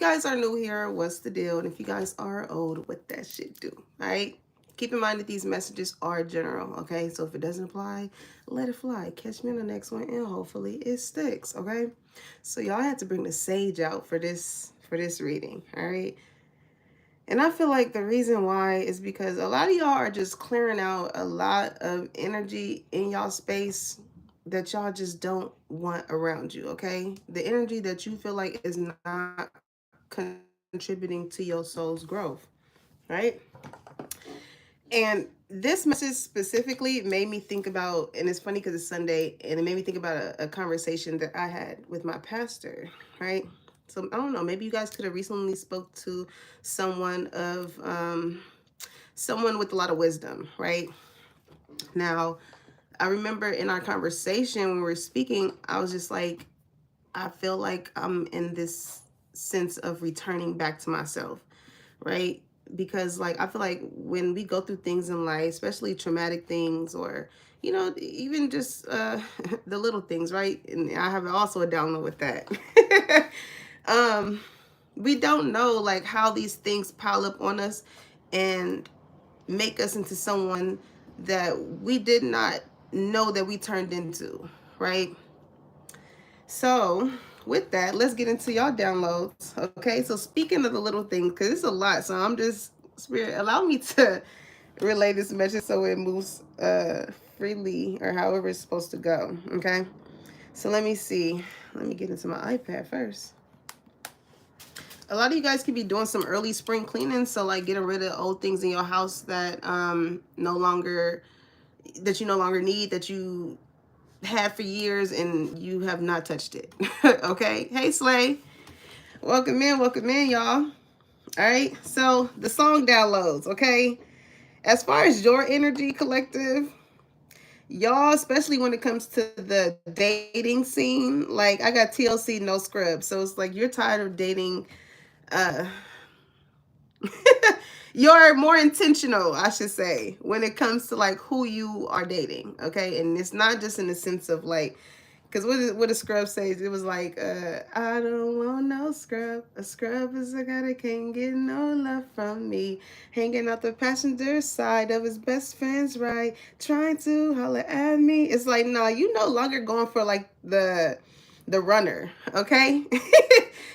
guys are new here, what's the deal? And if you guys are old, what that shit do? All right. Keep in mind that these messages are general, okay? So if it doesn't apply, let it fly. Catch me on the next one, and hopefully it sticks, okay? So y'all had to bring the sage out for this reading, all right? And I feel like the reason why is because a lot of y'all are just clearing out a lot of energy in y'all space that y'all just don't want around you, okay? The energy that you feel like is not contributing to your soul's growth, right? And this message specifically made me think about, and it's funny because it's Sunday, and it made me think about a conversation that I had with my pastor, right? So I don't know, maybe you guys could have recently spoke to someone of someone with a lot of wisdom, right? Now, I remember in our conversation when we were speaking, I was just like, I feel like I'm in this sense of returning back to myself, right? Because like I feel like when we go through things in life, especially traumatic things or even just the little things, right? And I have also a download with that. um we don't know like how these things pile up on us and make us into someone that we did not know that we turned into, right? So, with that, let's get into y'all downloads. Okay, so speaking of the little things, because it's a lot, so I'm just, Spirit, allow me to relay this message so it moves freely or however it's supposed to go. Okay, so let me see. Let me get into my iPad first. A lot of you guys could be doing some early spring cleaning, so like getting rid of old things in your house that no longer that you no longer need, that you had for years and you have not touched it. Okay. Hey Slay. Welcome in, y'all. All right. So the song downloads, okay? As far as your energy collective, y'all, especially when it comes to the dating scene, like I got TLC no scrub. So it's like you're tired of dating uh you're more intentional, I should say, when it comes to like who you are dating, okay? And it's not just in the sense of like, because what a scrub says, it was like, I don't want no scrub. A scrub is a guy that can't get no love from me. Hanging out the passenger side of his best friend's ride, trying to holler at me. It's like, nah, you no longer going for like the runner, okay?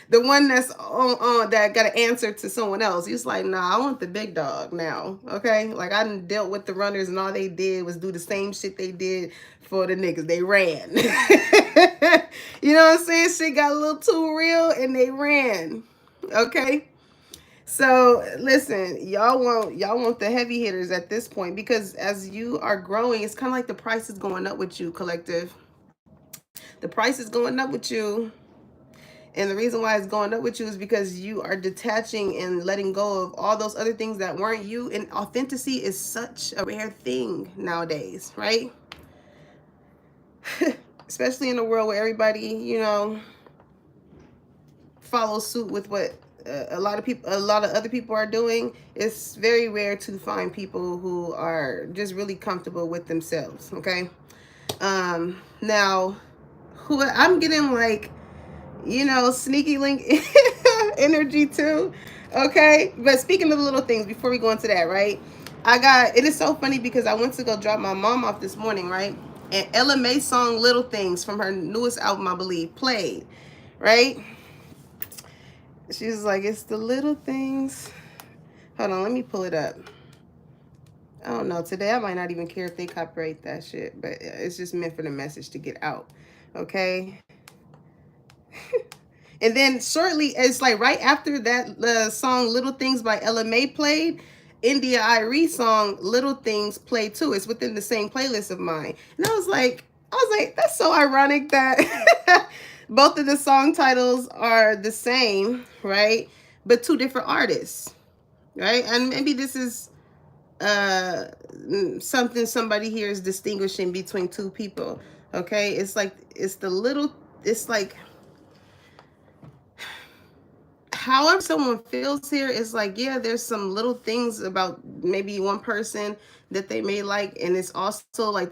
The one that's on that got to answer to someone else. He's like, nah, I want the big dog now, okay? Like I done dealt with the runners and all they did was do the same shit they did for the niggas. They ran. You know what I'm saying? Shit got a little too real and they ran. Okay? So listen, y'all want the heavy hitters at this point because as you are growing, it's kind of like the price is going up with you, collective. The price is going up with you. And the reason why it's going up with you is because you are detaching and letting go of all those other things that weren't you. And authenticity is such a rare thing nowadays, right? Especially in a world where everybody, follows suit with what a lot of other people are doing. It's very rare to find people who are just really comfortable with themselves. Okay. Now, who I'm getting like, sneaky link energy too. Okay. But speaking of the little things, before we go into that, right? It is so funny because I went to go drop my mom off this morning, right? And Ella Mai song Little Things from her newest album, I believe, played, right? She was like, it's the little things. Hold on, let me pull it up. I don't know. Today I might not even care if they copyright that shit, but it's just meant for the message to get out. Okay. And then shortly, it's like right after that song Little Things by Ella Mai played, India Irie song Little Things played too. It's within the same playlist of mine. And I was like, that's so ironic that both of the song titles are the same, right? But two different artists, right? And maybe this is uh something somebody here is distinguishing between two people. Okay. It's like however someone feels here is like, yeah, there's some little things about maybe one person that they may like, and it's also like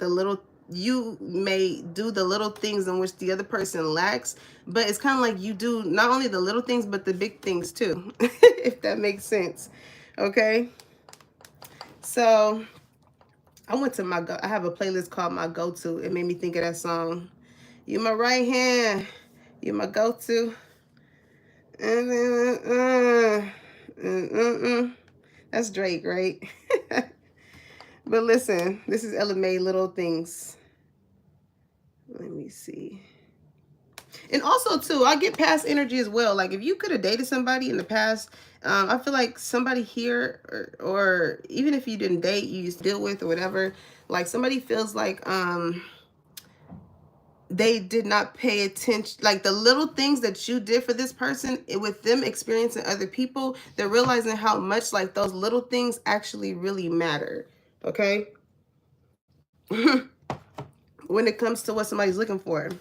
you may do the little things in which the other person lacks, but it's kind of like you do not only the little things but the big things too. If that makes sense. Okay, so I went to I have a playlist called My Go-To. It made me think of that song. You my right hand, you my go-to. That's Drake, right? But listen, this is Ella Mai, Little Things. Let me see. And also, too, I get past energy as well. Like, if you could have dated somebody in the past, I feel like somebody here, or even if you didn't date, you used to deal with or whatever, like somebody feels like they did not pay attention, like the little things that you did for this person, with them experiencing other people, they're realizing how much like those little things actually really matter. Okay. When it comes to what somebody's looking for.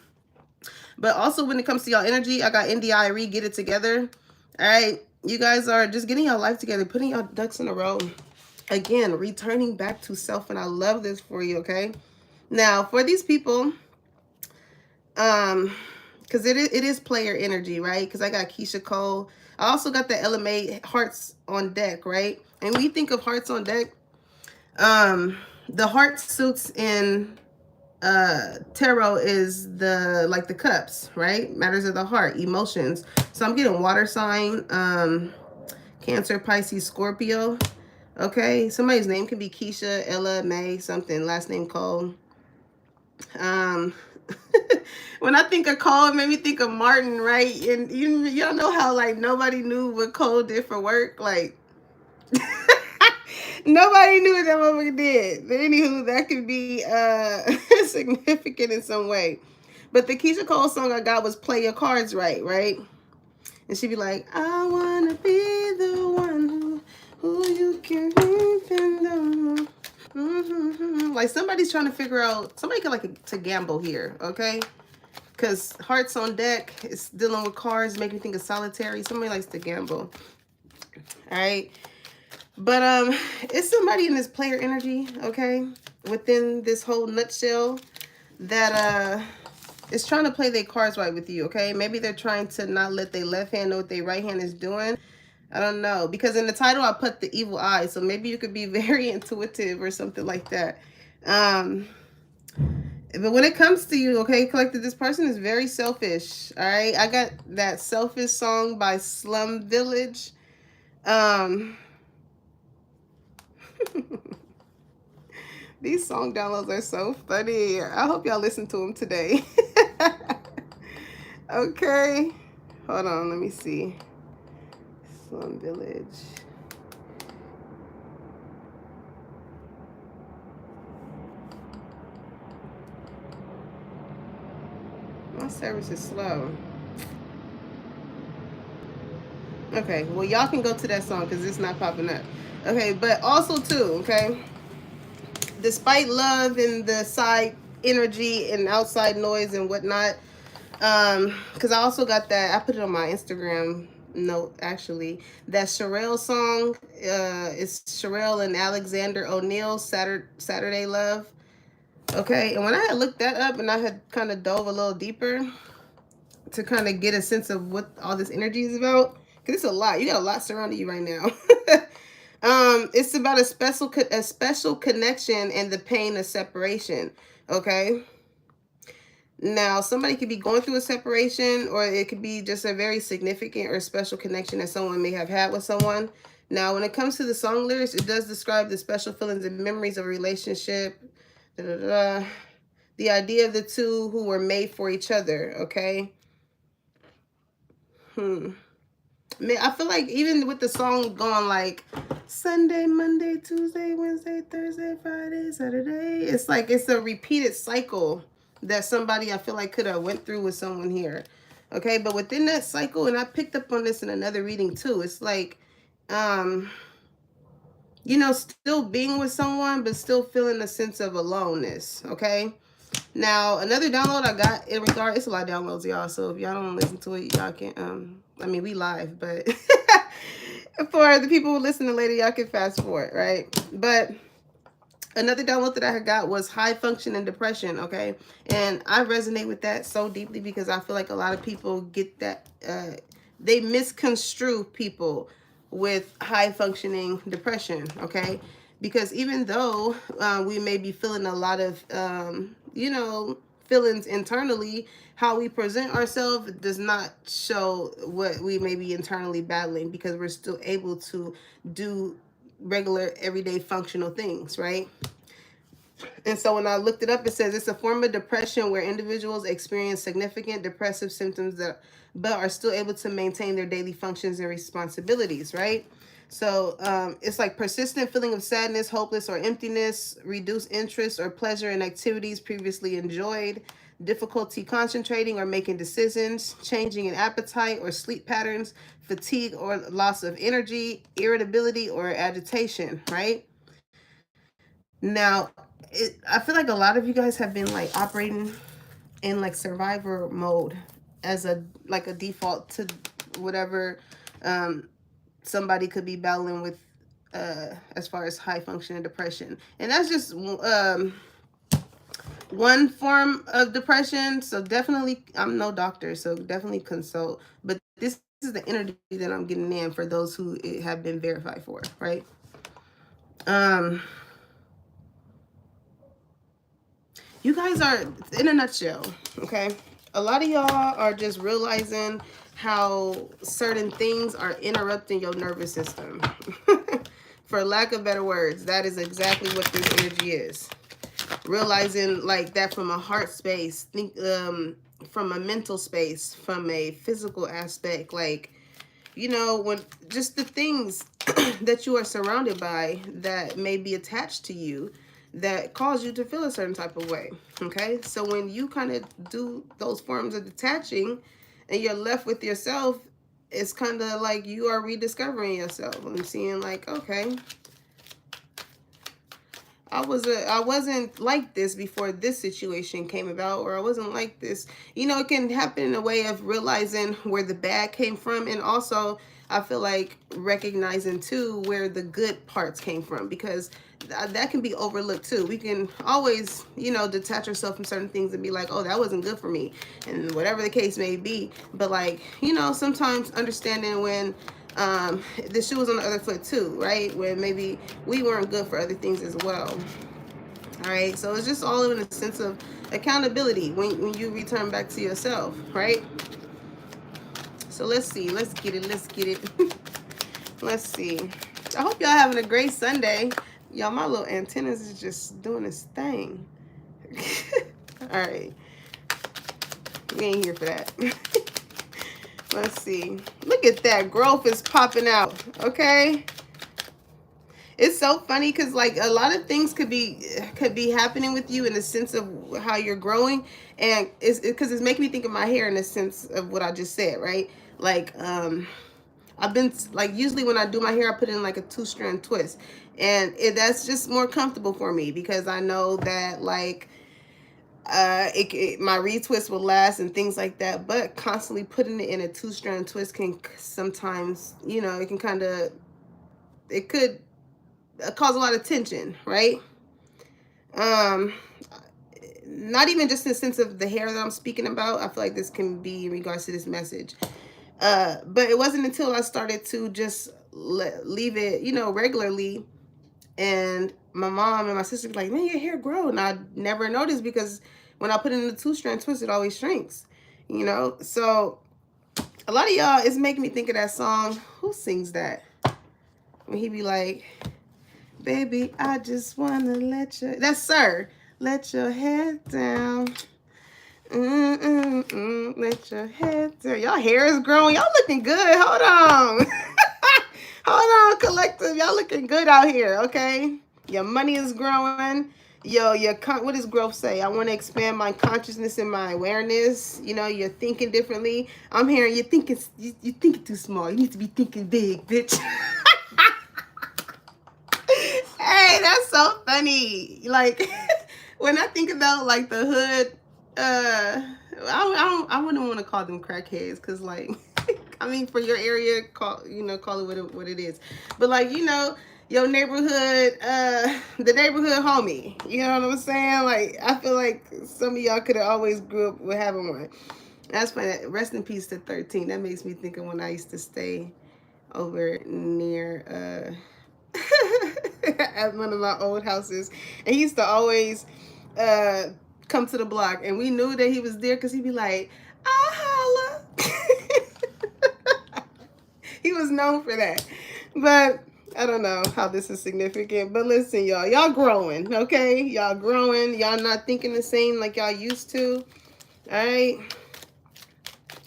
But also when it comes to y'all energy, I got NDIRE, Get It Together. All right. You guys are just getting your life together, putting your ducks in a row. Again, returning back to self. And I love this for you. Okay. Now for these people, because it is player energy, right? Because I got Keisha Cole. I also got the Ella Mai, Hearts on Deck, right? And when you think of Hearts on Deck, the heart suits in tarot is the cups, right? Matters of the heart, emotions. So I'm getting water sign, Cancer, Pisces, Scorpio. Okay, somebody's name can be Keisha, Ella Mai, something, last name Cole. When I think of Cole, it made me think of Martin, right? And y'all know how like nobody knew what Cole did for work, like nobody knew what that motherfucker did. But anywho, that could be significant in some way. But the Keisha Cole song I got was "Play Your Cards Right," right? And she'd be like, "I wanna be the one who you can depend on." Like somebody's trying to figure out, somebody could like to gamble here, okay? Because Hearts on Deck is dealing with cards, make me think of solitary. Somebody likes to gamble. All right. But it's somebody in this player energy, okay, within this whole nutshell that is trying to play their cards right with you, okay? Maybe they're trying to not let their left hand know what their right hand is doing. I don't know. Because in the title I put the evil eye. So maybe you could be very intuitive or something like that. But when it comes to you, okay, collective, this person is very selfish. All right. I got that Selfish song by Slum Village. These song downloads are so funny. I hope y'all listen to them today. Okay. Hold on. Let me see. Slum Village. My service is slow. Okay, well, y'all can go to that song because it's not popping up. Okay, but also, too, okay, despite love and the side energy and outside noise and whatnot, because I also got that, I put it on my Instagram note, actually, that Sherelle song, it's Sherelle and Alexander O'Neal, Saturday Love. Okay, and when I had looked that up and I had kind of dove a little deeper to kind of get a sense of what all this energy is about, because it's a lot. You got a lot surrounding you right now. It's about a special connection and the pain of separation. Okay. Now, somebody could be going through a separation, or it could be just a very significant or special connection that someone may have had with someone. Now, when it comes to the song lyrics, it does describe the special feelings and memories of a relationship. Da, da, da. The idea of the two who were made for each other. Okay. I feel like even with the song going like Sunday, Monday, Tuesday, Wednesday, Thursday, Friday, Saturday, it's like it's a repeated cycle that somebody I feel like could have went through with someone here. Okay, but within that cycle, and I picked up on this in another reading too, it's like still being with someone but still feeling a sense of aloneness. Okay. Now, another download I got in regard, it's a lot of downloads, y'all. So if y'all don't listen to it, y'all can, I mean, we live, but for the people who listen later, y'all can fast forward, right? But Another download that I had got was high function and depression, okay? And I resonate with that so deeply because I feel like a lot of people get that, they misconstrue people with high functioning depression, okay? Because even though we may be feeling a lot of, feelings internally, how we present ourselves does not show what we may be internally battling, because we're still able to do regular everyday functional things, right? And so when I looked it up, it says it's a form of depression where individuals experience significant depressive symptoms but are still able to maintain their daily functions and responsibilities, right? So it's like persistent feeling of sadness, hopeless, or emptiness, reduced interest or pleasure in activities previously enjoyed, difficulty concentrating or making decisions, changing in appetite or sleep patterns, fatigue or loss of energy, irritability or agitation, right? Now, I feel like a lot of you guys have been like operating in like survivor mode as a default to whatever somebody could be battling with as far as high functioning depression. And that's just one form of depression. So definitely, I'm no doctor, so definitely consult. But this is the energy that I'm getting in for those who have been verified for, right? You guys are, in a nutshell, okay? A lot of y'all are just realizing how certain things are interrupting your nervous system. For lack of better words, that is exactly what this energy is. Realizing like that from a heart space, from a mental space, from a physical aspect, like, when just the things that you are surrounded by that may be attached to you that cause you to feel a certain type of way. Okay, so when you kind of do those forms of detaching and you're left with yourself, it's kind of like you are rediscovering yourself. I'm seeing like, okay, I wasn't like this before this situation came about, or I wasn't like this. It can happen in a way of realizing where the bad came from, and also I feel like recognizing too where the good parts came from, because that can be overlooked too. We can always, detach ourselves from certain things and be like, oh, that wasn't good for me, and whatever the case may be. But like, sometimes understanding when the shoe was on the other foot too, right? Where maybe we weren't good for other things as well. All right, so it's just all in a sense of accountability when you return back to yourself, right? So let's see, let's get it. Let's see. I hope y'all having a great Sunday. Y'all, my little antennas is just doing its thing. All right, we ain't here for that. Let's see. Look at that, growth is popping out. Okay, it's so funny because like a lot of things could be happening with you in the sense of how you're growing, and it's because it's making me think of my hair in the sense of what I just said, right? Like I've been like, usually when I do my hair I put in like a 2-strand twist, and that's just more comfortable for me because I know that like my retwist will last and things like that. But constantly putting it in a 2-strand twist can sometimes, it can kind of, it could cause a lot of tension, right? Not even just in the sense of the hair that I'm speaking about. I feel like this can be in regards to this message. But it wasn't until I started to just leave it, regularly, and my mom and my sister be like, man, your hair grow. And I never noticed because when I put it in the 2-strand twist, it always shrinks, So a lot of y'all, it's making me think of that song. Who sings that? When he be like, baby, I just want to that's Sir. Let your head down. Let your head down. Y'all hair is growing. Y'all looking good. Hold on. Hold on, collective. Y'all looking good out here, okay? Your money is growing. What does growth say? I want to expand my consciousness and my awareness. You're thinking differently. I'm hearing you're thinking too small. You need to be thinking big, bitch. Hey, that's so funny. Like, when I think about like the hood, I wouldn't want to call them crackheads because like, I mean, for your area, call it what it is. But like, your neighborhood, the neighborhood homie. You know what I'm saying? Like, I feel like some of y'all could have always grew up with having one. That's funny. Rest in peace to 13. That makes me think of when I used to stay over near at one of my old houses, and he used to always come to the block, and we knew that he was there because he'd be like, "I'll holla." He was known for that. But I don't know how this is significant. But listen, y'all growing, okay? Y'all growing. Y'all not thinking the same like y'all used to. All right.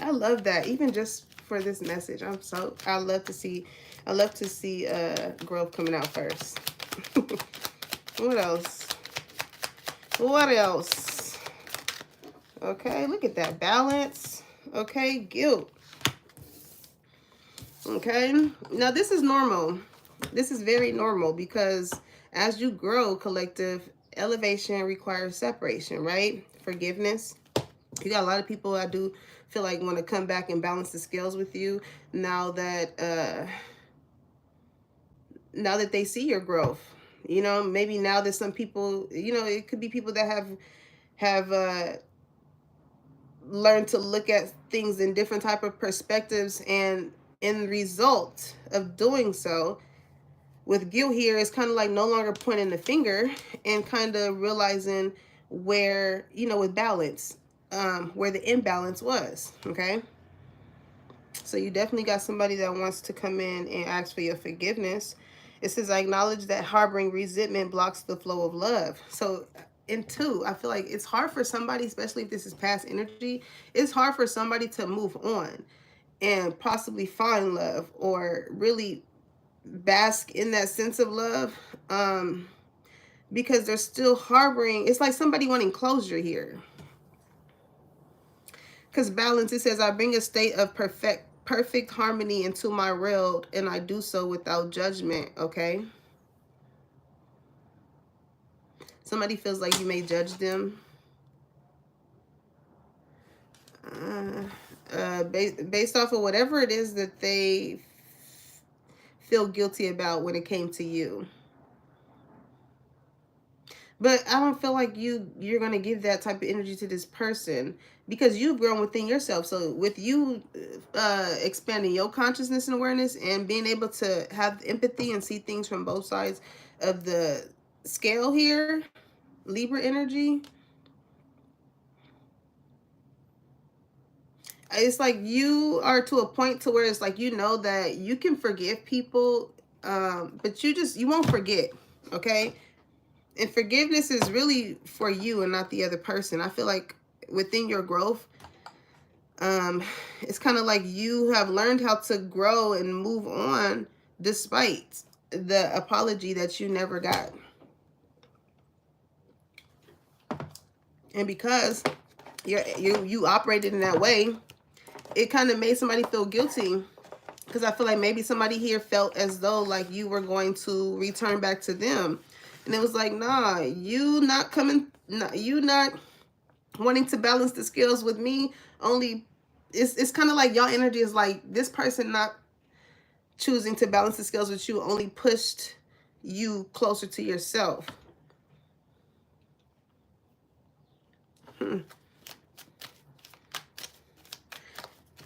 I love that. Even just for this message, I love to see growth coming out first. What else? What else? Okay, look at that balance. Okay, guilt. Okay, now this is normal. This is very normal because as you grow, collective elevation requires separation, right? Forgiveness. You got a lot of people I do feel like want to come back and balance the scales with you now that they see your growth. You know, maybe now there's some people, you know, it could be people that have learned to look at things in different type of perspectives, and in the result of doing so with guilt here, it's kind of like no longer pointing the finger and kind of realizing where, you know, with balance, where the imbalance was. Okay, so you definitely got somebody that wants to come in and ask for your forgiveness. It says, I acknowledge that harboring resentment blocks the flow of love. So in two, I feel like it's hard for somebody, especially if this is past energy, it's hard for somebody to move on and possibly find love or really bask in that sense of love, because they're still harboring. It's like somebody wanting closure here. Because balance, it says, I bring a state of perfect harmony into my world, and I do so without judgment. Okay, somebody feels like you may judge them based off of whatever it is that they feel guilty about when it came to you. But I don't feel like you're going to give that type of energy to this person because you've grown within yourself. So with you expanding your consciousness and awareness and being able to have empathy and see things from both sides of the scale here, Libra energy, it's like you are to a point to where it's like, you know, that you can forgive people, but you won't forget. Okay, and forgiveness is really for you and not the other person. I feel like within your growth, it's kind of like you have learned how to grow and move on despite the apology that you never got. And because you operated in that way, it kind of made somebody feel guilty, because I feel like maybe somebody here felt as though like you were going to return back to them. And it was like, nah, you not coming, nah, you not wanting to balance the scales with me. Only it's kind of like y'all energy is like this person not choosing to balance the scales with you only pushed you closer to yourself.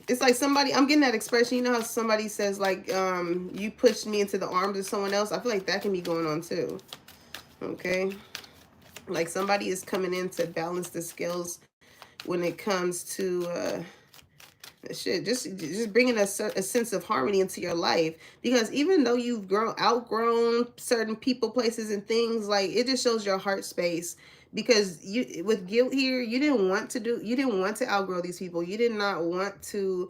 It's like somebody, I'm getting that expression, you know how somebody says like, you pushed me into the arms of someone else. I feel like that can be going on too. Okay, like somebody is coming in to balance the scales when it comes to shit, just bringing a sense of harmony into your life. Because even though you've outgrown certain people, places, and things, like it just shows your heart space. Because you, with guilt here, you didn't want to outgrow these people. You did not want to,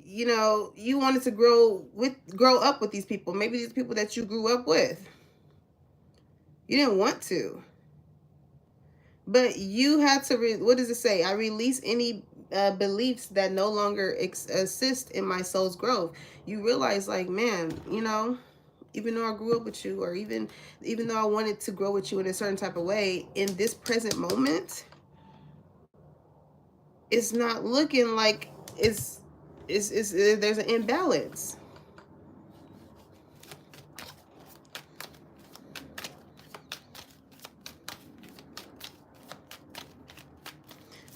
you know, you wanted to grow up with these people. Maybe these people that you grew up with, you didn't want to, but you had to what does it say? I release any beliefs that no longer assist in my soul's growth. You realize, like, man, you know, even though I grew up with you, or even though I wanted to grow with you in a certain type of way, in this present moment, it's not looking like there's an imbalance.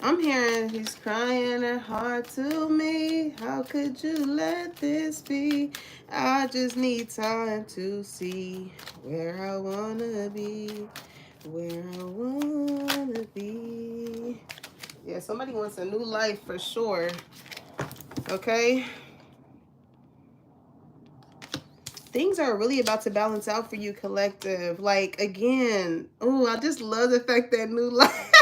I'm hearing he's crying at heart to me. How could you let this be? I just need time to see where I wanna be. Where I wanna be. Yeah, somebody wants a new life for sure. Okay? Things are really about to balance out for you, collective. Like, again, oh, I just love the fact that new life.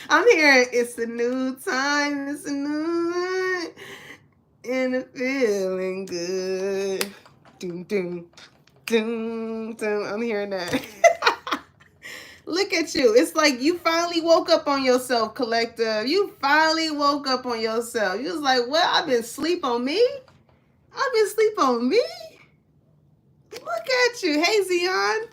I'm hearing it's a new time, it's a new life, and it's feeling good. Doom, doom, doom, doom. I'm hearing that. Look at you. It's like you finally woke up on yourself, collective. You finally woke up on yourself. You was like, well, I've been sleep on me. I've been sleep on me. Look at you. Hey, Zion.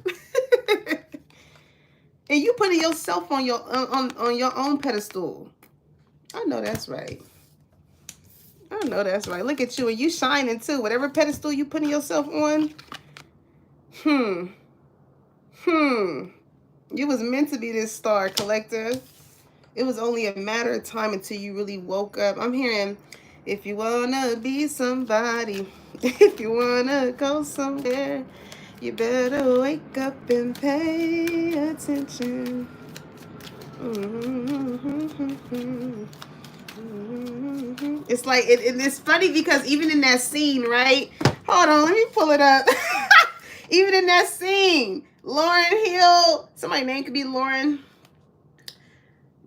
And you putting yourself on your own pedestal. I know that's right. I know that's right. Look at you. And you shining too. Whatever pedestal you putting yourself on. You was meant to be this star, collective. It was only a matter of time until you really woke up. I'm hearing, if you wanna be somebody, if you wanna go somewhere, you better wake up and pay attention. It's like, it's funny because even in that scene, right? Hold on, let me pull it up. Even in that scene, Lauryn Hill, somebody's name could be Lauren.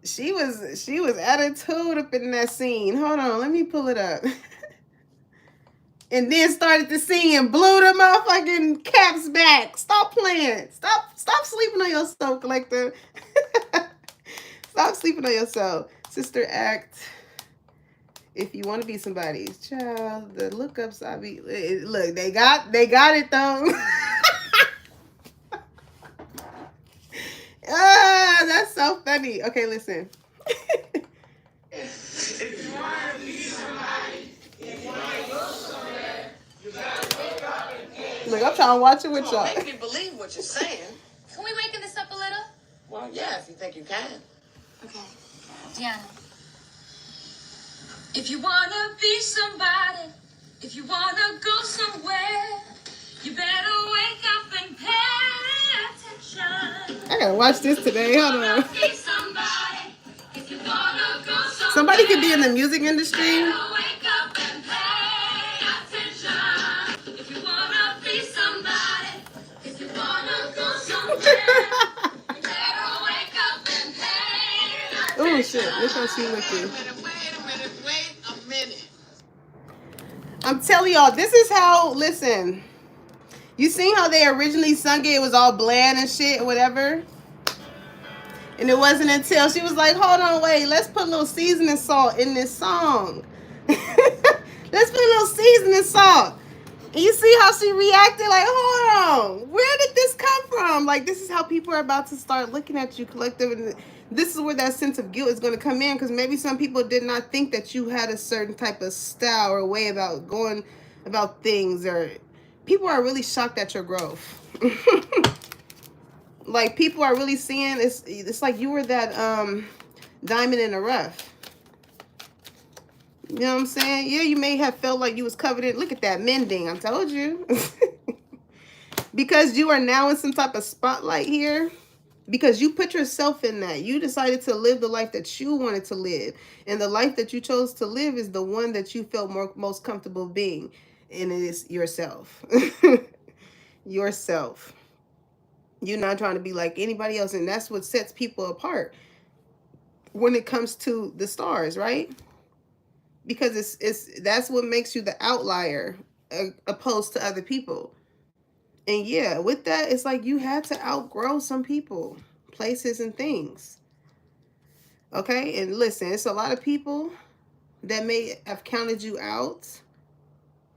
She was attitude up in that scene. Hold on, let me pull it up. And then started to sing and blew the motherfucking caps back. Stop playing. Stop sleeping on yourself, collective. Stop sleeping on yourself. Sister Act. If you want to be somebody's child, the lookups I be look, they got it though. Ah, that's so funny. Okay, listen. If you want to be somebody, if you want to go somewhere, you gotta wake up and pay. Look, I'm trying to watch it with y'all. Make me believe what you're saying. Can we waken this up a little? Well, yeah, if you think you can. Okay. Deanna. If you wanna be somebody, if you wanna go somewhere, you better wake up and pay attention. I gotta watch this today. Hold on. Somebody could be in the music industry. Oh shit! Look how she looking. Wait a minute. I'm telling y'all, this is how. Listen, you seen how they originally sung it? It was all bland and shit, or whatever. And it wasn't until she was like, hold on, wait, let's put a little seasoning salt in this song. Let's put a little seasoning salt. And you see how she reacted? Like, hold on, where did this come from? Like, this is how people are about to start looking at you, collective. And this is where that sense of guilt is going to come in, because maybe some people did not think that you had a certain type of style or way about going about things, or people are really shocked at your growth. Like, people are really seeing it's like you were that diamond in the rough. You know what I'm saying? Yeah, you may have felt like you was covered in. Look at that mending. I told you. Because you are now in some type of spotlight here. Because you put yourself in that. You decided to live the life that you wanted to live. And the life that you chose to live is the one that you felt most comfortable being. And it is yourself. Yourself. You're not trying to be like anybody else. And that's what sets people apart when it comes to the stars, right? Because that's what makes you the outlier opposed to other people. And yeah, with that, it's like you had to outgrow some people, places, and things. Okay? And listen, it's a lot of people that may have counted you out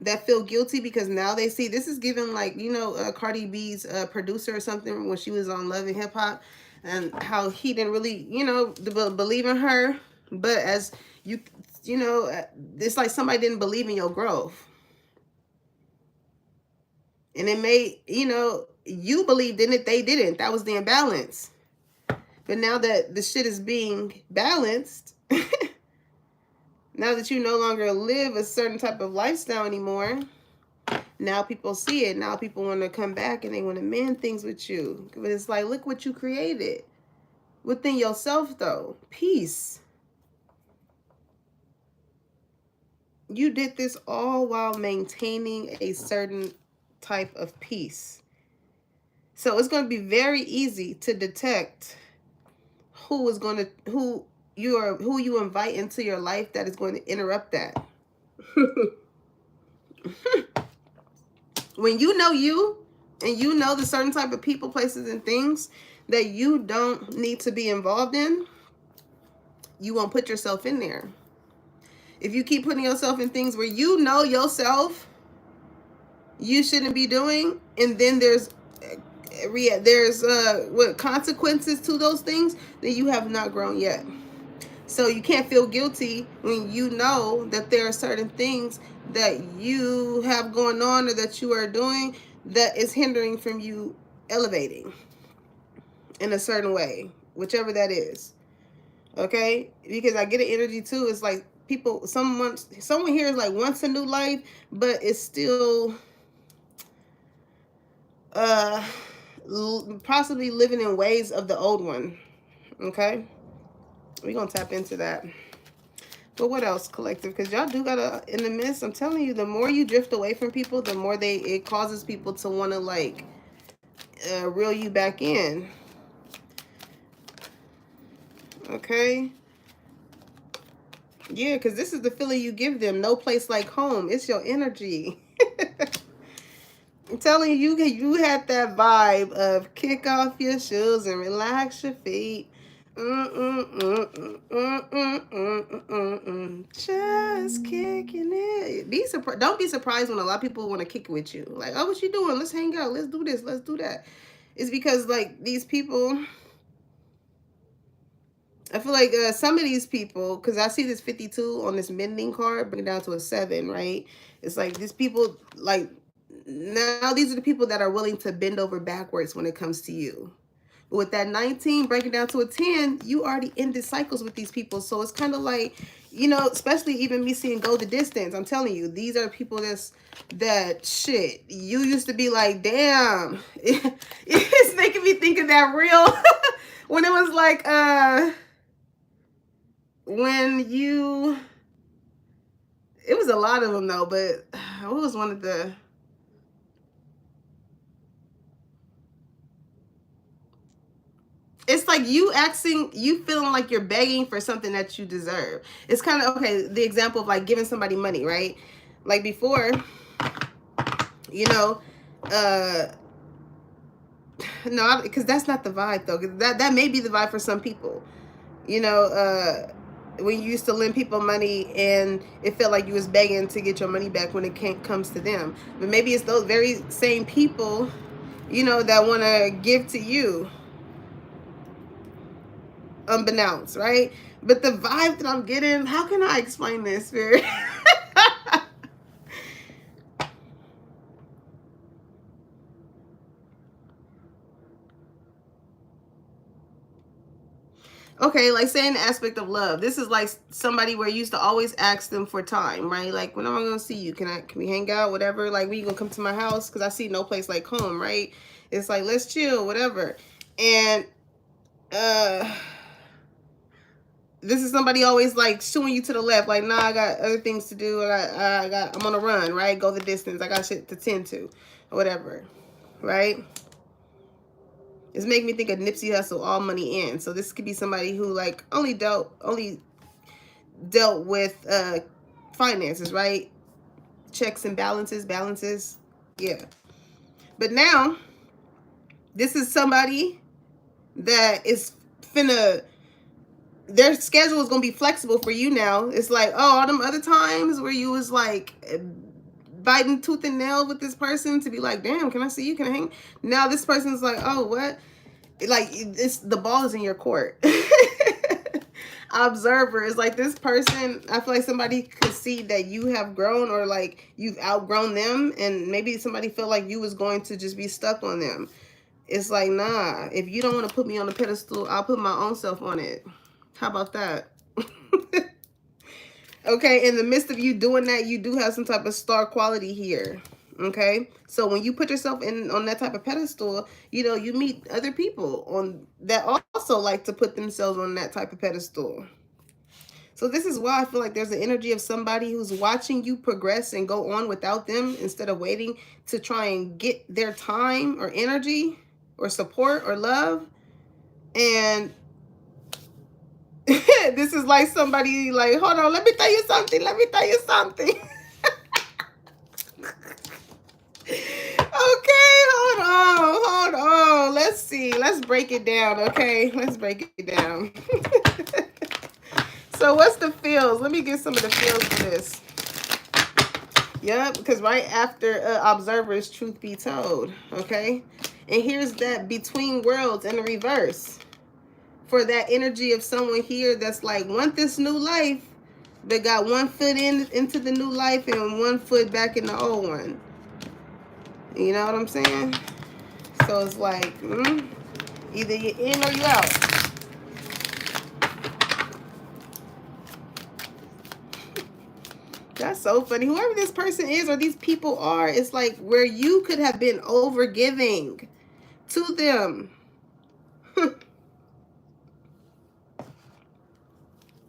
that feel guilty because now they see this is given, like, you know, Cardi B's producer or something when she was on Love and Hip Hop, and how he didn't really, you know, believe in her. But as you know, it's like somebody didn't believe in your growth. And it may, you know, you believed in it, they didn't. That was the imbalance. But now that the shit is being balanced, Now that you no longer live a certain type of lifestyle anymore, now people see it. Now people want to come back and they want to mend things with you. But it's like, look what you created within yourself, though. Peace. You did this all while maintaining a certain type of peace. So it's going to be very easy to detect who you invite into your life that is going to interrupt that. When you know you, and you know the certain type of people, places, and things that you don't need to be involved in, you won't put yourself in there. If you keep putting yourself in things where you know yourself you shouldn't be doing, and then there's what consequences to those things, then you have not grown yet. So you can't feel guilty when you know that there are certain things that you have going on or that you are doing that is hindering from you elevating in a certain way, whichever that is. Okay? Because I get an energy too. It's like people, someone here is like wants a new life, but it's still possibly living in ways of the old one. Okay? We're going to tap into that. But what else, collective? Because y'all do gotta, in the midst, I'm telling you, the more you drift away from people, the more it causes people to want to, like, reel you back in. Okay? Yeah, because this is the feeling you give them. No place like home. It's your energy. I'm telling you, you had that vibe of kick off your shoes and relax your feet. Just kicking it. Don't be surprised when a lot of people want to kick it with you. Like, oh, what you doing? Let's hang out. Let's do this. Let's do that. It's because, like, these people, I feel like some of these people, because I see this 52 on this mending card, bring it down to a 7, right? It's like these people, like, now these are the people that are willing to bend over backwards when it comes to you. But with that 19 breaking down to a 10, you already ended cycles with these people. So it's kind of like, you know, especially even me seeing go the distance. I'm telling you, these are people that shit. You used to be like, damn, it's making me think of that reel when it was like, when you, it was a lot of them though, but what was one of the, it's like you feeling like you're begging for something that you deserve. It's kind of, okay, the example of like giving somebody money, right? Like before, you know, no, because that's not the vibe though. That may be the vibe for some people. You know, when you used to lend people money and it felt like you was begging to get your money back when it comes to them. But maybe it's those very same people, you know, that want to give to you. Unbeknownst, right? But the vibe that I'm getting, how can I explain this, Spirit? Okay, like saying the aspect of love. This is like somebody where you used to always ask them for time, right? Like, when am I gonna see you? Can we hang out? Whatever. Like, when you gonna come to my house? Because I see no place like home, right? It's like, let's chill, whatever. And this is somebody always like shooing you to the left, like, nah, I got other things to do. I'm on a run, right? Go the distance. I got shit to tend to, or whatever, right? It's making me think of Nipsey Hussle, All Money In. So this could be somebody who like only dealt with finances, right? Checks and balances, yeah. But now, this is somebody that is finna, their schedule is gonna be flexible for you now. It's like, oh, all them other times where you was like biting tooth and nail with this person to be like, damn, can I see you? Can I hang? Now this person's like, oh, what? Like, it's the ball is in your court. Observer is like, this person, I feel like somebody could see that you have grown, or like you've outgrown them, and maybe somebody felt like you was going to just be stuck on them. It's like, nah, if you don't want to put me on the pedestal, I'll put my own self on it. How about that? Okay, in the midst of you doing that, you do have some type of star quality here. Okay, so when you put yourself in on that type of pedestal, you know, you meet other people on that also like to put themselves on that type of pedestal. So this is why I feel like there's an energy of somebody who's watching you progress and go on without them instead of waiting to try and get their time or energy or support or love. And this is like somebody like, hold on, let me tell you something. Let me tell you something. Okay, hold on. Let's see. Let's break it down, okay? Let's break it down. So what's the feels? Let me get some of the feels for this. Yep, because right after observers, truth be told, okay? And here's that between worlds in the reverse. For that energy of someone here that's like, want this new life, but got one foot into the new life and one foot back in the old one. You know what I'm saying? So it's like, either you're in or you're out. That's so funny. Whoever this person is or these people are, it's like where you could have been over giving to them.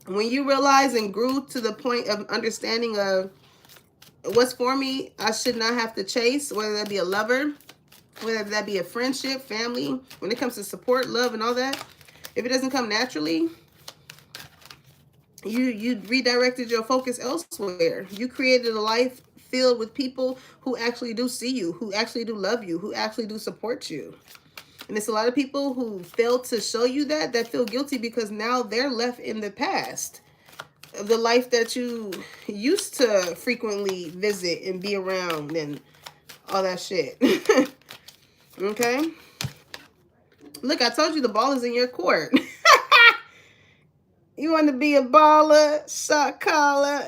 When you realize and grew to the point of understanding of what's for me, I should not have to chase, whether that be a lover, whether that be a friendship, family, when it comes to support, love, and all that. If it doesn't come naturally, you redirected your focus elsewhere. You created a life filled with people who actually do see you, who actually do love you, who actually do support you. And it's a lot of people who fail to show you that feel guilty because now they're left in the past of the life that you used to frequently visit and be around and all that shit. Okay? Look, I told you the ball is in your court. You want to be a baller, shot caller,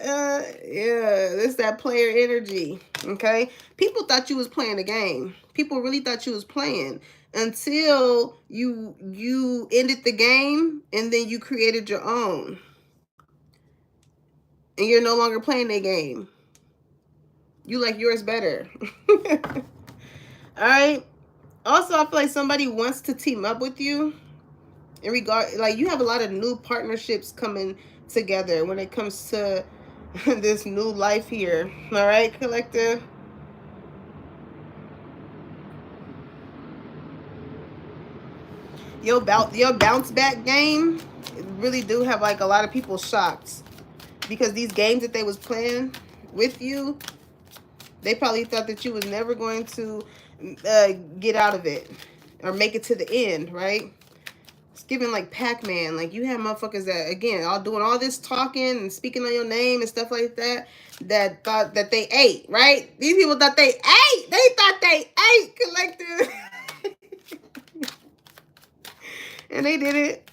yeah, this that player energy, okay? People thought you was playing a game. People really thought you was playing until you ended the game and then you created your own. And you're no longer playing that game. You like yours better. All right? Also, I feel like somebody wants to team up with you. In regard, like you have a lot of new partnerships coming together when it comes to this new life here. All right, collective. Your bounce back game really do have like a lot of people shocked because these games that they was playing with you, they probably thought that you was never going to get out of it or make it to the end, right? It's giving like Pac-Man. Like you have motherfuckers that, again, all doing all this talking and speaking on your name and stuff like that, that thought that they ate, right? These people thought they ate. They thought they ate, collective. And they did it.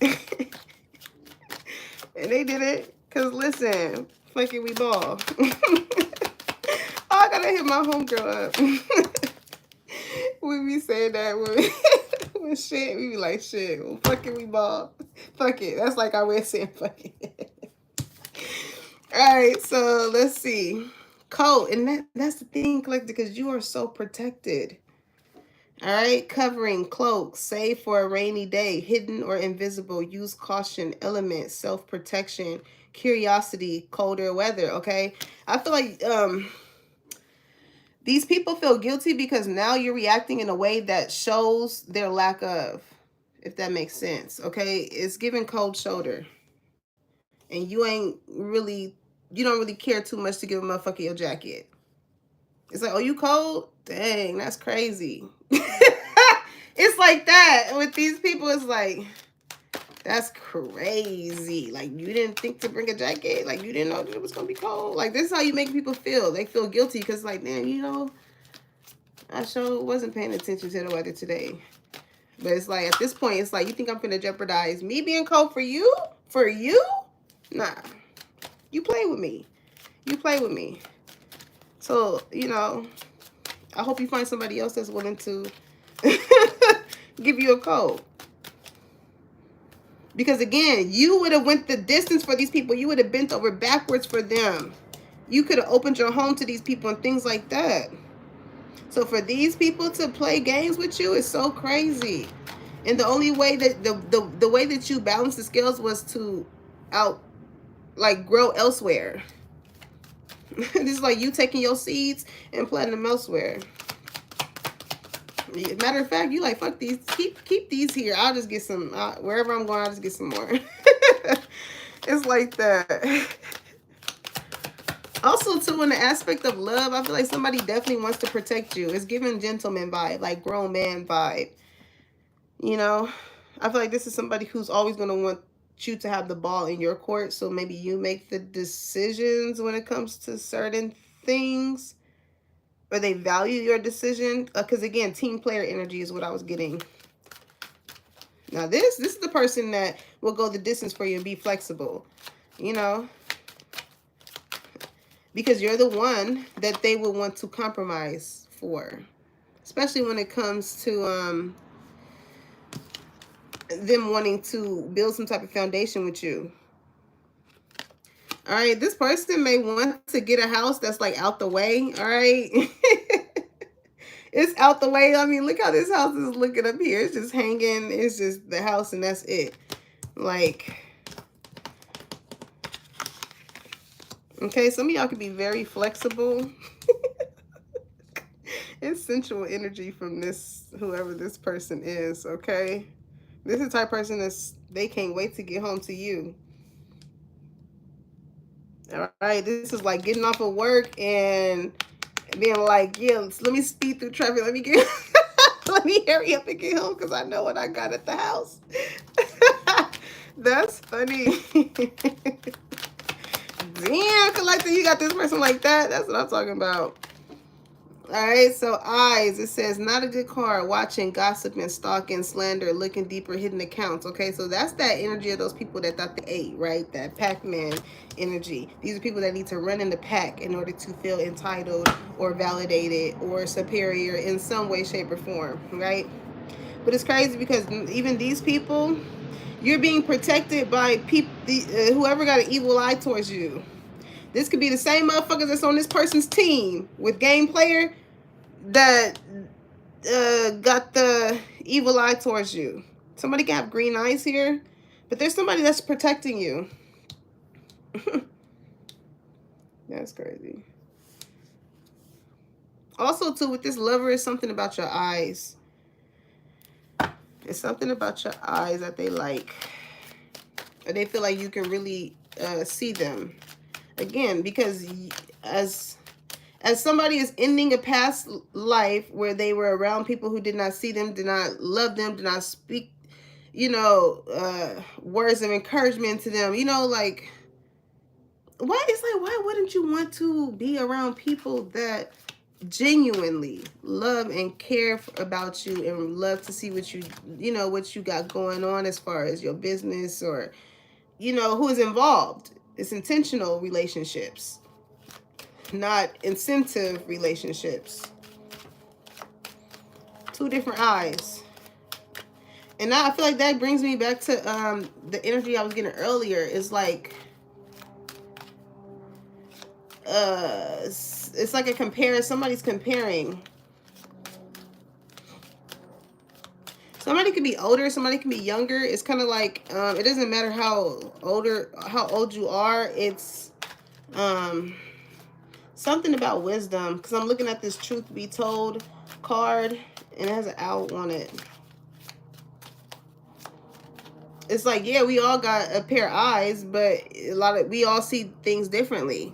And they did it. Because listen, fucking we ball. Oh, I gotta hit my homegirl up. We be saying that when shit, we be like, shit, well, fuck it, we ball. Fuck it. That's like our way of saying fuck it. All right, so let's see. Coat, and that's the thing, collective, because you are so protected. All right, covering, cloak, save for a rainy day, hidden or invisible, use caution, element, self-protection, curiosity, colder weather, okay? I feel like these people feel guilty because now you're reacting in a way that shows their lack of, if that makes sense, okay? It's giving cold shoulder. And you don't really care too much to give a motherfucker your jacket. It's like, oh, you cold? Dang, that's crazy. It's like that. With these people, it's like, that's crazy. Like, you didn't think to bring a jacket? Like, you didn't know that it was going to be cold? Like, this is how you make people feel. They feel guilty because, like, man, you know, I sure wasn't paying attention to the weather today. But it's like, at this point, it's like, you think I'm going to jeopardize me being cold for you? For you? Nah. You play with me. You play with me. So, you know, I hope you find somebody else that's willing to give you a coat. Because again, you would have went the distance for these people. You would have bent over backwards for them. You could have opened your home to these people and things like that. So for these people to play games with you is so crazy. And the only way that the way that you balance the scales was to grow elsewhere. This is like you taking your seeds and planting them elsewhere. Matter of fact, you like, fuck these, keep these here. I'll just get some, wherever I'm going, I'll just get some more. It's like that. Also, too, in the aspect of love, I feel like somebody definitely wants to protect you. It's giving gentleman vibe, like grown man vibe. You know, I feel like this is somebody who's always going to want you to have the ball in your court. So maybe you make the decisions when it comes to certain things. Or they value your decision. Because again, team player energy is what I was getting. Now this is the person that will go the distance for you and be flexible. You know. Because you're the one that they will want to compromise for. Especially when it comes to them wanting to build some type of foundation with you. All right, this person may want to get a house that's like out the way. All right. It's out the way. I mean, look how this house is looking up here. It's just hanging. It's just the house and that's it. Like, okay, some of y'all can be very flexible. It's sensual energy from this, whoever this person is, okay? This is the type of person that's, they can't wait to get home to you. All right, this is like getting off of work and being like, yeah, let me speed through traffic. Let me get, let me hurry up and get home because I know what I got at the house. That's funny. Damn, Collector, you got this person like that. That's what I'm talking about. All right, so eyes, it says, not a good card, watching, gossiping, stalking, slander, looking deeper, hidden accounts. Okay, so that's that energy of those people that thought they ate, right? That Pac-Man energy. These are people that need to run in the pack in order to feel entitled or validated or superior in some way, shape, or form, right? But it's crazy because even these people, you're being protected by people, whoever got an evil eye towards you. This could be the same motherfuckers that's on this person's team with game player that got the evil eye towards you. Somebody can have green eyes here, but there's somebody that's protecting you. That's crazy. Also, too, with this lover, is something about your eyes. It's something about your eyes that they like. Or they feel like you can really see them. Again, because as somebody is ending a past life where they were around people who did not see them, did not love them, did not speak, you know, words of encouragement to them, you know, like, why wouldn't you want to be around people that genuinely love and care about you and love to see what you know, what you got going on as far as your business or, you know, who is involved? It's intentional relationships, not incentive relationships. Two different eyes. And now I feel like that brings me back to the energy I was getting earlier. It's like it's like a compare. Somebody's comparing. Somebody could be older, somebody can be younger. It's kind of like, it doesn't matter how old you are. It's something about wisdom. Because I'm looking at this Truth Be Told card, and it has an owl on it. It's like, yeah, we all got a pair of eyes, but we all see things differently.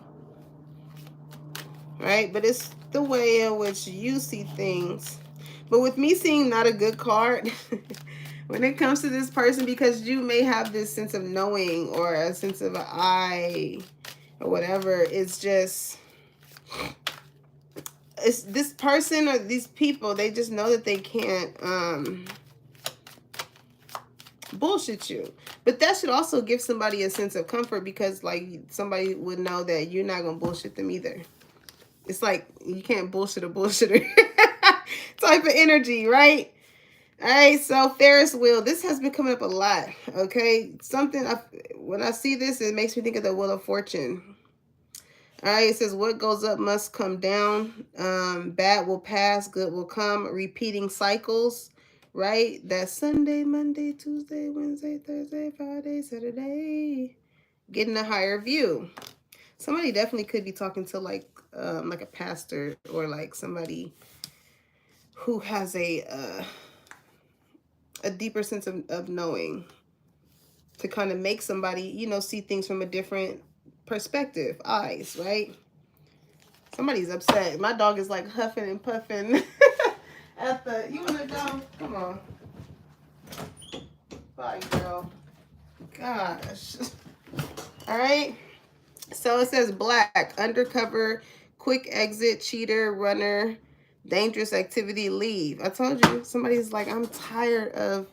Right? But it's the way in which you see things. But with me seeing not a good card, when it comes to this person, because you may have this sense of knowing or a sense of an eye or whatever, it's just, it's this person or these people, they just know that they can't bullshit you. But that should also give somebody a sense of comfort because, like, somebody would know that you're not going to bullshit them either. It's like, you can't bullshit a bullshitter type of energy, right? All right, so Ferris wheel. This has been coming up a lot. Okay, when I see this, it makes me think of the Wheel of Fortune. All right, it says what goes up must come down. Bad will pass, good will come. Repeating cycles, right? That's Sunday, Monday, Tuesday, Wednesday, Thursday, Friday, Saturday. Getting a higher view. Somebody definitely could be talking to like a pastor or like somebody who has a deeper sense of knowing to kind of make somebody, you know, see things from a different perspective, eyes, right? Somebody's upset. My dog is like huffing and puffing at the, you want to go? Come on. Bye, girl. Gosh. All right. So it says black, undercover, quick exit, cheater, runner, dangerous activity, leave. I told you, somebody's like, I'm tired of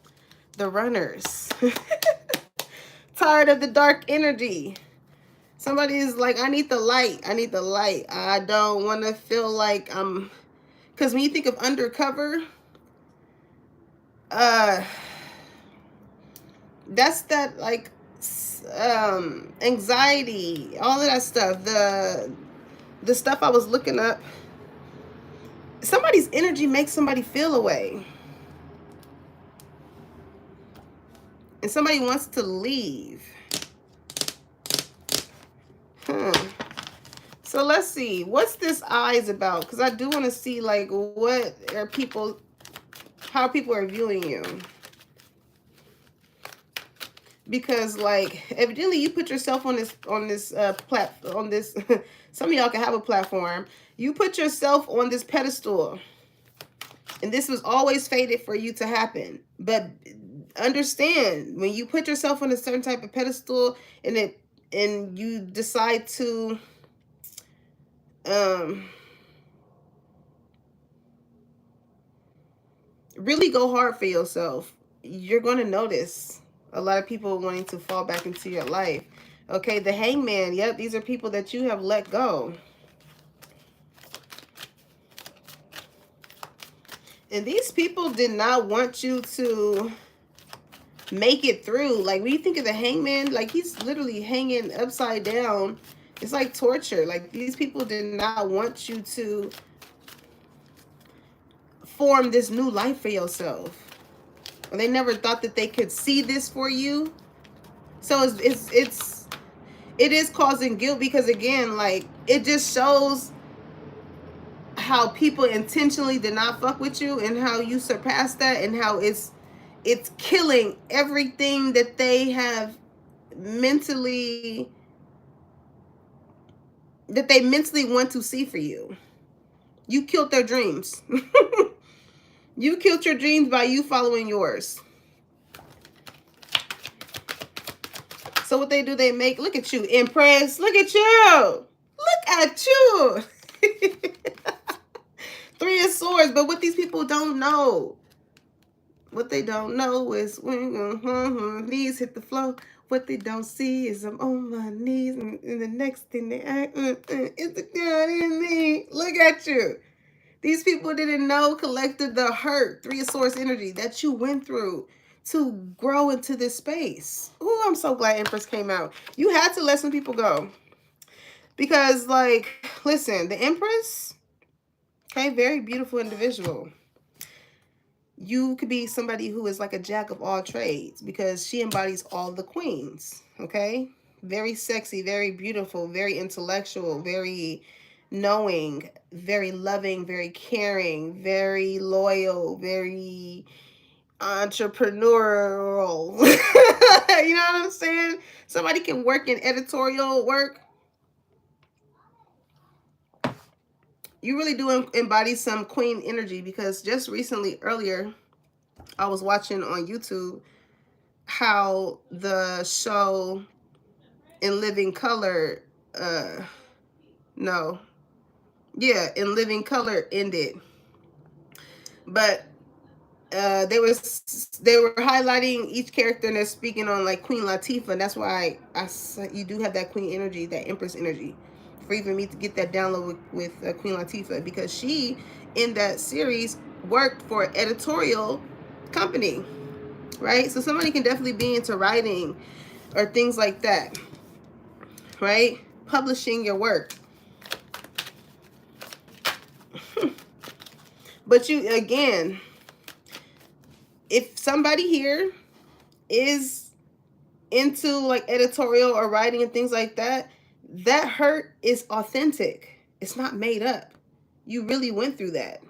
the runners. Tired of the dark energy. Somebody is like, I need the light. I need the light. I don't want to feel like I'm... Because when you think of undercover, that's that like anxiety, all of that stuff. The stuff I was looking up. Somebody's energy makes somebody feel away. And somebody wants to leave. So let's see. What's this eyes about? Because I do want to see like what are people, how people are viewing you. Because like evidently you put yourself on this some of y'all can have a platform. You put yourself on this pedestal. And this was always fated for you to happen. But understand, when you put yourself on a certain type of pedestal and you decide to really go hard for yourself, you're going to notice a lot of people wanting to fall back into your life. Okay, the hangman. Yep, these are people that you have let go. And these people did not want you to make it through. Like when you think of the hangman, like he's literally hanging upside down. It's like torture. Like these people did not want you to form this new life for yourself. And they never thought that they could see this for you. So it is causing guilt because again, like it just shows how people intentionally did not fuck with you and how you surpassed that and how it's killing everything that they have mentally want to see for you. You killed their dreams. You killed your dreams by you following yours. So what they do, they make, look at you, Empress. Look at you. Look at you. Three of Swords. But what these people don't know, what they don't know is when knees hit the floor. What they don't see is I'm on my knees. And the next thing they act is the God in me. Look at you. These people didn't know collected the hurt, Three of Swords energy that you went through to grow into this space. Oh, I'm so glad Empress came out. You had to let some people go. Because, like, listen, the Empress, okay, very beautiful individual. You could be somebody who is like a jack of all trades because she embodies all the queens, okay? Very sexy, very beautiful, very intellectual, very knowing, very loving, very caring, very loyal, very entrepreneurial. You know what I'm saying? Somebody can work in editorial work. You really do embody some queen energy because just recently, earlier, I was watching on YouTube how the show In Living Color, In Living Color ended. But they were highlighting each character and they're speaking on like Queen Latifah. And that's why you do have that queen energy, that Empress energy, for even me to get that download with Queen Latifah, because she in that series worked for editorial company, right? So somebody can definitely be into writing or things like that, right? Publishing your work. But you, again, if somebody here is into like editorial or writing and things like that, that hurt is authentic. It's not made up. You really went through that.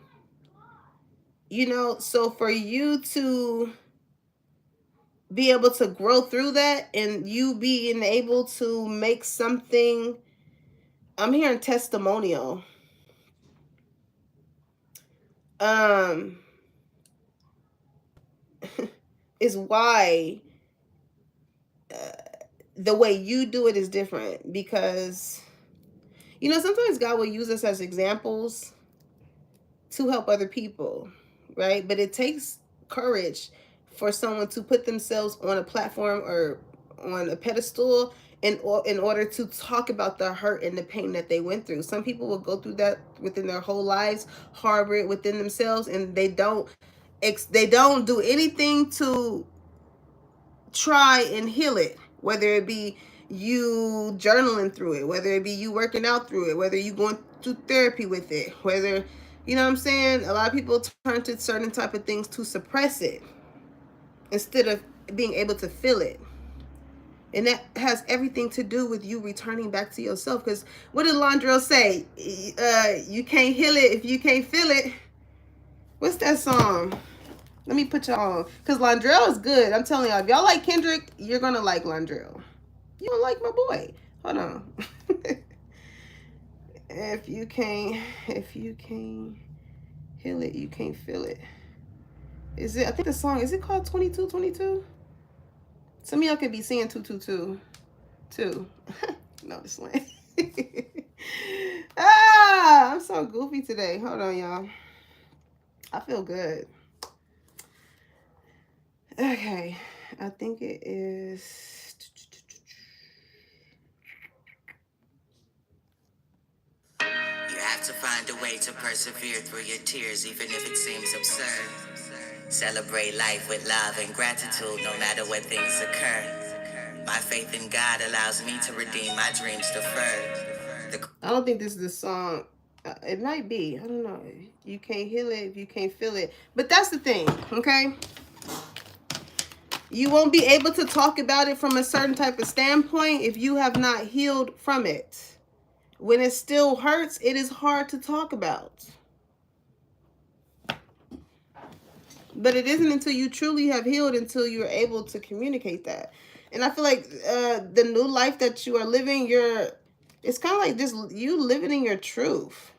You know, so for you to be able to grow through that and you being able to make something, I'm hearing testimonial. Is why the way you do it is different, because you know sometimes God will use us as examples to help other people, right? But it takes courage for someone to put themselves on a platform or on a pedestal in order to talk about the hurt and the pain that they went through. Some people will go through that within their whole lives, harbor it within themselves, and they don't do anything to try and heal it, whether it be you journaling through it, whether it be you working out through it, whether you going through therapy with it, whether, you know what I'm saying? A lot of people turn to certain type of things to suppress it instead of being able to feel it. And that has everything to do with you returning back to yourself. Because what did Londrell say? You can't heal it if you can't feel it. What's that song? Let me put y'all on. Because Londrell is good. I'm telling y'all, if y'all like Kendrick, you're going to like Londrell. You don't like my boy. Hold on. If you can't heal it, you can't feel it. Is it, I think the song, is it called 2222? Some of y'all could be seeing 222 too. No, this one. I'm so goofy today. Hold on, y'all. I feel good. Okay, I think it is. You have to find a way to persevere through your tears, even if it seems absurd. Celebrate life with love and gratitude, no matter what things occur. My faith in God allows me to redeem my dreams deferred. I don't think this is the song. It might be. I don't know. You can't heal it if you can't feel it. But that's the thing, okay? You won't be able to talk about it from a certain type of standpoint if you have not healed from it. When it still hurts, it is hard to talk about. But it isn't until you truly have healed until you're able to communicate that. And I feel like the new life that you are living, it's kind of like just you living in your truth.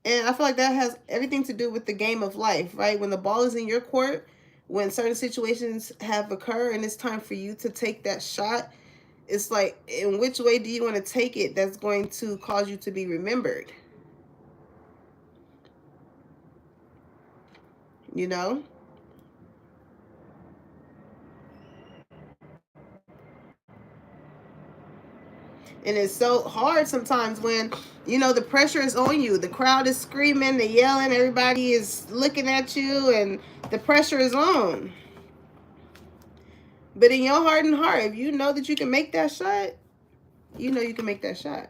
And I feel like that has everything to do with the game of life, right? When the ball is in your court, when certain situations have occurred and it's time for you to take that shot, it's like, in which way do you want to take it that's going to cause you to be remembered? You know? And it's so hard sometimes when, you know, the pressure is on you. The crowd is screaming, they're yelling, everybody is looking at you, and the pressure is on. But in your heart and heart, if you know that you can make that shot, you know you can make that shot.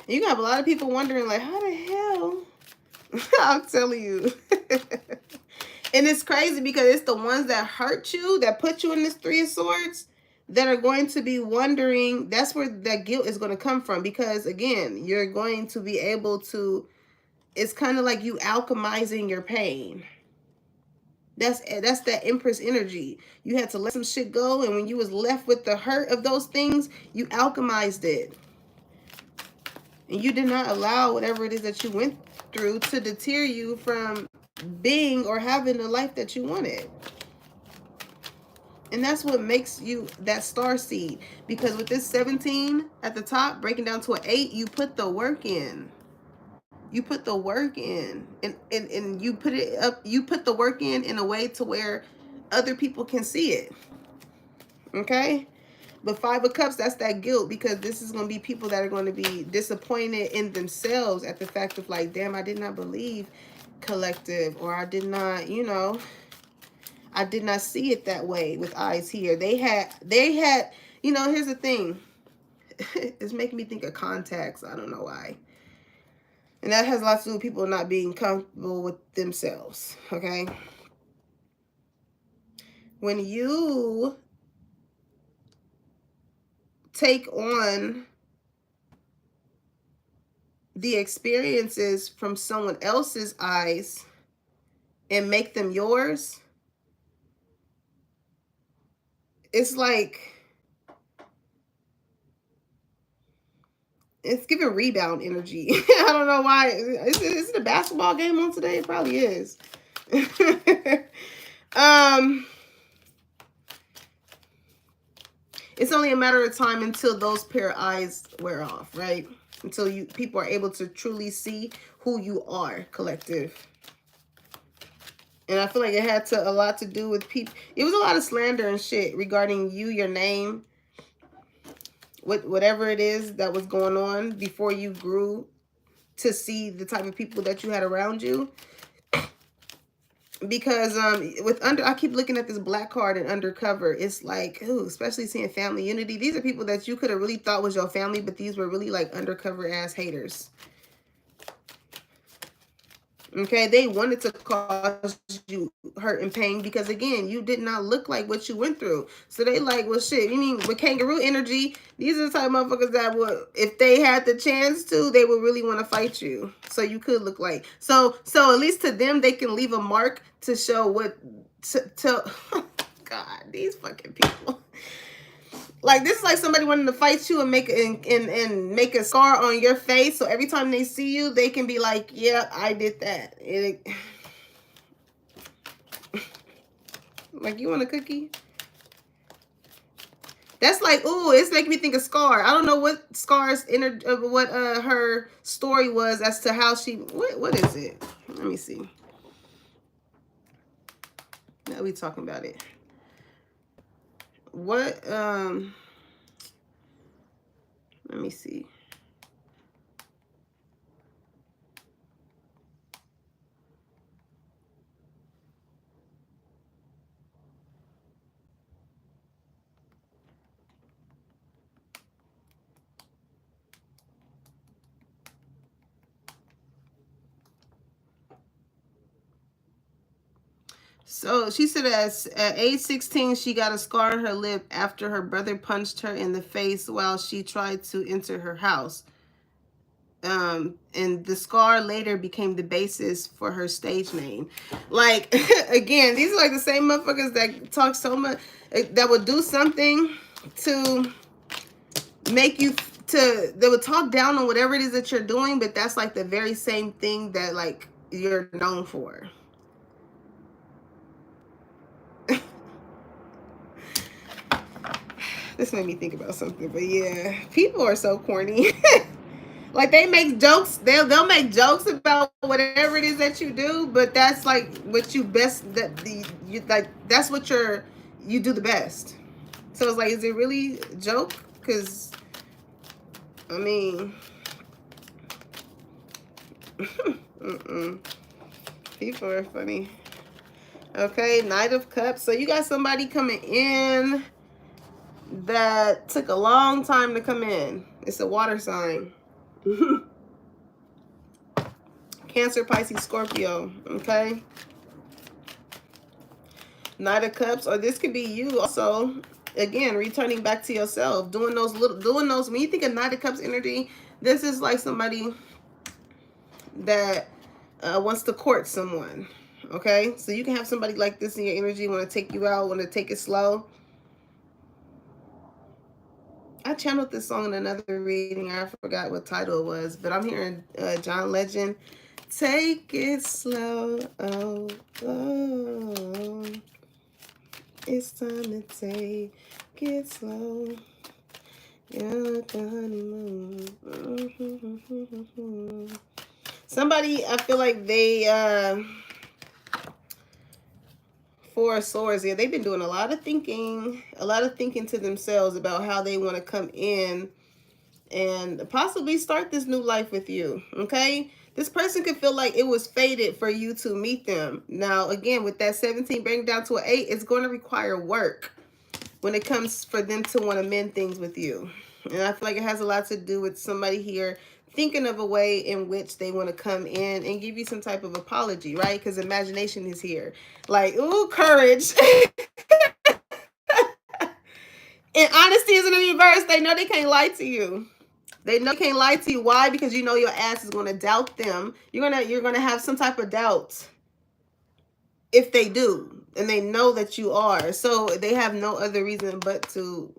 You have a lot of people wondering, like, how the hell? I'm telling you. And it's crazy because it's the ones that hurt you, that put you in this Three of Swords, that are going to be wondering. That's where that guilt is going to come from. Because, again, you're going to be able to, it's kind of like you alchemizing your pain. That's that Empress energy. You had to let some shit go, and when you was left with the hurt of those things, you alchemized it. And you did not allow whatever it is that you went through to deter you from being or having the life that you wanted. And that's what makes you that star seed. Because with this 17 at the top, breaking down to an 8, you put the work in. You put the work in. And you put it up, you put the work in a way to where other people can see it. Okay? But Five of Cups, that's that guilt, because this is going to be people that are going to be disappointed in themselves at the fact of like, damn, I did not believe collective, or I did not, you know, I did not see it that way with eyes here. They had, you know, here's the thing. It's making me think of contacts. I don't know why. And that has lots to do with people not being comfortable with themselves, okay? When you take on the experiences from someone else's eyes and make them yours, it's like, it's giving rebound energy. I don't know why. Is it a basketball game on today? It probably is. It's only a matter of time until those pair of eyes wear off, right? Until people are able to truly see who you are, collective. And I feel like it had a lot to do with people. It was a lot of slander and shit regarding you, your name, whatever it is that was going on before you grew to see the type of people that you had around you. Because I keep looking at this black card and undercover. It's like, ooh, especially seeing family unity. These are people that you could have really thought was your family, but these were really like undercover ass haters. Okay, they wanted to cause you hurt and pain because, again, you did not look like what you went through. So they like, well, shit, you mean with kangaroo energy, these are the type of motherfuckers that would, if they had the chance to, they would really want to fight you. So you could look like, so at least to them, they can leave a mark to show what, God, these fucking people. Like, this is like somebody wanting to fight you and make a scar on your face. So every time they see you, they can be like, yeah, I did that. Like, you want a cookie? That's like, ooh, it's making me think of Scar. I don't know what Scar's her story was as to how she, what is it? Let me see. Now we talking about it. What, let me see. So she said at age 16, she got a scar on her lip after her brother punched her in the face while she tried to enter her house. And the scar later became the basis for her stage name. Like, again, these are like the same motherfuckers that talk so much, that would do something to make you, they would talk down on whatever it is that you're doing, but that's like the very same thing that like you're known for. This made me think about something, but yeah, people are so corny. Like, they make jokes, they'll make jokes about whatever it is that you do, but that's like what you best, that's what you do the best. So it's like, is it really a joke? Because I mean, people are funny. Okay, Knight of Cups. So you got somebody coming in that took a long time to come in. It's a water sign. Cancer, Pisces, Scorpio. Okay. Knight of Cups, or this could be you also. Again, returning back to yourself, doing those. When you think of Knight of Cups energy, this is like somebody that wants to court someone. Okay, so you can have somebody like this in your energy, want to take you out, want to take it slow. I channeled this song in another reading. I forgot what title it was, but I'm hearing John Legend. Take it slow. Oh, oh. It's time to take it slow. You're the honeymoon. Somebody, I feel like they, Four of Swords, yeah, they've been doing a lot of thinking to themselves about how they want to come in and possibly start this new life with you, okay? This person could feel like it was fated for you to meet them. Now, again, with that 17 bring down to an 8, it's going to require work when it comes for them to want to mend things with you. And I feel like it has a lot to do with somebody here thinking of a way in which they want to come in and give you some type of apology, right? Because imagination is here. Like, ooh, courage. And honesty is in the reverse. They know they can't lie to you. They know they can't lie to you. Why? Because you know your ass is going to doubt them. You're gonna have some type of doubt if they do, and they know that you are. So they have no other reason but to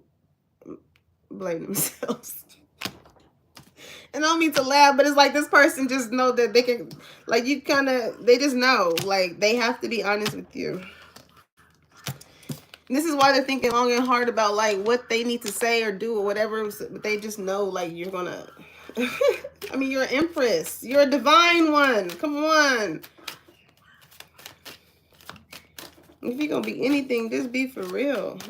blame themselves. And I don't mean to laugh, but it's like this person just know that they can, like, you kind of, they just know, like, they have to be honest with you. And this is why they're thinking long and hard about, like, what they need to say or do or whatever. But they just know, like, you're gonna, I mean, you're an empress. You're a divine one. Come on. If you're gonna be anything, just be for real.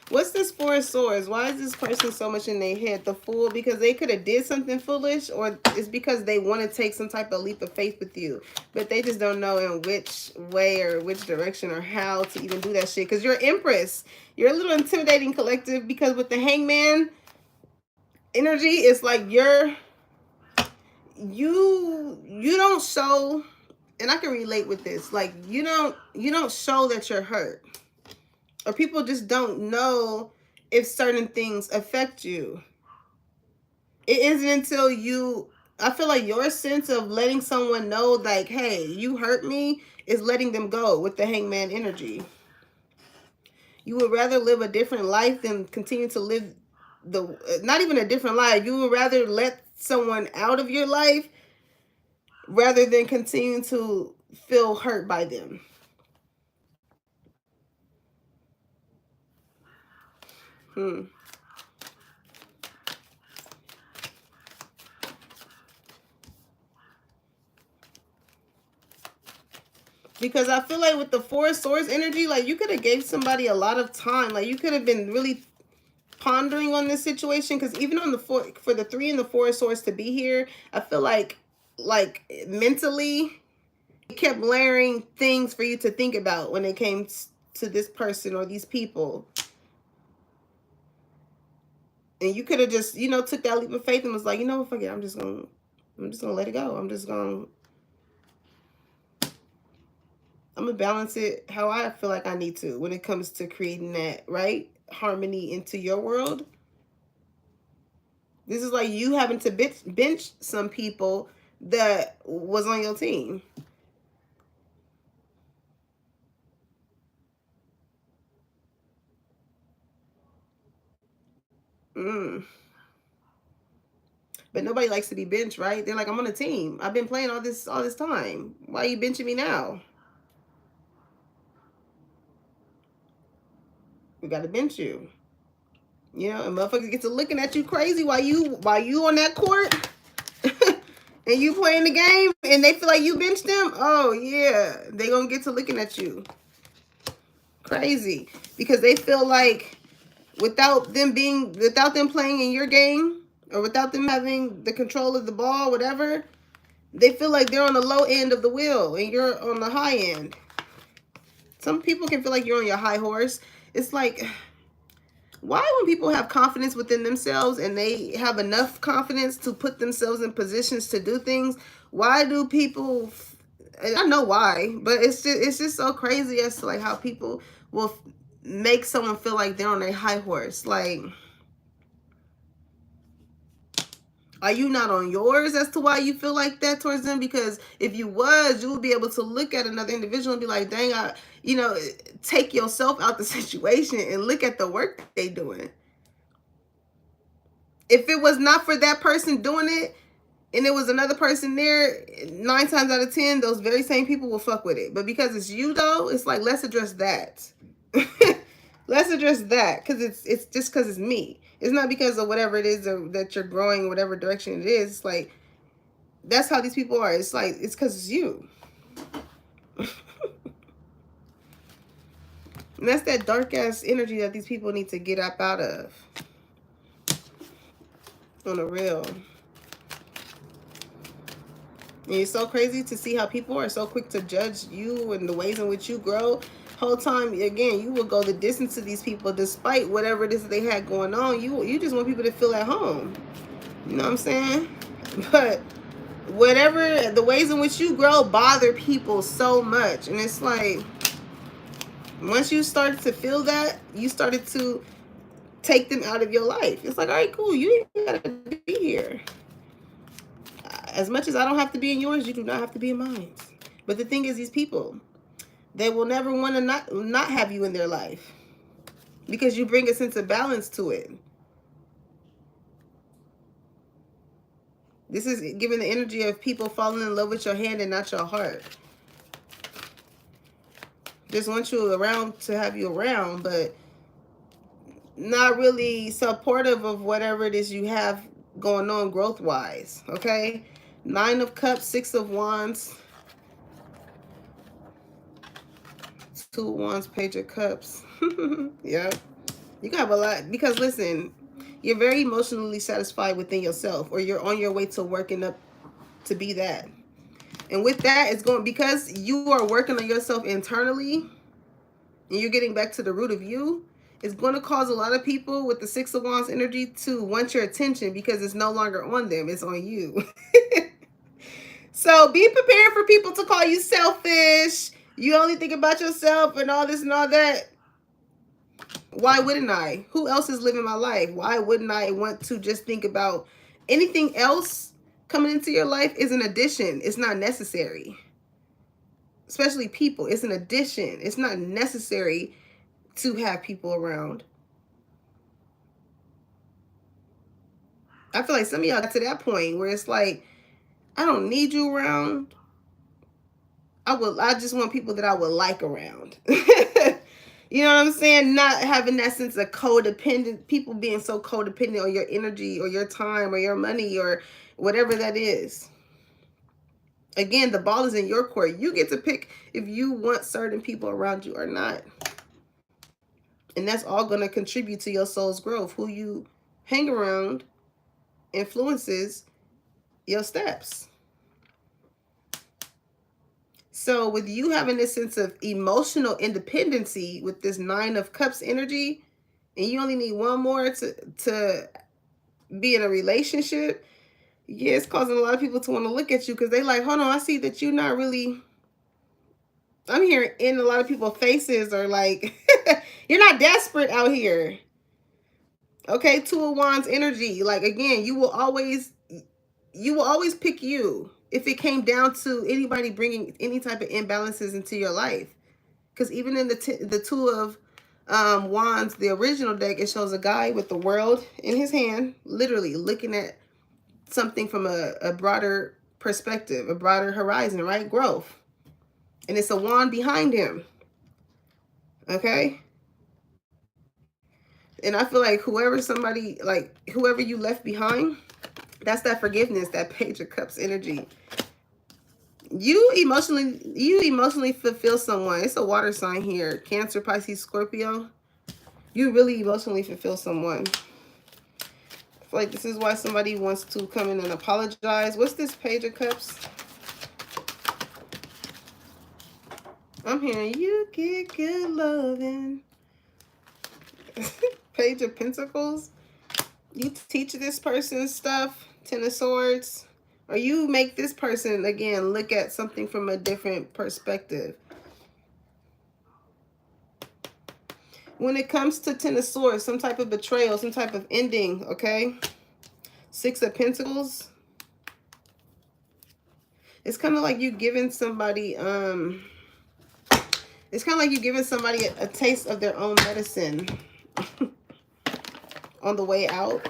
What's this Four of Swords? Why is this person so much in their head? The Fool? Because they could have did something foolish, or it's because they want to take some type of leap of faith with you, but they just don't know in which way or which direction or how to even do that shit. Because you're Empress. You're a little intimidating, collective, because with the Hangman energy, it's like you don't show, and I can relate with this, like you don't show that you're hurt. Or people just don't know if certain things affect you. It isn't until I feel like your sense of letting someone know, like, hey, you hurt me, is letting them go with the Hangman energy. You would rather live a different life than continue to live not even a different life. You would rather let someone out of your life rather than continue to feel hurt by them. Because I feel like with the Four of Swords energy, like you could have gave somebody a lot of time. Like you could have been really pondering on this situation. Because even on the for the 3 and the Four of Swords to be here, I feel like mentally, it kept layering things for you to think about when it came to this person or these people. And you could have just, took that leap of faith and was like, fuck it, I'm just gonna let it go. I'm gonna balance it how I feel like I need to when it comes to creating that, right, harmony into your world. This is like you having to bench some people that was on your team. But nobody likes to be benched, right? They're like, I'm on a team. I've been playing all this time. Why are you benching me now? We got to bench you. And motherfuckers get to looking at you crazy while you on that court and you playing the game and they feel like you benched them. Oh yeah, they gonna get to looking at you crazy because they feel like without them playing in your game or without them having the control of the ball, whatever, they feel like they're on the low end of the wheel and you're on the high end. Some people can feel like you're on your high horse. It's like, why when people have confidence within themselves and they have enough confidence to put themselves in positions to do things, why do people, I know why, but it's just so crazy as to like how people will make someone feel like they're on a high horse. Like, are you not on yours as to why you feel like that towards them? Because if you was, you would be able to look at another individual and be like, dang, take yourself out the situation and look at the work they doing. If it was not for that person doing it and it was another person there, 9 times out of 10, those very same people will fuck with it. But because it's you though, it's like, let's address that. Let's address that because it's just because it's me. It's not because of whatever it is that you're growing, whatever direction it is. It's like, That's how these people are. It's like, it's because it's you. And that's that dark ass energy that these people need to get up out of. On the real. And it's so crazy to see how people are so quick to judge you and the ways in which you grow. Whole time, again, you will go the distance to these people despite whatever it is that they had going on. You just want people to feel at home. You know what I'm saying? But whatever, the ways in which you grow bother people so much. And it's like, once you started to feel that, you started to take them out of your life. It's like, all right, cool. You ain't got to be here. As much as I don't have to be in yours, you do not have to be in mine. But the thing is, these people, they will never want to not have you in their life. Because you bring a sense of balance to it. This is giving the energy of people falling in love with your hand and not your heart. Just want you around to have you around, but not really supportive of whatever it is you have going on growth-wise, okay? 9 of Cups, 6 of Wands, 2 of Wands, Page of Cups. Yeah. You got a lot, because listen, you're very emotionally satisfied within yourself, or you're on your way to working up to be that. And with that, it's going, because you are working on yourself internally, and you're getting back to the root of you, it's going to cause a lot of people with the 6 of Wands energy to want your attention, because it's no longer on them, it's on you. So be prepared for people to call you selfish. You only think about yourself and all this and all that. Why wouldn't I? Who else is living my life? Why wouldn't I want to just think about anything else coming into your life? Is an addition. It's not necessary. Especially people. It's an addition. It's not necessary to have people around. I feel like some of y'all got to that point where it's like, I don't need you around. I just want people that I would like around. You know what I'm saying? Not having that sense of codependent, people being so codependent on your energy or your time or your money or whatever that is. Again, the ball is in your court. You get to pick if you want certain people around you or not. And that's all going to contribute to your soul's growth. Who you hang around influences your steps. So with you having this sense of emotional independency with this 9 of Cups energy, and you only need one more to be in a relationship, yeah, it's causing a lot of people to want to look at you because they like, hold on, I see that you're not really, I'm hearing in a lot of people's faces are like, you're not desperate out here. Okay, 2 of Wands energy. Like, again, you will always pick you. If it came down to anybody bringing any type of imbalances into your life. Because even in the 2 of Wands, the original deck, it shows a guy with the world in his hand, literally looking at something from a broader perspective, a broader horizon, right? Growth. And it's a wand behind him. Okay? And I feel like whoever you left behind, that's that forgiveness, that Page of Cups energy. You emotionally fulfill someone. It's a water sign here. Cancer, Pisces, Scorpio. You really emotionally fulfill someone. I feel like this is why somebody wants to come in and apologize. What's this Page of Cups? I'm hearing you get good loving. Page of Pentacles. You teach this person stuff. 10 of Swords. Or you make this person, again, look at something from a different perspective. When it comes to 10 of Swords, some type of betrayal, some type of ending, okay? 6 of Pentacles. It's kind of like you giving somebody, it's kind of like you giving somebody a taste of their own medicine on the way out.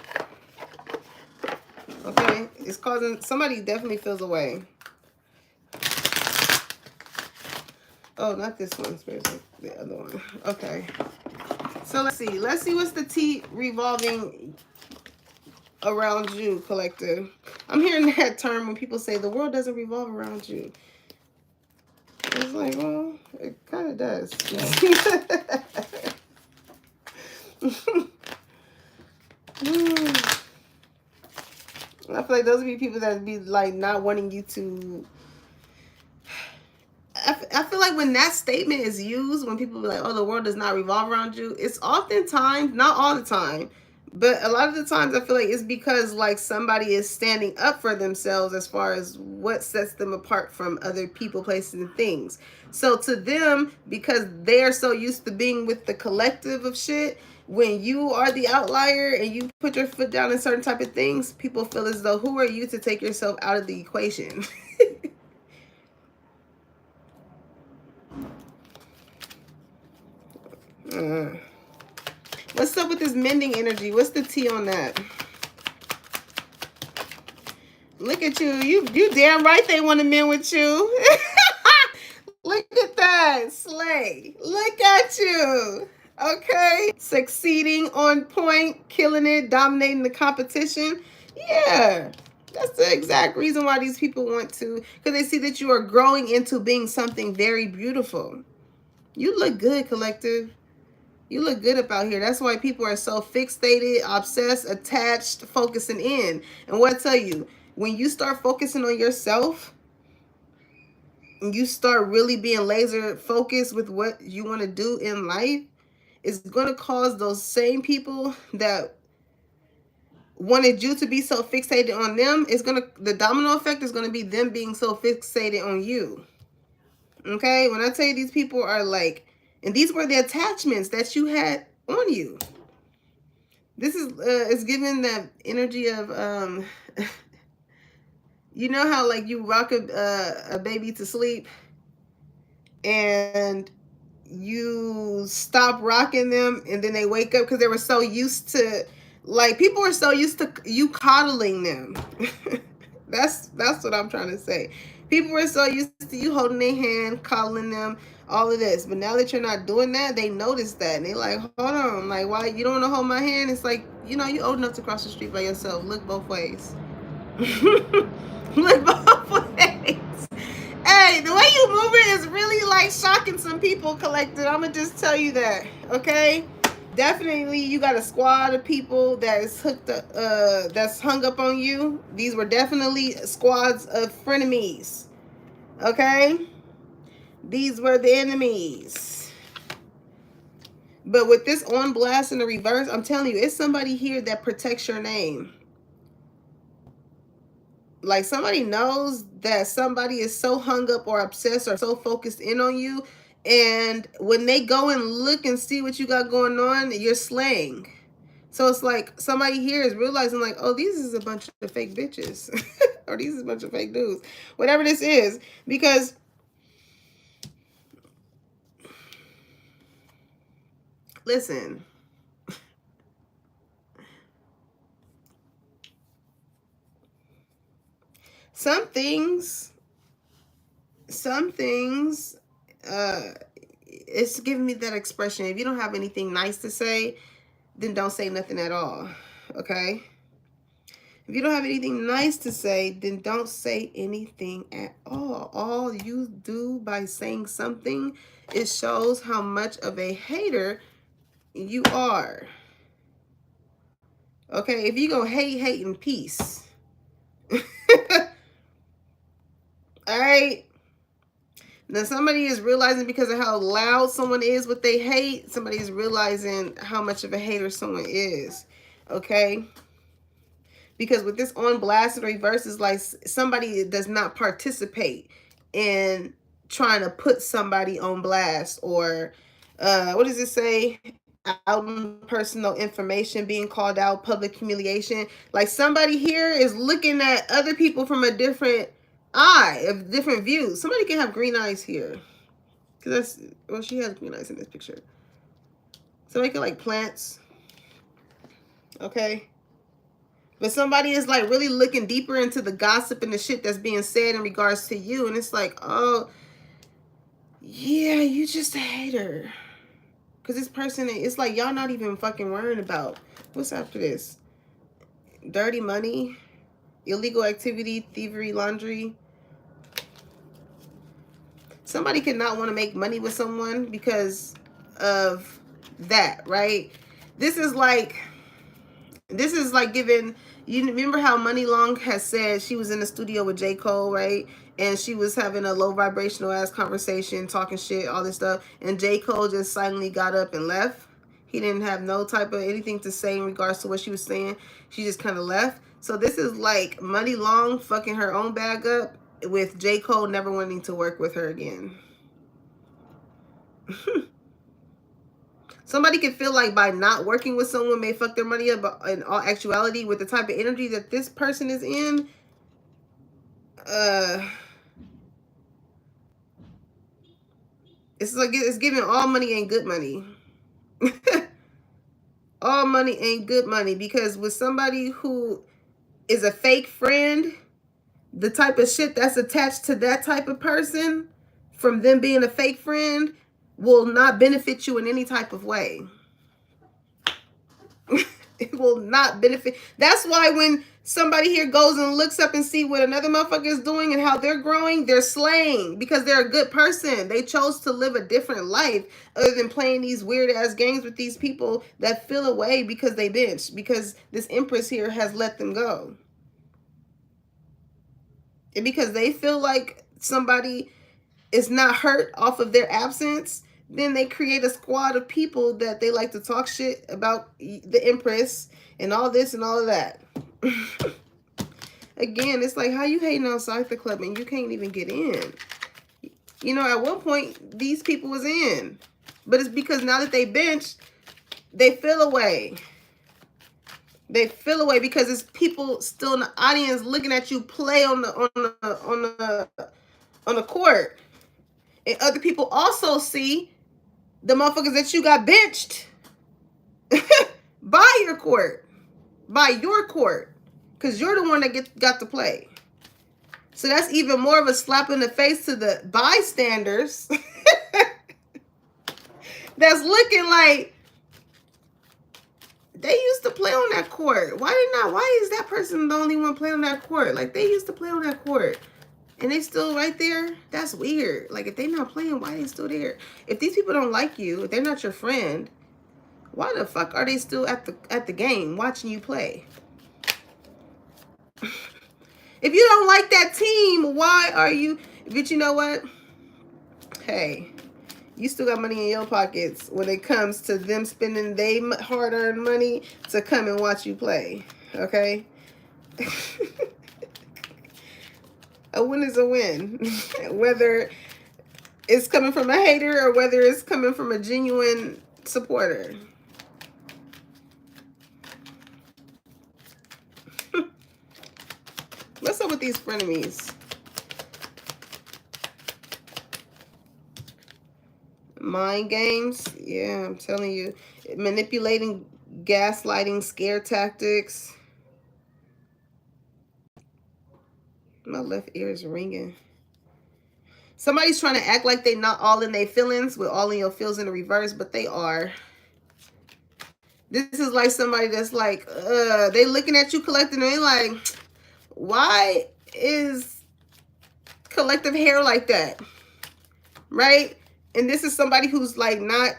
Okay, it's causing, somebody definitely feels away. Oh, not this one, the other one. Okay, so let's see what's the tea revolving around you, collective. I'm hearing that term when people say the world doesn't revolve around you. It's like, well, it kind of does. I feel like those would be people that would be like not wanting you to. I feel like when that statement is used, when people be like, oh, the world does not revolve around you, it's oftentimes, not all the time, but a lot of the times I feel like it's because like somebody is standing up for themselves as far as what sets them apart from other people, places, and things. So to them, because they are so used to being with the collective of shit, when you are the outlier and you put your foot down in certain type of things, people feel as though, who are you to take yourself out of the equation? What's up with this mending energy? What's the tea on that? Look at you. You damn right they want to mend with you. Look at that. Slay. Look at you. Okay. Succeeding, on point, killing it, dominating the competition. Yeah. That's the exact reason why these people want to, because they see that you are growing into being something very beautiful. You look good, collective. You look good up out here. That's why people are so fixated, obsessed, attached, focusing in. And what I tell you, when you start focusing on yourself, and you start really being laser focused with what you want to do in life, it's going to cause those same people that wanted you to be so fixated on them, the domino effect is going to be them being so fixated on you. Okay? When I tell you these people are like, and these were the attachments that you had on you. This is giving the energy of, you know how like you rock a baby to sleep and you stop rocking them and then they wake up because they were so used to, like, people are so used to you coddling them. That's what I'm trying to say. People were so used to you holding their hand, coddling them, all of this. But now that you're not doing that, they notice that. And they like, hold on, like, why you don't want to hold my hand? It's like, you know, you're old enough to cross the street by yourself. Look both ways. Look both ways. Hey, the way you move it is really like shocking some people, collected. I'm going to just tell you that, okay? Definitely, you got a squad of people that is hooked up, that's hung up on you. These were definitely squads of frenemies. Okay? These were the enemies. But with this on blast in the reverse, I'm telling you, it's somebody here that protects your name. Like somebody knows that somebody is so hung up or obsessed or so focused in on you. And when they go and look and see what you got going on, you're slaying. So it's like somebody here is realizing like, oh, these is a bunch of fake bitches. Or these is a bunch of fake dudes. Whatever this is. Because listen. Some things, it's giving me that expression. If you don't have anything nice to say, then don't say nothing at all. Okay? If you don't have anything nice to say, then don't say anything at all. All you do by saying something, it shows how much of a hater you are. Okay? If you go hate in peace. All right? Now somebody is realizing because of how loud someone is what they hate, somebody is realizing how much of a hater someone is. Okay? Because with this on blast and reverse is like somebody does not participate in trying to put somebody on blast or what does it say? Out personal information being called out, public humiliation. Like somebody here is looking at other people from a different eye, of different views. Somebody can have green eyes here. Because that's, well, she has green eyes in this picture. Somebody can like plants. Okay. But somebody is like really looking deeper into the gossip and the shit that's being said in regards to you. And it's like, oh, yeah, you just a hater. Because this person, it's like y'all not even fucking worrying about. What's after this? Dirty money. illegal activity, thievery, laundry. Somebody could not want to make money with someone because of that, right? This is like giving, you remember how Money Long has said she was in the studio with J. Cole, right? And she was having a low vibrational ass conversation, talking shit, all this stuff. And J. Cole just silently got up and left. He didn't have no type of anything to say in regards to what she was saying. She just kind of left. So this is like Money Long fucking her own bag up with J. Cole never wanting to work with her again. Somebody can feel like by not working with someone may fuck their money up, but in all actuality, with the type of energy that this person is in, it's like it's giving all money ain't good money. All money ain't good money, because with somebody who is a fake friend, the type of shit that's attached to that type of person from them being a fake friend will not benefit you in any type of way. It will not benefit. That's why when somebody here goes and looks up and see what another motherfucker is doing and how they're growing, they're slaying because they're a good person. They chose to live a different life other than playing these weird ass games with these people that feel away because they bench, because this Empress here has let them go. And because they feel like somebody is not hurt off of their absence, then they create a squad of people that they like to talk shit about the Empress and all this and all of that. Again, it's like, how you hating outside the club and you can't even get in? You know, at one point, these people was in. But it's because now that they benched, they feel away. They feel away because it's people still in the audience looking at you play on the court. And other people also see the motherfuckers that you got benched by your court. Because you're the one that got to play. So that's even more of a slap in the face to the bystanders. That's looking like they used to play on that court. Why is that person the only one playing on that court? Like, they used to play on that court. And they still right there? That's weird. Like, if they not playing, why are they still there? If these people don't like you, if they're not your friend, why the fuck are they still at the game watching you play? If you don't like that team, why are you... But you know what? Hey, you still got money in your pockets when it comes to them spending their hard-earned money to come and watch you play. Okay? A win is a win. Whether it's coming from a hater or whether it's coming from a genuine supporter. What's up with these frenemies? Mind games? Yeah, I'm telling you. Manipulating, gaslighting, scare tactics. My left ear is ringing. Somebody's trying to act like they not all in their feelings with all in your feels in the reverse, but they are. This is like somebody that's like, they looking at you collecting and they like, why is collective hair like that? Right? And this is somebody who's like not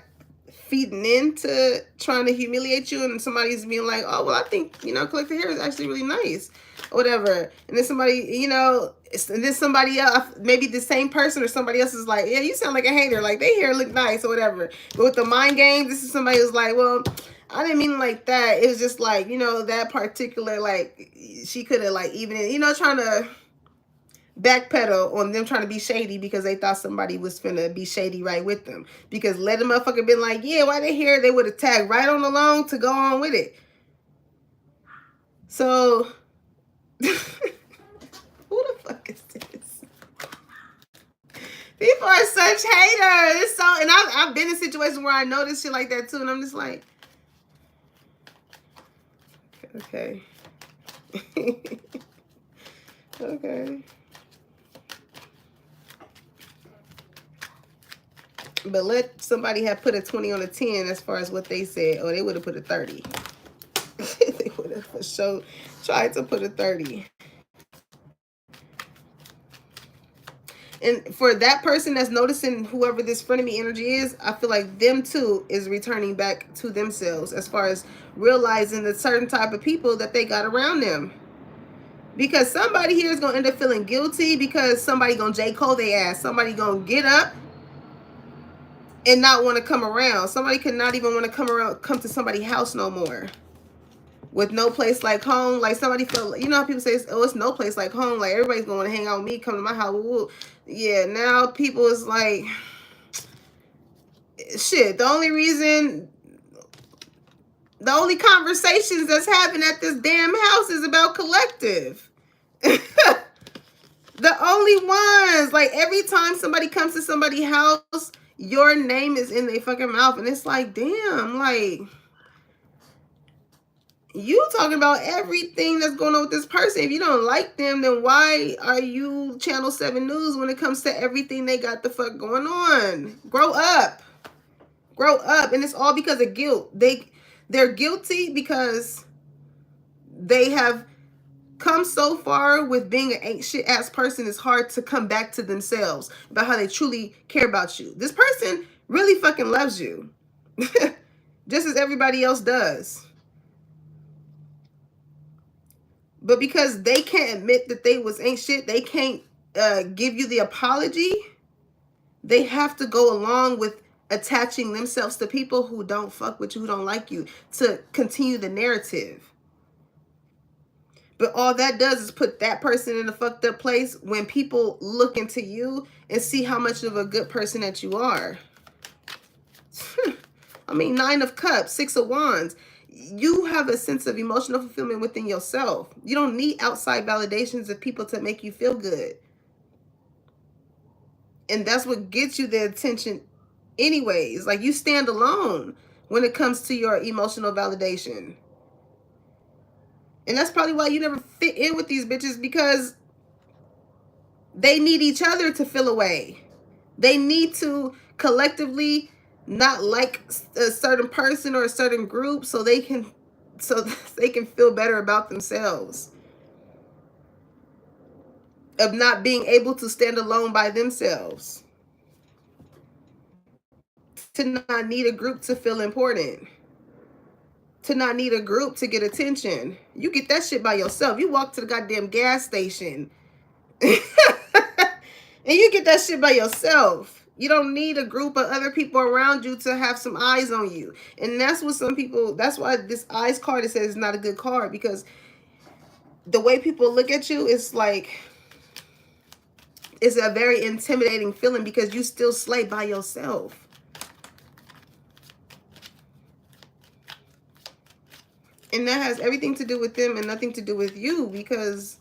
feeding into trying to humiliate you, and somebody's being like, oh, well, I think, you know, collective hair is actually really nice or whatever. And then somebody, you know, and then somebody else, maybe the same person or somebody else is like, yeah, you sound like a hater, like their hair look nice or whatever. But with the mind game, this is somebody who's like, well, I didn't mean it like that. It was just like, you know, that particular, like, she could have like even, you know, trying to backpedal on them trying to be shady because they thought somebody was finna be shady right with them. Because let the motherfucker been like, yeah, why they here? They would have tagged right on along to go on with it. So, who the fuck is this? People are such haters. It's so, and I've been in situations where I know this shit like that too, and I'm just like, okay. Okay. But let somebody have put a 20 on a 10 as far as what they said. Oh, they would have put a 30. They would have for sure tried to put a 30. And for that person that's noticing whoever this frenemy energy is, I feel like them too is returning back to themselves as far as realizing the certain type of people that they got around them. Because somebody here is going to end up feeling guilty because somebody going to J. Cole their ass. Somebody going to get up and not want to come around. Somebody could not even want to come to somebody's house no more. With no place like home. Like somebody felt, you know how people say, oh, it's no place like home. Like everybody's going to hang out with me, come to my house. Woo. Yeah, now people is like, shit, the only conversations that's happening at this damn house is about collective. The only ones. Like every time somebody comes to somebody's house, your name is in their fucking mouth. And it's like, damn, like, you talking about everything that's going on with this person. If you don't like them, then why are you Channel 7 News when it comes to everything they got the fuck going on? Grow up. Grow up. And it's all because of guilt. They're guilty because they have come so far with being an ain't shit ass person. It's hard to come back to themselves about how they truly care about you. This person really fucking loves you. Just as everybody else does. But because they can't admit that they was ain't shit, they can't give you the apology. They have to go along with attaching themselves to people who don't fuck with you, who don't like you, to continue the narrative. But all that does is put that person in a fucked up place when people look into you and see how much of a good person that you are. I mean, 9 of Cups, 6 of Wands. You have a sense of emotional fulfillment within yourself. You don't need outside validations of people to make you feel good. And that's what gets you the attention anyways. Like, you stand alone when it comes to your emotional validation. And that's probably why you never fit in with these bitches, because they need each other to feel away. They need to collectively not like a certain person or a certain group so they can feel better about themselves. Of not being able to stand alone by themselves. To not need a group to feel important. To not need a group to get attention. You get that shit by yourself. You walk to the goddamn gas station. And you get that shit by yourself. You don't need a group of other people around you to have some eyes on you. And that's what some people, that's why this eyes card, it says is not a good card, because the way people look at you is like, it's a very intimidating feeling because you still slay by yourself. And that has everything to do with them and nothing to do with you, because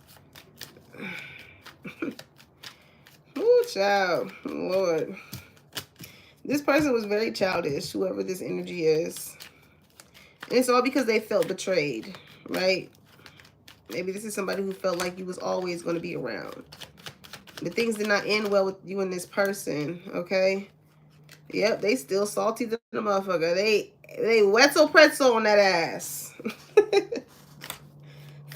oh, child, Lord. This person was very childish, whoever this energy is. And it's all because they felt betrayed, right? Maybe this is somebody who felt like you was always going to be around. But things did not end well with you and this person, okay? Yep, they still salty than the motherfucker. They wetzel pretzel on that ass.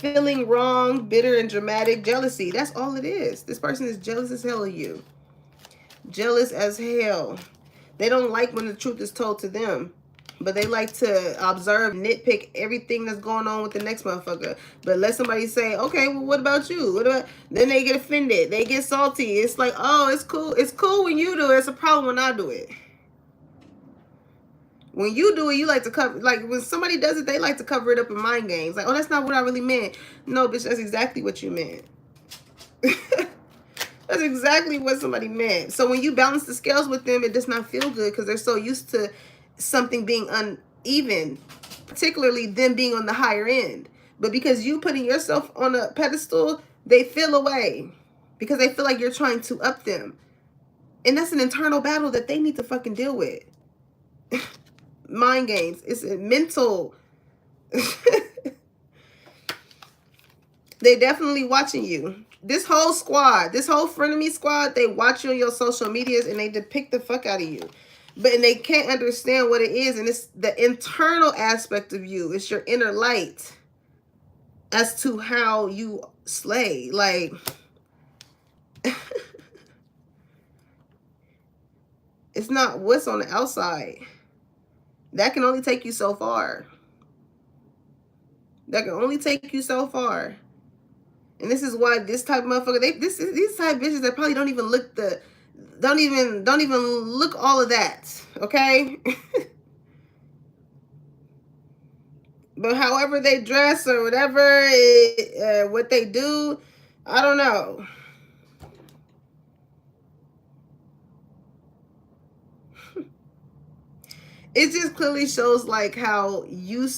Feeling wrong, bitter, and dramatic jealousy. That's all it is. This person is jealous as hell of you. Jealous as hell. They don't like when the truth is told to them. But they like to observe, nitpick everything that's going on with the next motherfucker. But let somebody say, okay, well, what about you? What about? Then they get offended. They get salty. It's like, oh, it's cool. It's cool when you do it. It's a problem when I do it. When you do it, you like to cover, like when somebody does it, they like to cover it up in mind games. Like, oh, that's not what I really meant. No, bitch, that's exactly what you meant. That's exactly what somebody meant. So when you balance the scales with them, it does not feel good because they're so used to something being uneven, particularly them being on the higher end. But because you putting yourself on a pedestal, they feel away because they feel like you're trying to up them. And that's an internal battle that they need to fucking deal with. Mind games. It's a mental. They're definitely watching you. This whole squad, this whole frenemy squad, they watch you on your social medias and they depict the fuck out of you. But and they can't understand what it is. And it's the internal aspect of you. It's your inner light as to how you slay. Like, It's not what's on the outside. That can only take you so far. That can only take you so far. And this is why this type of motherfucker, these type of bitches that probably don't even look don't even look all of that, okay? But however they dress or whatever, what they do, I don't know. It just clearly shows like how you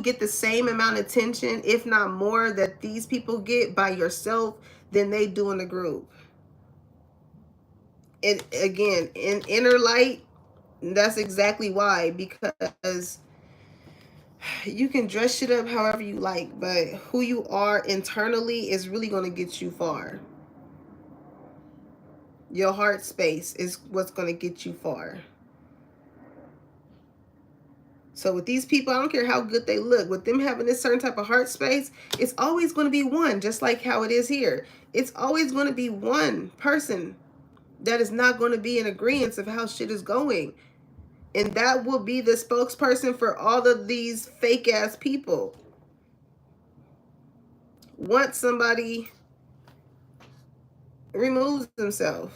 get the same amount of attention, if not more, that these people get by yourself than they do in a group. And again, in inner light, that's exactly why, because you can dress shit up however you like, but who you are internally is really going to get you far. Your heart space is what's going to get you far. So with these people, I don't care how good they look, with them having this certain type of heart space, it's always going to be one, just like how it is here. It's always going to be one person that is not going to be in agreement of how shit is going. And that will be the spokesperson for all of these fake ass people. Once somebody removes themselves.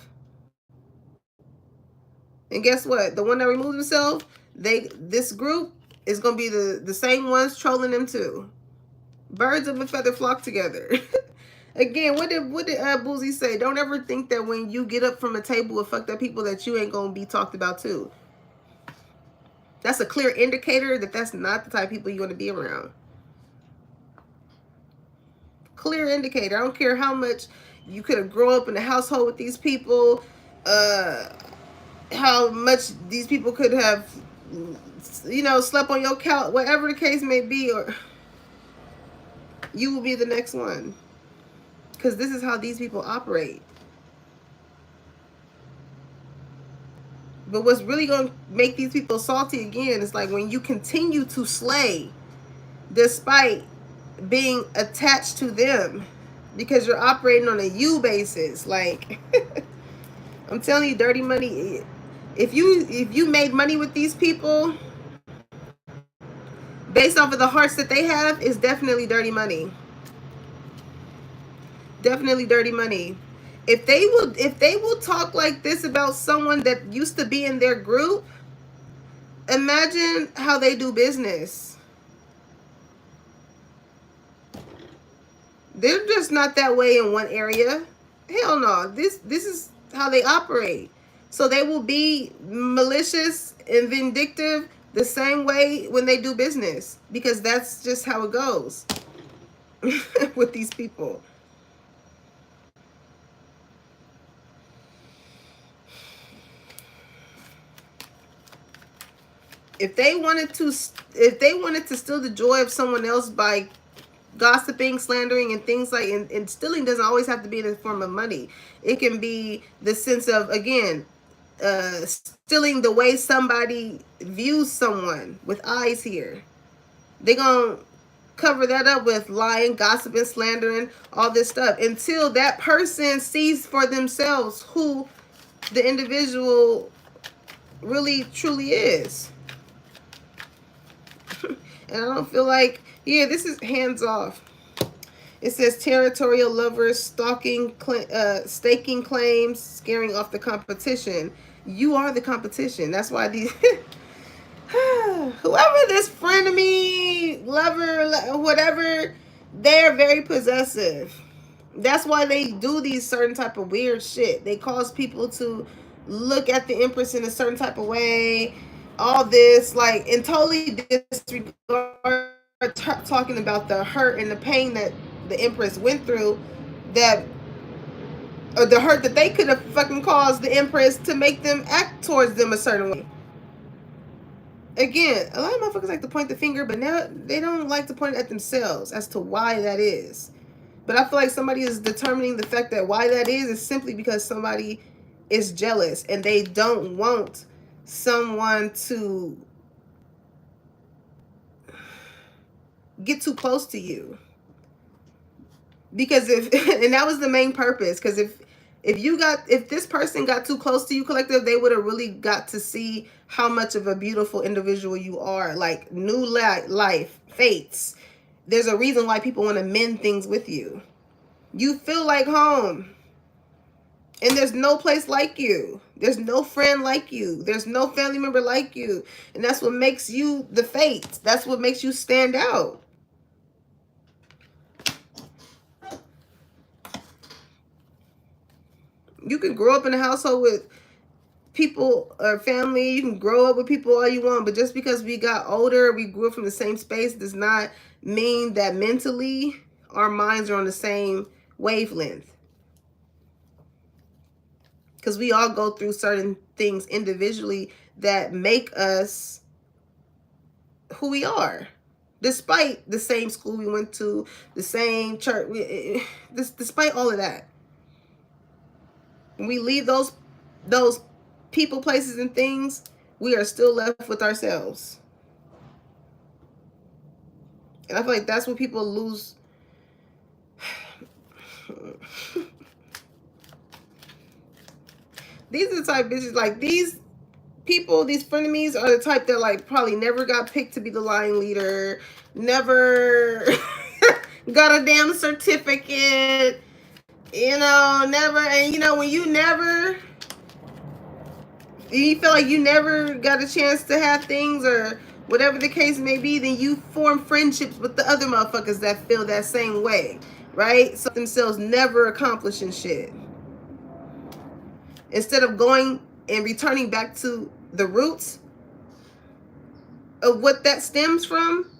And guess what? The one that removes himself, this group is gonna be the same ones trolling them too. Birds of a feather flock together. Again, what did Boozy say? Don't ever think that when you get up from a table with fucked up people that you ain't gonna be talked about too. That's a clear indicator that that's not the type of people you're gonna be around. Clear indicator. I don't care how much you could have grown up in a household with these people, how much these people could have, you know, slept on your couch, whatever the case may be, or you will be the next one. Because this is how these people operate. But what's really going to make these people salty again is like when you continue to slay despite being attached to them, because you're operating on a you basis. Like, I'm telling you, dirty money. If you made money with these people based off of the hearts that they have, is definitely dirty money. Definitely dirty money. If they will talk like this about someone that used to be in their group, imagine how they do business. They're just not that way in one area. Hell no. This is how they operate. So they will be malicious and vindictive the same way when they do business, because that's just how it goes with these people. If they wanted to steal the joy of someone else by gossiping, slandering, and things like, and stealing doesn't always have to be in the form of money. It can be the sense of, again, stealing the way somebody views someone with eyes here. They're gonna cover that up with lying, gossiping, slandering, all this stuff, until that person sees for themselves who the individual really truly is. And I don't feel like, yeah, this is hands off. It says territorial lovers staking claims, scaring off the competition. You are the competition. That's why these whoever this frenemy, lover, whatever, they're very possessive. That's why they do these certain type of weird shit. They cause people to look at the Empress in a certain type of way. All this, like, and totally disregard talking about the hurt and the pain that the Empress went through, that, or the hurt that they could have fucking caused the Empress to make them act towards them a certain way. Again, a lot of motherfuckers like to point the finger, but now they don't like to point it at themselves as to why that is. But I feel like somebody is determining the fact that why that is simply because somebody is jealous and they don't want someone to get too close to you. Because if, and that was the main purpose, because if If this person got too close to you, collective, they would have really got to see how much of a beautiful individual you are. Like new life, fates. There's a reason why people want to mend things with you. You feel like home. And there's no place like you. There's no friend like you. There's no family member like you. And that's what makes you the fate. That's what makes you stand out. You can grow up in a household with people or family. You can grow up with people all you want. But just because we got older, we grew up from the same space, does not mean that mentally our minds are on the same wavelength. Because we all go through certain things individually that make us who we are. Despite the same school we went to, the same church, despite all of that. When we leave those people, places, and things, we are still left with ourselves. And I feel like that's what people lose. These are the type of bitches, like these people, these frenemies are the type that like probably never got picked to be the line leader, never got a damn certificate, you know, never, and you know, when you feel like you never got a chance to have things or whatever the case may be, then you form friendships with the other motherfuckers that feel that same way, right? So themselves never accomplishing shit. Instead of going and returning back to the roots of what that stems from,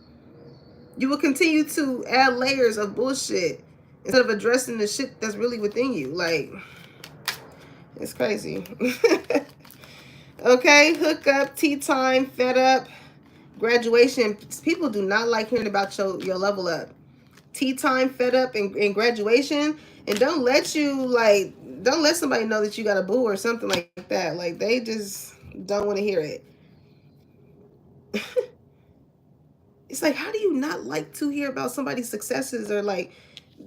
you will continue to add layers of bullshit instead of addressing the shit that's really within you. Like, it's crazy. Okay, hook up, tea time, fed up, graduation. People do not like hearing about your level up. Tea time, fed up, and graduation. And don't let somebody know that you got a boo or something like that. Like, they just don't want to hear it. It's like, how do you not like to hear about somebody's successes or like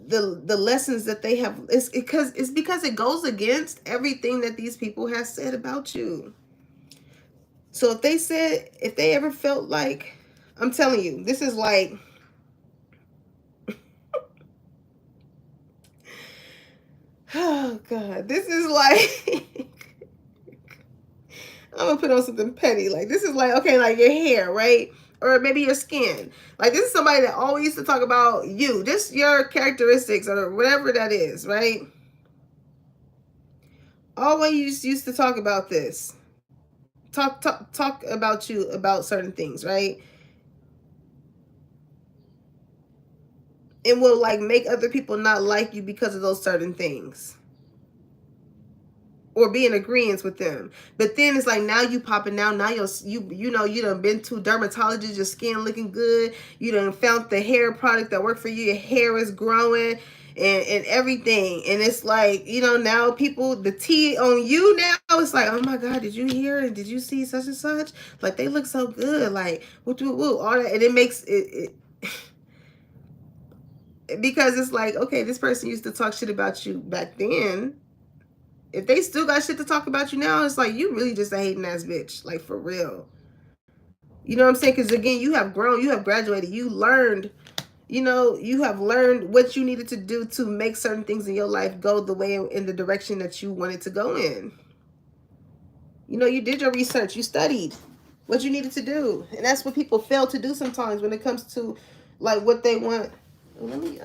the lessons that they have? It's because it goes against everything that these people have said about you. So if they ever felt like, I'm telling you, this is like, oh God, this is like, I'm gonna put on something petty. Like, this is like, okay, like your hair, right? Or maybe your skin. Like, this is somebody that always used to talk about you, just your characteristics or whatever that is, right? Always used to talk about this. Talk about you, about certain things, right? It will like make other people not like you because of those certain things. Or be in agreement with them. But then it's like, now you popping out. Now you know, you done been to dermatologist, your skin looking good. You done found the hair product that worked for you. Your hair is growing and everything. And it's like, you know, now people, the tea on you now, it's like, oh my God, did you hear and did you see such and such? Like, they look so good. Like, all that. And it makes it because it's like, okay, this person used to talk shit about you back then. If they still got shit to talk about you now, it's like, you really just a hating ass bitch. Like, for real. You know what I'm saying? Because again, you have grown, you have graduated, you learned, you know, you have learned what you needed to do to make certain things in your life go the way in the direction that you wanted to go in. You know, you did your research, you studied what you needed to do. And that's what people fail to do sometimes when it comes to like what they want. Let me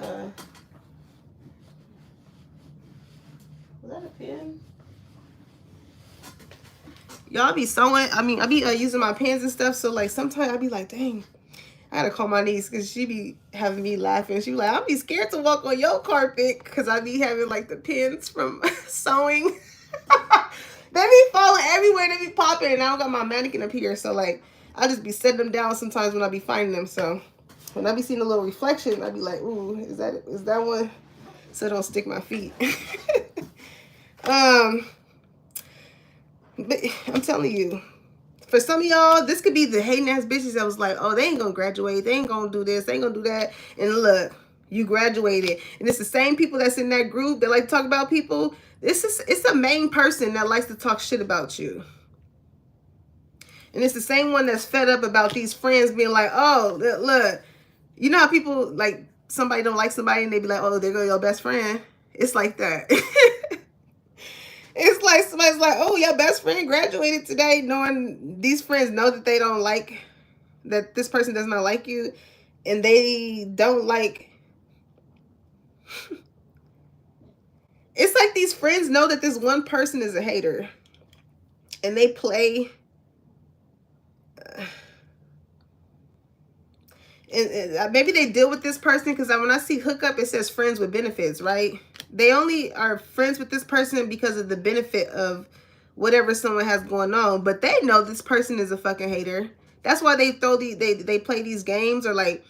was that a pen? Y'all be sewing. I mean, I be using my pens and stuff. So like sometimes I be like, dang, I gotta call my niece because she be having me laughing. She be like, I'll be scared to walk on your carpet because I be having like the pins from sewing. They be falling everywhere. They be popping. And I don't got my mannequin up here. So like, I just be setting them down sometimes when I be finding them. So when I be seeing a little reflection, I be like, ooh, is that one? So don't stick my feet. But I'm telling you, for some of y'all, this could be the hating ass bitches that was like, oh, they ain't gonna graduate, they ain't gonna do this, they ain't gonna do that. And look, You graduated. And it's the same people that's in that group that like to talk about people. It's a main person that likes to talk shit about you. And it's the same one that's fed up about these friends being like, oh, look, you know how people, like, somebody don't like somebody and they be like, oh, there go your best friend. It's like that. It's like somebody's like, oh, your best friend graduated today, knowing these friends know that they don't like, that this person does not like you, and they don't like. It's like these friends know that this one person is a hater, and they play. And maybe they deal with this person because when I see hookup, it says friends with benefits, right? They only are friends with this person because of the benefit of whatever someone has going on, but they know this person is a fucking hater. That's why they throw they play these games or like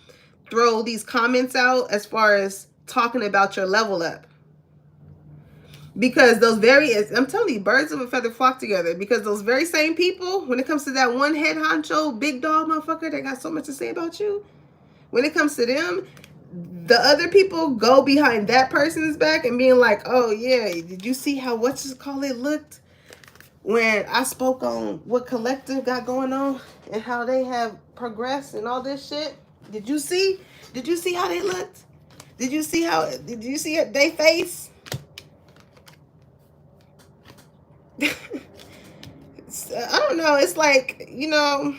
throw these comments out as far as talking about your level up. Because those I'm telling you, birds of a feather flock together. Because those very same people, when it comes to that one head honcho, big dog motherfucker that got so much to say about you, when it comes to them, the other people go behind that person's back and being like, oh yeah, did you see how it looked when I spoke on what Collective got going on and how they have progressed and all this shit? Did you see how they looked? Did you see they face? I don't know. It's like, you know,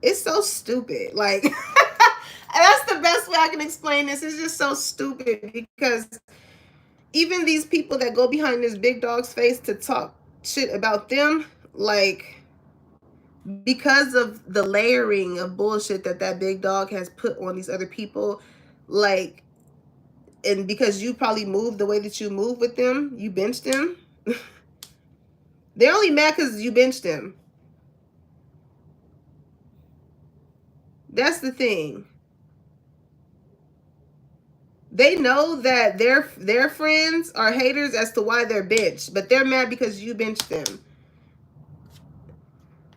it's so stupid. Like, that's the best way I can explain this. It's just so stupid because even these people that go behind this big dog's face to talk shit about them, like, because of the layering of bullshit that big dog has put on these other people, like, and because you probably move the way that you move with them, you benched them. They're only mad because you benched them. That's the thing. They know that their friends are haters as to why they're benched, but they're mad because you benched them.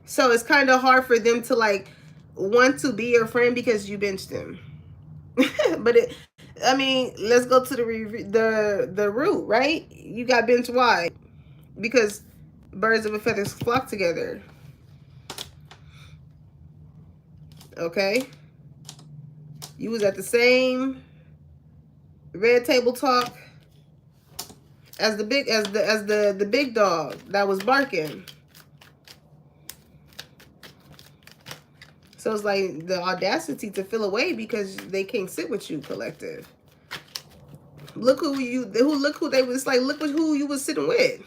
So it's kind of hard for them to like want to be your friend because you benched them. But I mean, let's go to the root, right? You got benched. Why? Because birds of a feather flock together. Okay, you was at the same red table talk as the big dog that was barking. So it's like the audacity to feel away because they can't sit with you, Collective. Look who they was like. Look at who you was sitting with.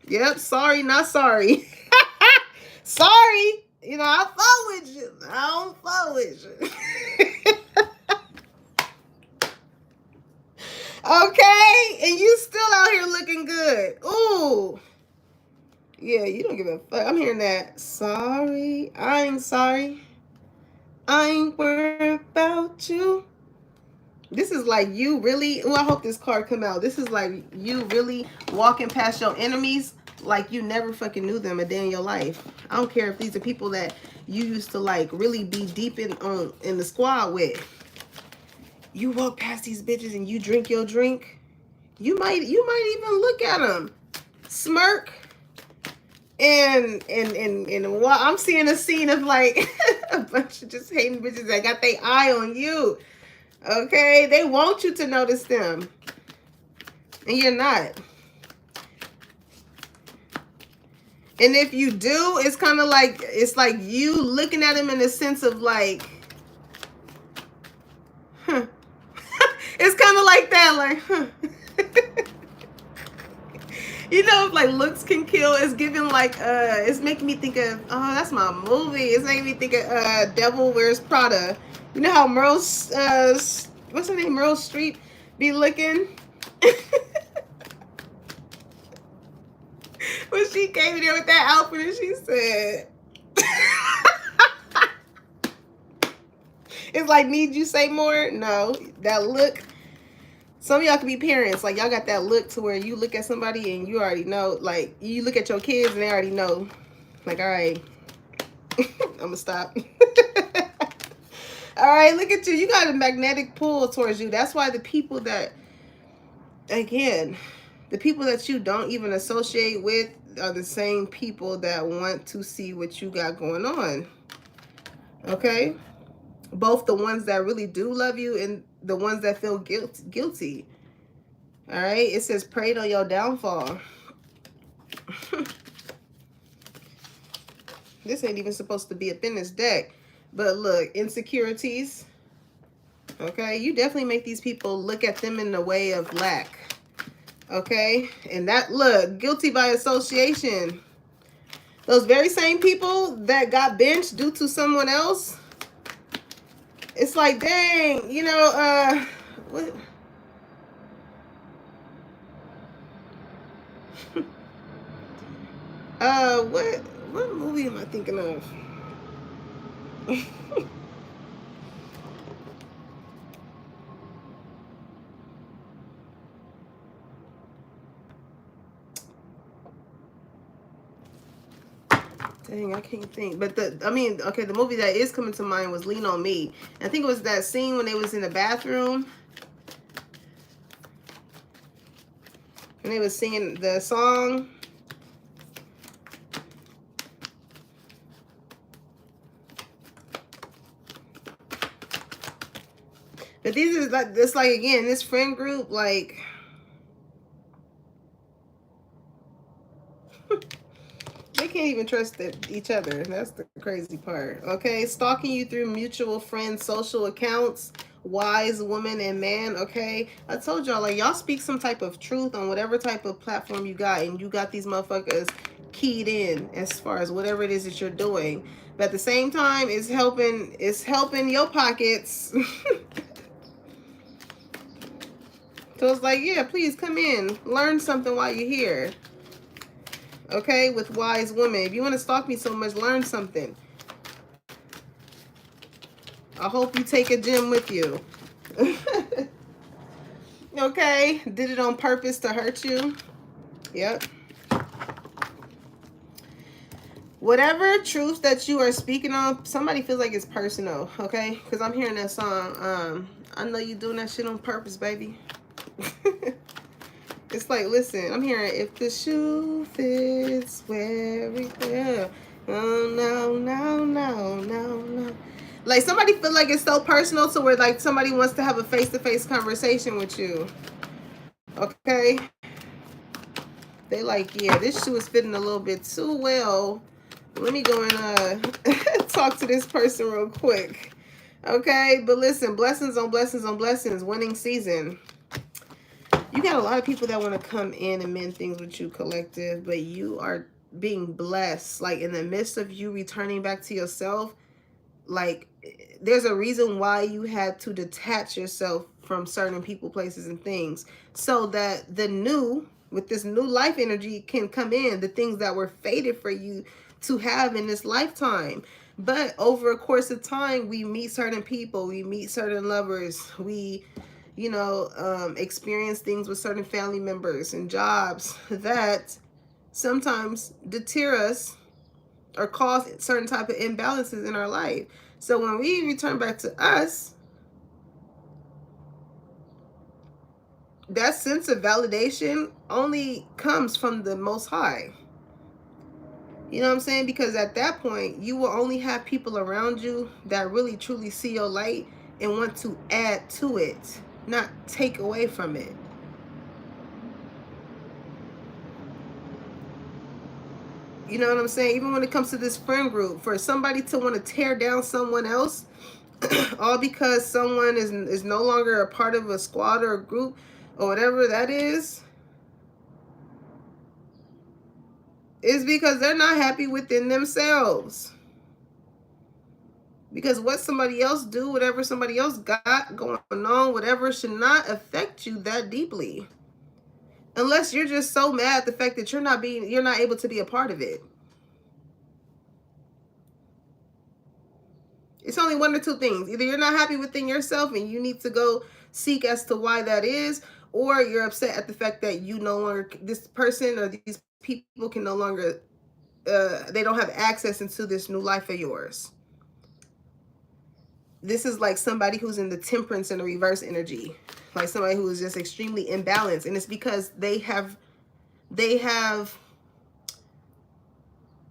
Yep. Sorry, not sorry. Sorry. You know, I fuck with you. I don't fuck with you. Okay? And you still out here looking good. Ooh. Yeah, you don't give a fuck. I'm hearing that. Sorry. I ain't sorry. I ain't worried about you. This is like you really, I hope this card come out. This is like you really walking past your enemies like you never fucking knew them a day in your life. I don't care if these are people that you used to like really be deep in the squad with. You walk past these bitches and you drink your drink. You might even look at them, smirk, and while I'm seeing a scene of like a bunch of just hating bitches that got their eye on you. Okay, they want you to notice them, and you're not. And if you do, it's kind of like you looking at them in the sense of like, huh. It's kind of like that, like, huh. You know, if like looks can kill, it's giving like it's making me think of, oh, that's my movie. It's making me think of Devil Wears Prada. You know how what's her name, Meryl Streep be looking? When she came in there with that outfit and she said, it's like, need you say more? No, that look. Some of y'all can be parents. Like, y'all got that look to where you look at somebody and you already know. Like, you look at your kids and they already know. Like, all right, I'm gonna stop. All right, look at you. You got a magnetic pull towards you. That's why the people that, again, the people that you don't even associate with are the same people that want to see what you got going on. Okay? Both the ones that really do love you and the ones that feel guilty. All right? It says prayed on your downfall. This ain't even supposed to be up in this deck. But look, insecurities. Okay? You definitely make these people look at them in the way of lack. Okay? And that, look, guilty by association. Those very same people that got benched due to someone else. It's like, dang, you know, what? What movie am I thinking of? Dang, I can't think. But the movie that is coming to mind was Lean on Me. I think it was that scene when they was in the bathroom and they was singing the song. But these is like this, like, again, this friend group, like, they can't even trust each other. That's the crazy part. Okay, stalking you through mutual friends, social accounts, wise woman and man. Okay, I told y'all, like, y'all speak some type of truth on whatever type of platform you got, and you got these motherfuckers keyed in as far as whatever it is that you're doing. But at the same time, it's helping your pockets. So it's like, yeah, please come in, learn something while you're here. Okay, with wise women. If you want to stalk me so much, learn something. I hope you take a gem with you. Okay, did it on purpose to hurt you? Yep. Whatever truth that you are speaking on, somebody feels like it's personal, okay? Because I'm hearing that song. I know you doing that shit on purpose, baby. It's like, listen, I'm hearing, if the shoe fits, wear it. Yeah. Oh, no. Like, somebody feel like it's so personal to where, like, somebody wants to have a face-to-face conversation with you. Okay? They like, yeah, this shoe is fitting a little bit too well. Let me go and talk to this person real quick. Okay? But listen, blessings on blessings on blessings. Winning season. You got a lot of people that want to come in and mend things with you, collective, but you are being blessed. Like, in the midst of you returning back to yourself, like, there's a reason why you had to detach yourself from certain people, places, and things, so that the new, with this new life energy, can come in, the things that were fated for you to have in this lifetime. But over a course of time, we meet certain people, we meet certain lovers, we, you know, experience things with certain family members and jobs that sometimes deter us or cause certain type of imbalances in our life. So when we return back to us, that sense of validation only comes from the Most High. You know what I'm saying? Because at that point, you will only have people around you that really truly see your light and want to add to it, not take away from it. You know what I'm saying? Even when it comes to this friend group, for somebody to want to tear down someone else, all because someone is no longer a part of a squad or a group or whatever that is because they're not happy within themselves. Because what somebody else do, whatever somebody else got going on, whatever, should not affect you that deeply. Unless you're just so mad at the fact that you're not able to be a part of it. It's only one or two things. Either you're not happy within yourself and you need to go seek as to why that is, or you're upset at the fact that you no longer, this person or these people can no longer, they don't have access into this new life of yours. This is like somebody who's in the temperance and the reverse energy, like somebody who is just extremely imbalanced, and it's because they have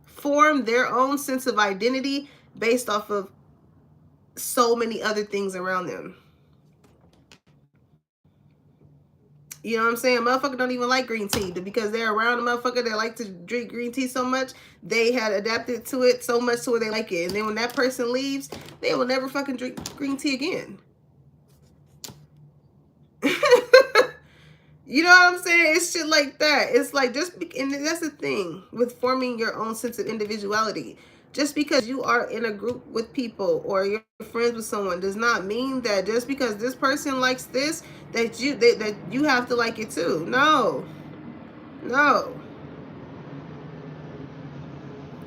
formed their own sense of identity based off of so many other things around them. You know what I'm saying? Motherfucker don't even like green tea, but because they're around a motherfucker that like to drink green tea so much, they had adapted to it so much to where they like it. And then when that person leaves, they will never fucking drink green tea again. You know what I'm saying? It's shit like that. It's like and that's the thing with forming your own sense of individuality. Just because you are in a group with people or you're friends with someone does not mean that just because this person likes this, that you have to like it too. No.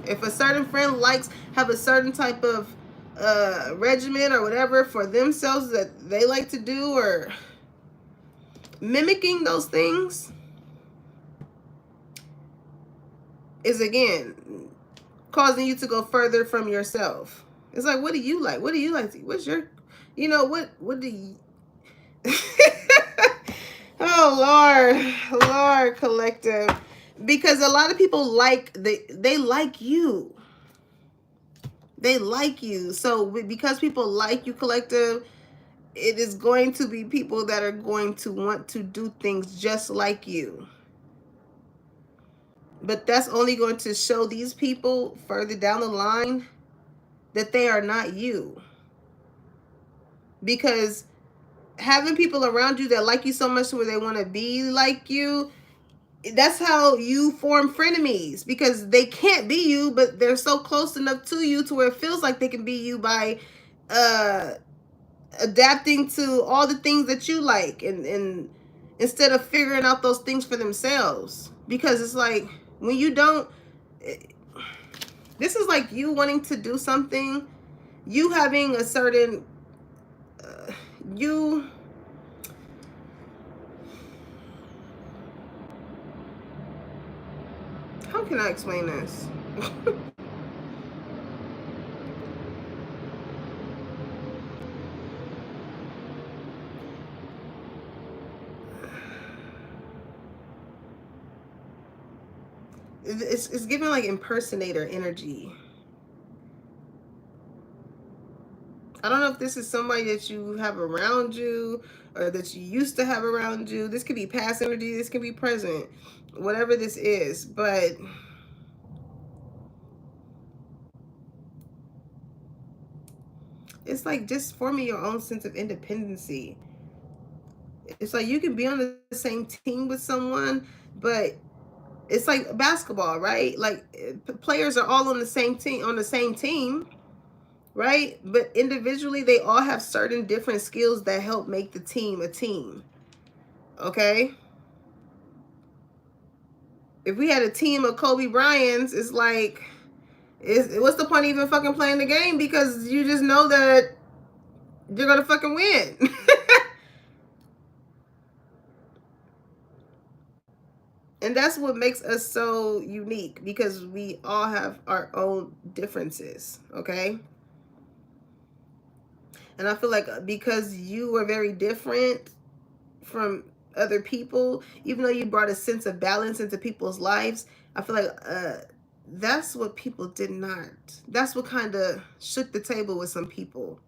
If a certain friend have a certain type of regimen or whatever for themselves that they like to do, or mimicking those things is, again, causing you to go further from yourself. It's like, what do you like? What do you like? What's your, what do you... Oh, Lord, collective. Because a lot of people they like you. They like you. So because people like you, collective, it is going to be people that are going to want to do things just like you. But that's only going to show these people further down the line that they are not you. Because having people around you that like you so much where they want to be like you, that's how you form frenemies. Because they can't be you, but they're so close enough to you to where it feels like they can be you by adapting to all the things that you like, and instead of figuring out those things for themselves. Because it's like, when you don't, this is like you wanting to do something, you having a certain, how can I explain this? It's giving like impersonator energy. I don't know if this is somebody that you have around you or that you used to have around you. This could be past energy. This could be present. Whatever this is. But it's like just forming your own sense of independency. It's like you can be on the same team with someone, but it's like basketball, right? Like players are all on the same team, right? But individually, they all have certain different skills that help make the team a team. Okay? If we had a team of Kobe Bryants, it's like, what's the point of even fucking playing the game? Because you just know that you're gonna fucking win. And that's what makes us so unique, because we all have our own differences, okay? And I feel like because you were very different from other people, even though you brought a sense of balance into people's lives, I feel like that's what people did not. That's what kind of shook the table with some people.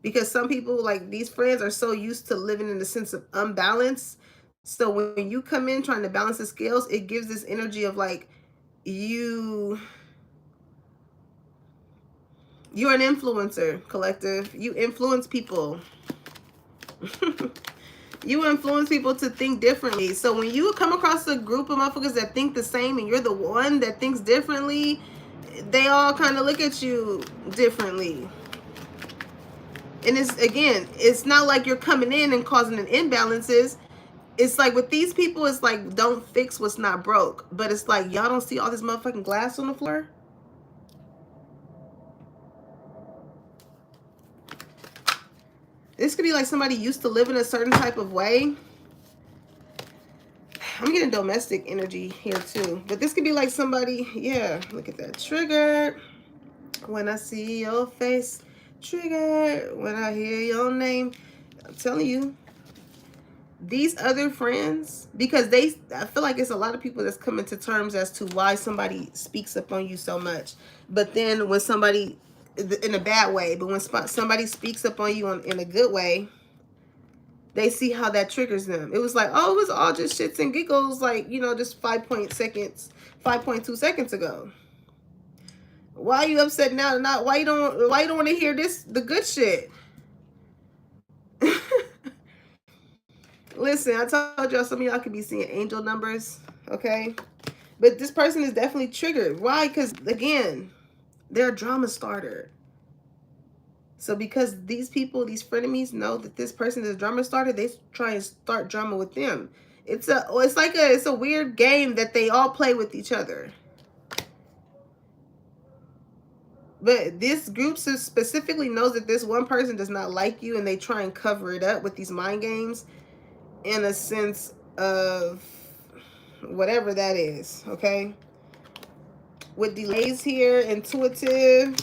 Because some people, like these friends, are so used to living in a sense of unbalance. So when you come in trying to balance the scales, it gives this energy of like you're an influencer, collective. You influence people. You influence people to think differently. So when you come across a group of motherfuckers that think the same and you're the one that thinks differently, they all kind of look at you differently. And it's not like you're coming in and causing an imbalances. It's like with these people, it's like, don't fix what's not broke. But it's like, y'all don't see all this motherfucking glass on the floor? This could be like somebody used to live in a certain type of way. I'm getting domestic energy here too. But this could be like somebody, yeah, look at that. Triggered when I see your face. Triggered when I hear your name. I'm telling you, these other friends, because I feel like it's a lot of people that's coming to terms as to why somebody speaks up on you so much. But then when somebody, in a bad way, but when somebody speaks up on you in a good way, they see how that triggers them. It was like, oh, it was all just shits and giggles, like, you know, just 5.2 seconds ago. Why are you upset now? Not why you don't want to hear the good shit? Listen, I told y'all some of y'all could be seeing angel numbers, okay? But this person is definitely triggered. Why? Because again, they're a drama starter. So because these people, these frenemies know that this person is a drama starter, they try and start drama with them. It's a weird game that they all play with each other. But this group specifically knows that this one person does not like you, and they try and cover it up with these mind games in a sense of whatever that is, okay? With delays here, intuitive.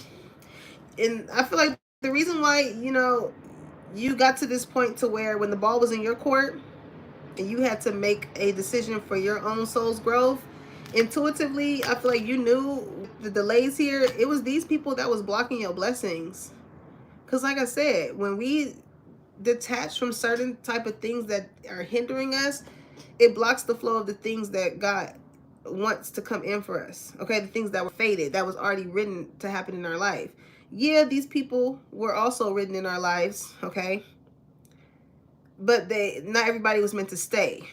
And I feel like the reason why, you know, you got to this point to where when the ball was in your court and you had to make a decision for your own soul's growth, intuitively, I feel like you knew the delays here. It was these people that was blocking your blessings. Because like I said, when we detach from certain type of things that are hindering us, it blocks the flow of the things that God wants to come in for us. Okay, the things that were fated, that was already written to happen in our life. Yeah, these people were also written in our lives, okay? But not everybody was meant to stay.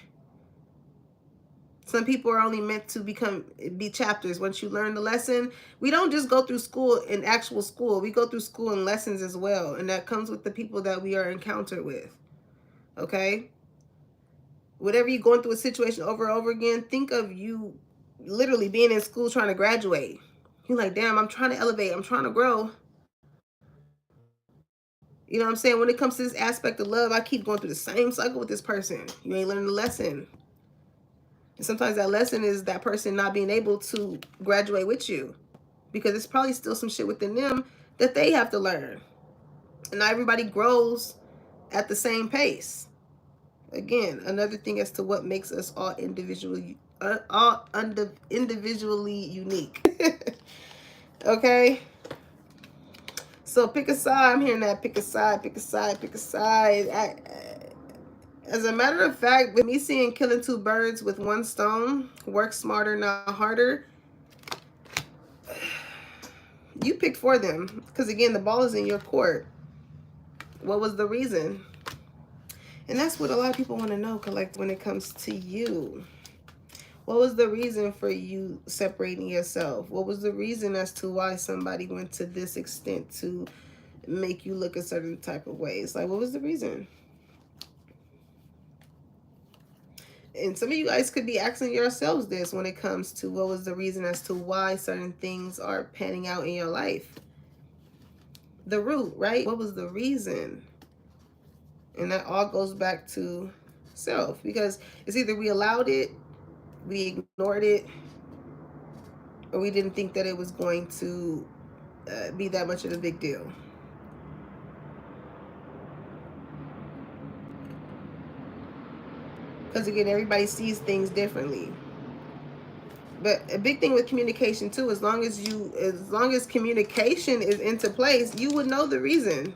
Some people are only meant to be chapters. Once you learn the lesson, we don't just go through school in actual school. We go through school in lessons as well. And that comes with the people that we are encountered with. Okay? Whatever you're going through a situation over and over again, think of you literally being in school trying to graduate. You're like, damn, I'm trying to elevate. I'm trying to grow. You know what I'm saying? When it comes to this aspect of love, I keep going through the same cycle with this person. You ain't learning the lesson. And sometimes that lesson is that person not being able to graduate with you, because it's probably still some shit within them that they have to learn. And not everybody grows at the same pace. Again, another thing as to what makes us all individually unique. Okay? So pick a side. I'm hearing that. Pick a side, pick a side, pick a side. As a matter of fact, with me seeing killing two birds with one stone, work smarter, not harder, you picked for them. Because again, the ball is in your court. What was the reason? And that's what a lot of people want to know, collect, when it comes to you. What was the reason for you separating yourself? What was the reason as to why somebody went to this extent to make you look a certain type of ways? Like, what was the reason? And some of you guys could be asking yourselves this when it comes to what was the reason as to why certain things are panning out in your life. The root, right? What was the reason? And that all goes back to self, because it's either we allowed it, we ignored it, or we didn't think that it was going to be that much of a big deal. Because again, everybody sees things differently. But a big thing with communication too, as long as communication is into place, you would know the reason.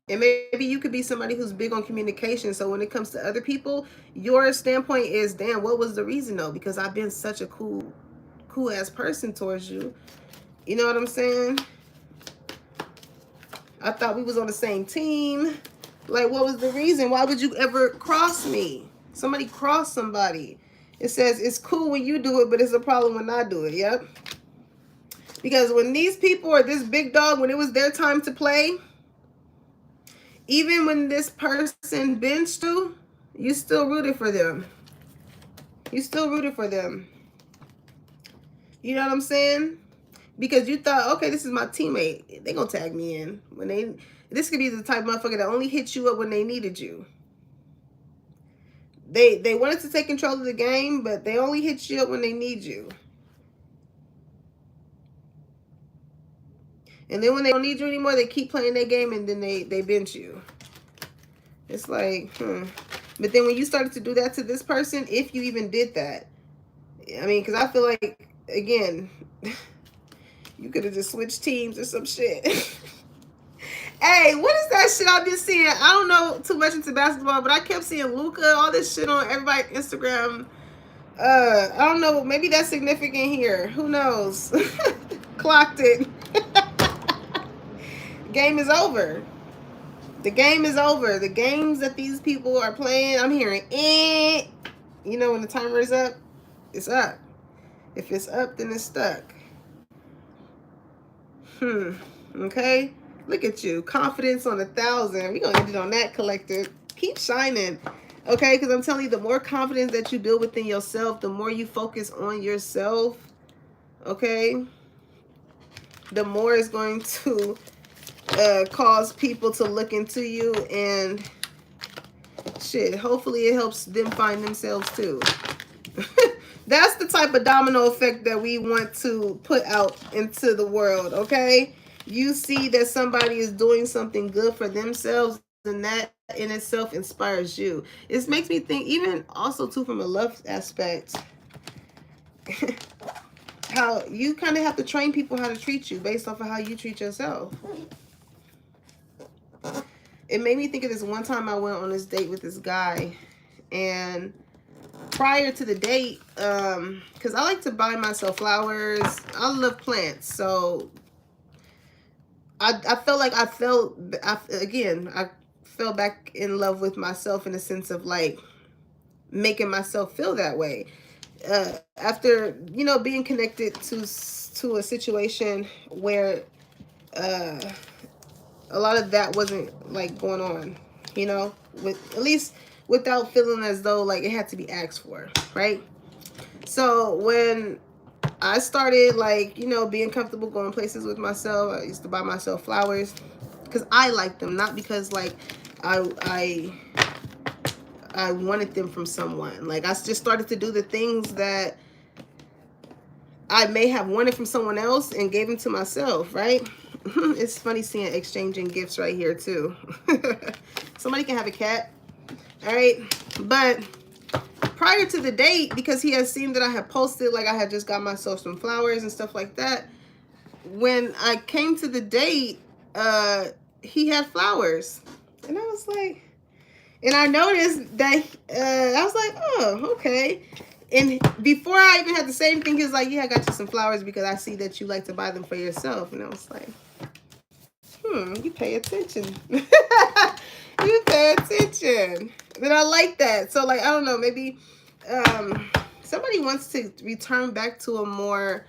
And maybe you could be somebody who's big on communication. So when it comes to other people, your standpoint is, damn, what was the reason though? Because I've been such a cool ass person towards you. You know what I'm saying? I thought we was on the same team. Like, what was the reason? Why would you ever cross me? Somebody cross somebody. It says it's cool when you do it, but it's a problem when I do it. Yep. Because when these people are this big dog, when it was their time to play, even when this person benched you, you still rooted for them. You still rooted for them. You know what I'm saying? because you thought, okay, this is my teammate. They gonna tag me in when they. This could be the type of motherfucker that only hit you up when they needed you. They wanted to take control of the game, but they only hit you up when they need you. And then when they don't need you anymore, they keep playing their game and then they bench you. It's like, But then when you started to do that to this person, if you even did that, I mean, because I feel like, again, you could have just switched teams or some shit. Hey, what is that shit I've been seeing? I don't know too much into basketball, but I kept seeing Luka, all this shit on everybody's Instagram. I don't know. Maybe that's significant here. Who knows? Clocked it. Game is over. The game is over. The games that these people are playing, I'm hearing, you know, when the timer is up, it's up. If it's up, then it's stuck. Okay. Look at you. Confidence on 1,000. We're going to end it on that, collective. Keep shining. Okay? Because I'm telling you, the more confidence that you build within yourself, the more you focus on yourself, okay, the more it's going to cause people to look into you, and shit, hopefully it helps them find themselves too. That's the type of domino effect that we want to put out into the world, okay? You see that somebody is doing something good for themselves, and that in itself inspires you. It makes me think, even also too from a love aspect, how you kind of have to train people how to treat you based off of how you treat yourself. It made me think of this one time I went on this date with this guy, and prior to the date, because I like to buy myself flowers. I love plants, so I felt like I fell back in love with myself in the sense of like making myself feel that way. After, you know, being connected to a situation where a lot of that wasn't like going on, you know, with at least without feeling as though like it had to be asked for, right? So when I started, like, you know, being comfortable going places with myself, I used to buy myself flowers because I liked them, not because like I wanted them from someone. Like, I just started to do the things that I may have wanted from someone else and gave them to myself, right? It's funny seeing exchanging gifts right here too. Somebody can have a cat. All right. But prior to the date, because he had seen that I had posted, like I had just got myself some flowers and stuff like that. When I came to the date, he had flowers. And I was like, and I noticed that I was like, oh, okay. And before I even had the same thing, he was like, yeah, I got you some flowers because I see that you like to buy them for yourself. And I was like, you pay attention. You pay attention. But I like that. So, like, I don't know, maybe somebody wants to return back to a more,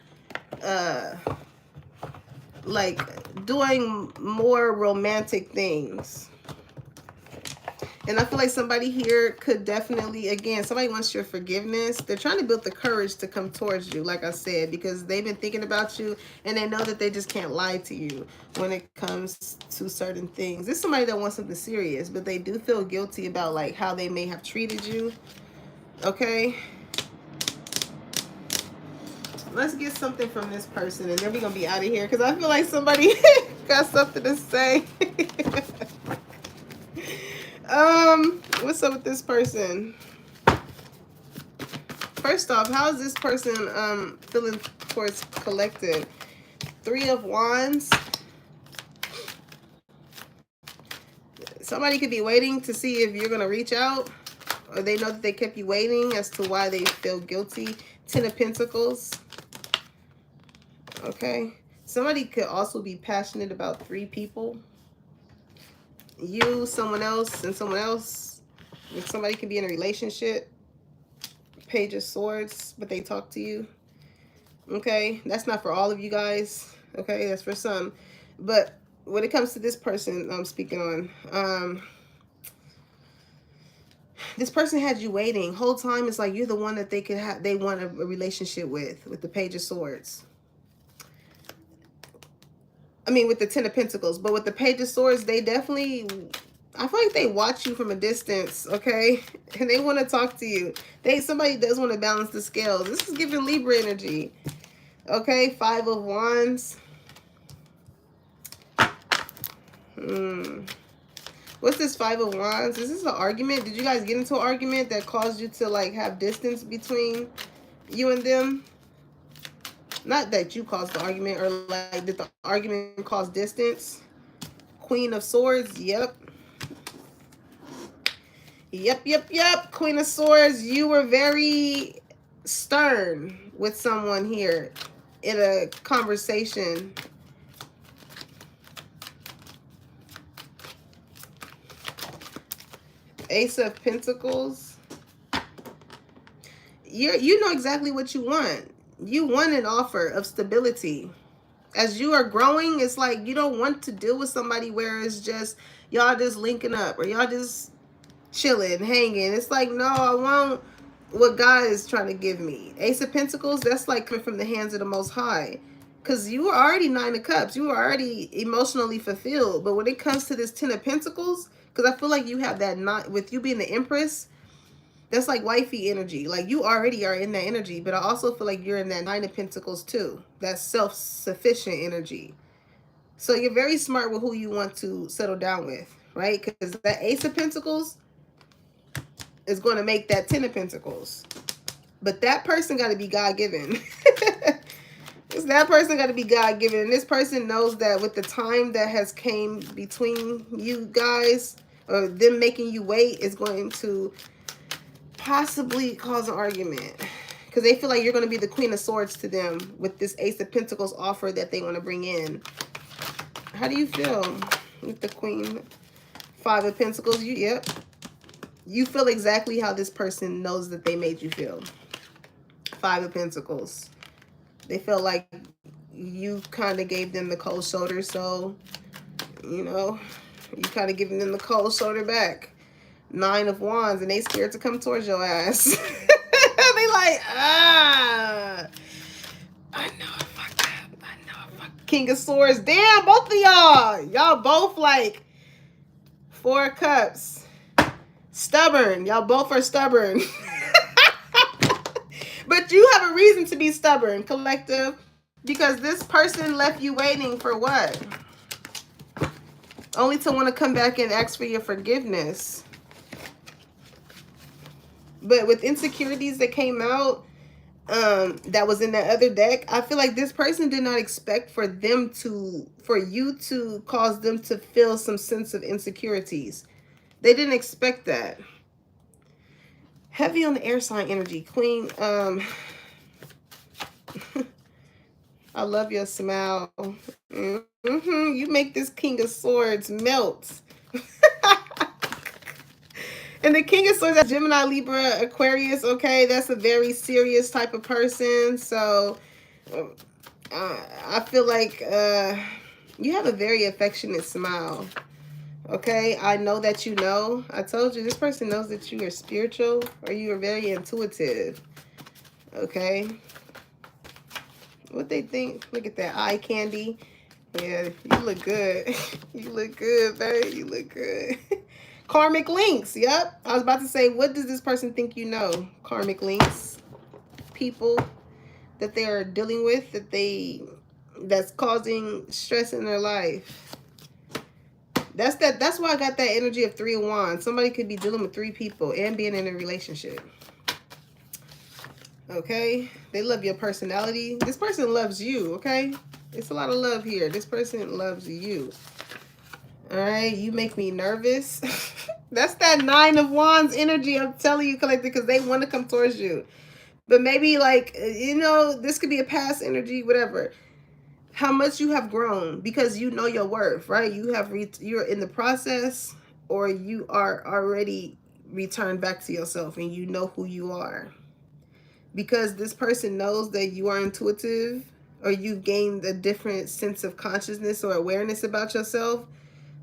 like, doing more romantic things. And I feel like somebody here could definitely, again, somebody wants your forgiveness. They're trying to build the courage to come towards you, like I said, because they've been thinking about you and they know that they just can't lie to you when it comes to certain things. This is somebody that wants something serious, but they do feel guilty about like how they may have treated you. Okay. Let's get something from this person and then we're going to be out of here because I feel like somebody got something to say. What's up with this person? First off, how is this person feeling towards collective? 3 of Wands. Somebody could be waiting to see if you're gonna reach out, or they know that they kept you waiting as to why they feel guilty. 10 of Pentacles. Okay. Somebody could also be passionate about 3 people. You, someone else, and someone else. If somebody could be in a relationship. Page of Swords, but they talk to you. Okay, that's not for all of you guys. Okay, that's for some. But when it comes to this person I'm speaking on, this person had you waiting. Whole time it's like you're the one that they could have, they want a relationship with the Page of Swords. I mean, with the Ten of Pentacles, but with the Page of Swords, they definitely, I feel like they watch you from a distance, okay? And they want to talk to you. Somebody does want to balance the scales. This is giving Libra energy, okay? Five of Wands. What's this Five of Wands? Is this an argument? Did you guys get into an argument that caused you to like have distance between you and them? Not that you caused the argument, or like did the argument cause distance? Queen of Swords, yep. Yep. Queen of Swords, you were very stern with someone here in a conversation. Ace of Pentacles. You know exactly what you want. You want an offer of stability. As you are growing, it's like you don't want to deal with somebody where it's just y'all just linking up or y'all just chilling, hanging. It's like, no, I want what God is trying to give me. Ace of Pentacles, that's like coming from the hands of the Most High. Because you were already Nine of Cups. You were already emotionally fulfilled. But when it comes to this Ten of Pentacles, because I feel like you have that, not with you being the Empress, that's like wifey energy. Like you already are in that energy. But I also feel like you're in that Nine of Pentacles too. That's self-sufficient energy. So you're very smart with who you want to settle down with, right? Because that Ace of Pentacles is going to make that Ten of Pentacles. But that person got to be God-given. That person got to be God-given. And this person knows that with the time that has came between you guys, or them making you wait, is going to possibly cause an argument. Because they feel like you're going to be the Queen of Swords to them with this Ace of Pentacles offer that they want to bring in. How do you feel with the Queen? Five of Pentacles. Yep. You feel exactly how this person knows that they made you feel. Five of Pentacles. They feel like you kind of gave them the cold shoulder, so, you know, you kind of giving them the cold shoulder back. Nine of Wands, and they scared to come towards your ass. They like, I know I fucked up. I know I fucked. King of Swords. Damn, both of y'all. Y'all both like Four of Cups. Stubborn. Y'all both are stubborn. But you have a reason to be stubborn, collective, because this person left you waiting for what? Only to want to come back and ask for your forgiveness. But with insecurities that came out, that was in that other deck, I feel like this person did not expect for you to cause them to feel some sense of insecurities. They didn't expect that. Heavy on the air sign energy, Queen. I love your smile. You make this King of Swords melt. And the King of Swords, that's Gemini, Libra, Aquarius. Okay, that's a very serious type of person. So I feel like you have a very affectionate smile. Okay, I know that you know. I told you, this person knows that you are spiritual or you are very intuitive. Okay. What they think? Look at that eye candy. Yeah, you look good. You look good, babe. You look good. Karmic links. Yep. I was about to say, what does this person think you know? Karmic links. People that they are dealing with, that's causing stress in their life. That's why I got that energy of Three of Wands. Somebody could be dealing with three people and being in a relationship. Okay? They love your personality. This person loves you, okay? It's a lot of love here. This person loves you. Alright? You make me nervous. That's that Nine of Wands energy, I'm telling you, collective, because they want to come towards you. But maybe, like, you know, this could be a past energy, whatever. How much you have grown, because you know your worth, right? You're in the process, or you are already returned back to yourself and you know who you are. Because this person knows that you are intuitive, or you've gained a different sense of consciousness or awareness about yourself.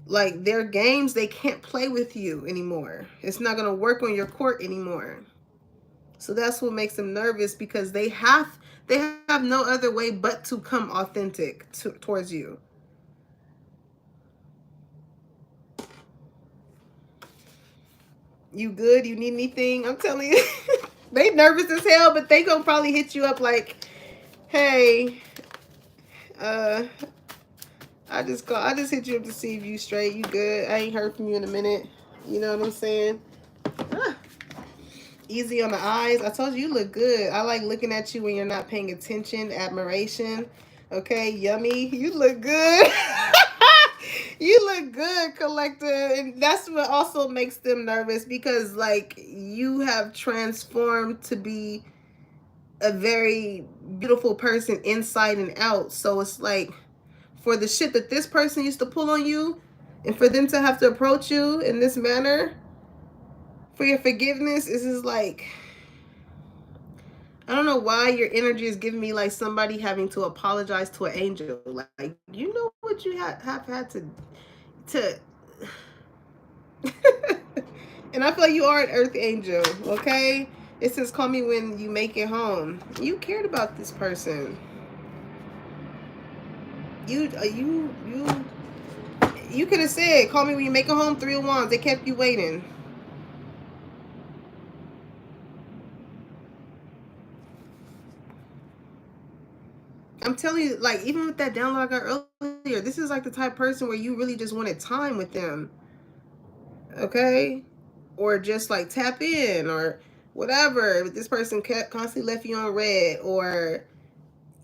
Like, their games, they can't play with you anymore. It's not going to work on your court anymore. So that's what makes them nervous, because they have no other way but to come authentic towards you. You good? You need anything? I'm telling you. They nervous as hell, but they gonna probably hit you up like, hey, uh, I just hit you up to see if you straight, you good. I ain't heard from you in a minute. You know what I'm saying? Ah, easy on the eyes. I told you you look good. I like looking at you when you're not paying attention. Admiration. Okay, yummy. You look good. You look good, collector. And that's what also makes them nervous, because like you have transformed to be a very beautiful person inside and out. So it's like, for the shit that this person used to pull on you, and for them to have to approach you in this manner for your forgiveness, is just like, I don't know why your energy is giving me like somebody having to apologize to an angel. Like, you know what you have had to and I feel like you are an earth angel, okay? It says, call me when you make it home. You cared about this person. You could have said, call me when you make it home, 3 of Wands. They kept you waiting. I'm telling you, like, even with that download I got earlier, this is like the type of person where you really just wanted time with them. Okay? Or just like tap in or whatever. But this person kept constantly left you on red, or,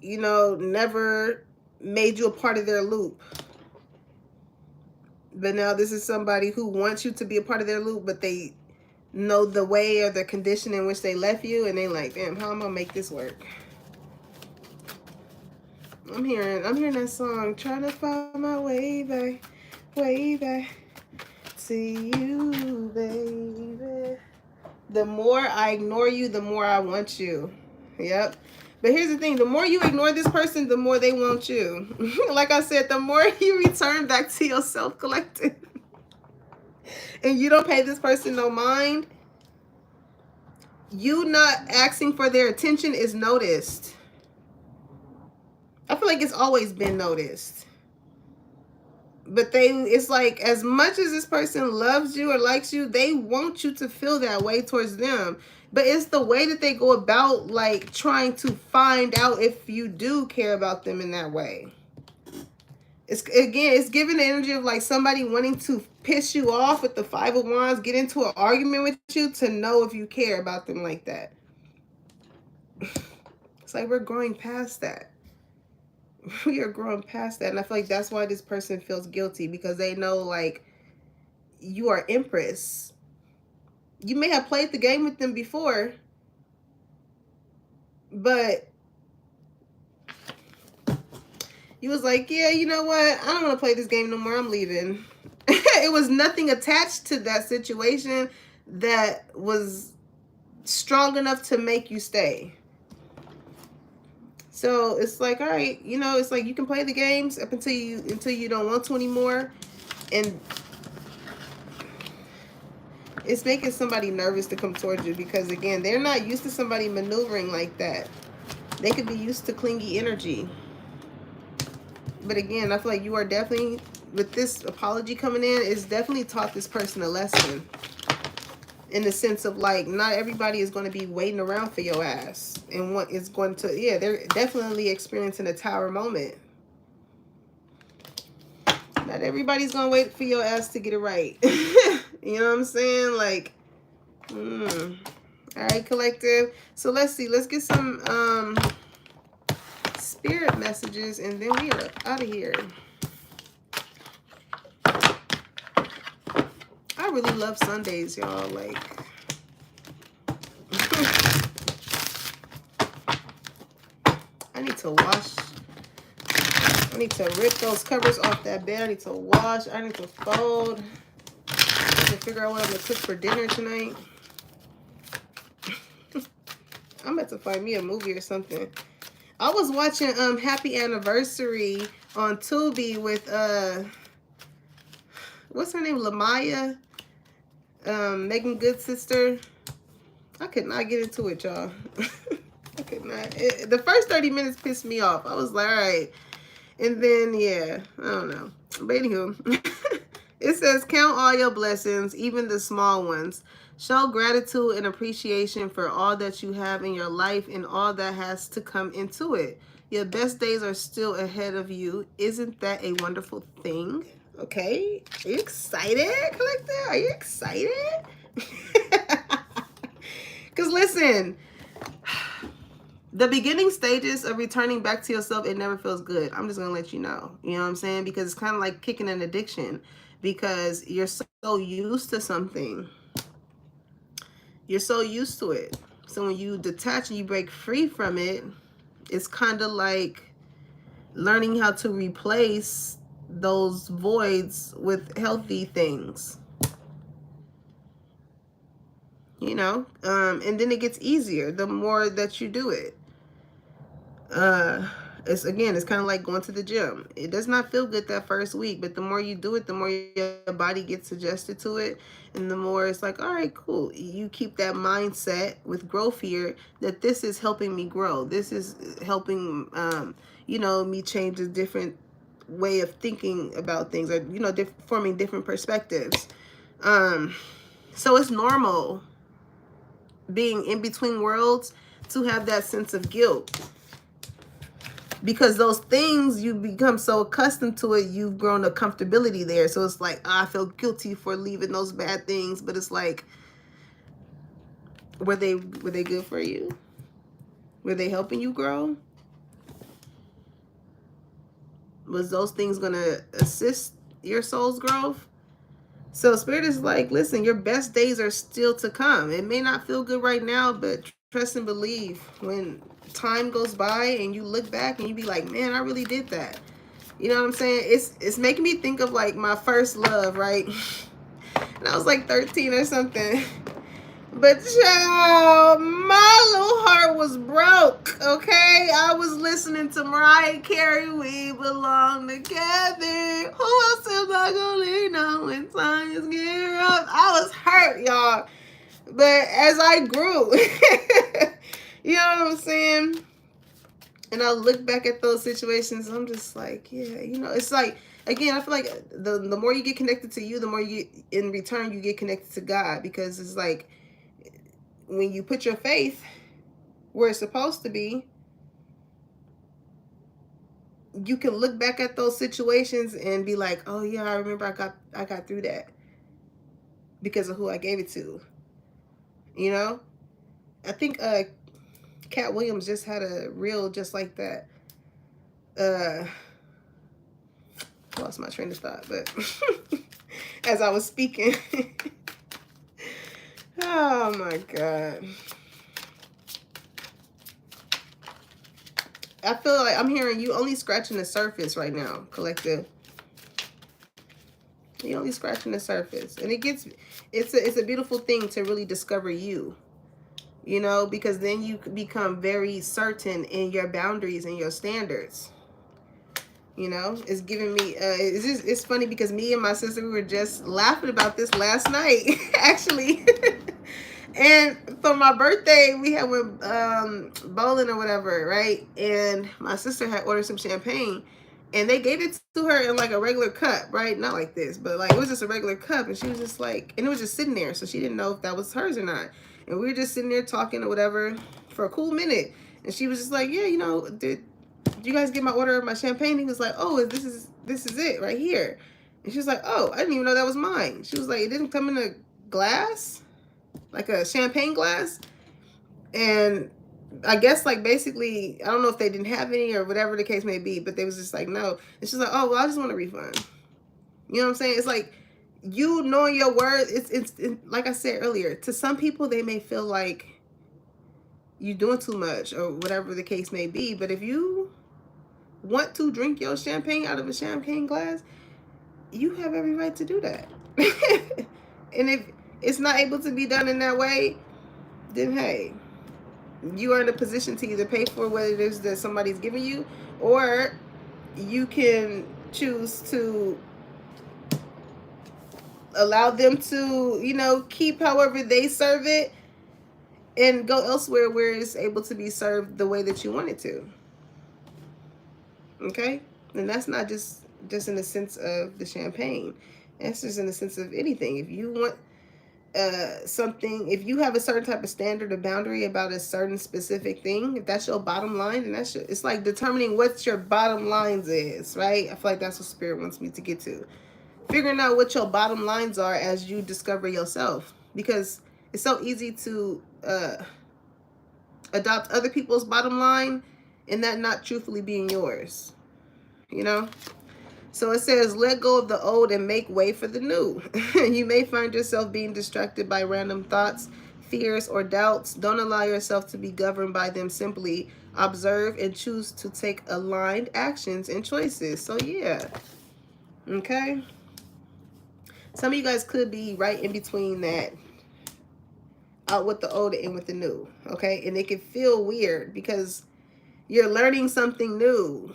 you know, never made you a part of their loop. But now this is somebody who wants you to be a part of their loop, but they know the way or the condition in which they left you, and they like, damn, how am I gonna make this work? I'm hearing that song, trying to find my way back to you, baby. The more I ignore you, the more I want you. Yep. But here's the thing, the more you ignore this person, the more they want you. Like I said, the more you return back to yourself, collective, and you don't pay this person no mind, you not asking for their attention is noticed. I feel like it's always been noticed. But it's like, as much as this person loves you or likes you, they want you to feel that way towards them. But it's the way that they go about, like, trying to find out if you do care about them in that way. It's giving the energy of like somebody wanting to piss you off with the 5 of Wands, get into an argument with you to know if you care about them like that. It's like we're growing past that. We are growing past that. And I feel like that's why this person feels guilty, because they know, like, you are Empress. You may have played the game with them before, but you was like, yeah, you know what? I don't want to play this game no more. I'm leaving. It was nothing attached to that situation that was strong enough to make you stay. So it's like, all right, you know, it's like you can play the games up until you don't want to anymore. And it's making somebody nervous to come towards you, because again, they're not used to somebody maneuvering like that. They could be used to clingy energy. But again, I feel like you are definitely, with this apology coming in, it's definitely taught this person a lesson. In the sense of like, not everybody is going to be waiting around for your ass. And what is going to, yeah, they're definitely experiencing a tower moment. Not everybody's going to wait for your ass to get it right. You know what I'm saying? Like, all right, collective. So let's see. Let's get some spirit messages, and then we are out of here. I really love Sundays, y'all. Like, I need to wash. I need to rip those covers off that bed. I need to wash. I need to fold. I need to figure out what I'm going to cook for dinner tonight. I'm about to find me a movie or something. I was watching Happy Anniversary on Tubi with what's her name? Lamaya, Megan Good sister. I could not get into it, y'all. I could not. The first 30 minutes pissed me off. I was like, all right. And then, yeah, I don't know. But anywho, It says, count all your blessings, even the small ones. Show gratitude and appreciation for all that you have in your life and all that has to come into it. Your best days are still ahead of you. Isn't that a wonderful thing? Okay. Are you excited, Collector? Are you excited? Because listen, the beginning stages of returning back to yourself, it never feels good. I'm just going to let you know. You know what I'm saying? Because it's kind of like kicking an addiction. Because you're so used to something. You're so used to it. So when you detach and you break free from it, it's kind of like learning how to replace those voids with healthy things. You know? And then it gets easier the more that you do it. It's kind of like going to the gym. It does not feel good that first week, but the more you do it, the more your body gets adjusted to it, and the more it's like, all right, cool. You keep that mindset with growth here that this is helping me grow. This is helping, me change a different way of thinking about things, or forming different perspectives. So it's normal being in between worlds to have that sense of guilt. Because those things, you become so accustomed to it, you've grown a comfortability there. So it's like, I feel guilty for leaving those bad things. But it's like, were they good for you? Were they helping you grow? Was those things going to assist your soul's growth? So Spirit is like, listen, your best days are still to come. It may not feel good right now, but trust and believe when time goes by and you look back and you be like, man, I really did that. You know what I'm saying? It's making me think of like my first love, right? And I was like 13 or something. But child, my little heart was broke, okay? I was listening to Mariah Carey, We Belong Together. Who else am I gonna lean on when times get rough? I was hurt, y'all. But as I grew, you know what I'm saying? And I look back at those situations, I'm just like, yeah, it's like, again, I feel like the more you get connected to you, the more you get, in return, you get connected to God. Because it's like, when you put your faith where it's supposed to be, you can look back at those situations and be like, oh yeah, I remember I got through that because of who I gave it to. You know? I think Cat Williams just had a reel just like that. Lost my train of thought, but as I was speaking. Oh my God. I feel like I'm hearing you only scratching the surface right now, Collective. You're only scratching the surface. And it's a beautiful thing to really discover you. You know, because then you become very certain in your boundaries and your standards. You know, it's giving me, it's funny because me and my sister, we were just laughing about this last night, actually. And for my birthday, we had went bowling or whatever, right? And my sister had ordered some champagne, and they gave it to her in like a regular cup, right? Not like this, but like it was just a regular cup. And she was just like, and it was just sitting there, so she didn't know if that was hers or not. And we were just sitting there talking or whatever for a cool minute. And she was just like, yeah, did you guys get my order of my champagne? He was like, oh, this is it right here. And she was like, oh, I didn't even know that was mine. She was like, it didn't come in a glass, like a champagne glass. And I guess like basically, I don't know if they didn't have any or whatever the case may be, but they was just like, no. And she's like, oh, well, I just want a refund. You know what I'm saying? It's like, you knowing your words, it's like I said earlier, to some people, they may feel like you're doing too much or whatever the case may be. But if you want to drink your champagne out of a champagne glass, you have every right to do that. And if it's not able to be done in that way, then hey, you are in a position to either pay for what it is that somebody's giving you, or you can choose to allow them to, keep however they serve it and go elsewhere where it's able to be served the way that you want it to. Okay? And that's not just in the sense of the champagne. Answers in the sense of anything. If you want something, if you have a certain type of standard or boundary about a certain specific thing, if that's your bottom line, and that's your, it's like determining what your bottom lines is, right? I feel like that's what spirit wants me to get to. Figuring out what your bottom lines are as you discover yourself, because it's so easy to adopt other people's bottom line and that not truthfully being yours, you know? So it says, let go of the old and make way for the new. You may find yourself being distracted by random thoughts, fears, or doubts. Don't allow yourself to be governed by them. Simply observe and choose to take aligned actions and choices. So yeah, okay? Some of you guys could be right in between that, out with the old and in with the new, okay? And it can feel weird because you're learning something new.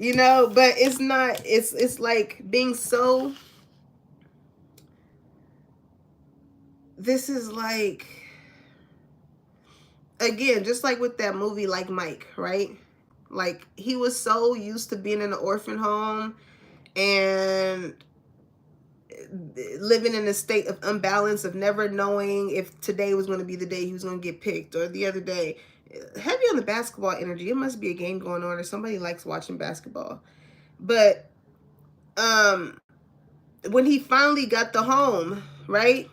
You know, but it's not, it's like being so, this is like, again, just like with that movie, like Mike, right? Like he was so used to being in an orphan home and living in a state of unbalance, of never knowing if today was going to be the day he was going to get picked, or the other day. Heavy on the basketball energy. It must be a game going on, or somebody likes watching basketball. But when he finally got the home, right,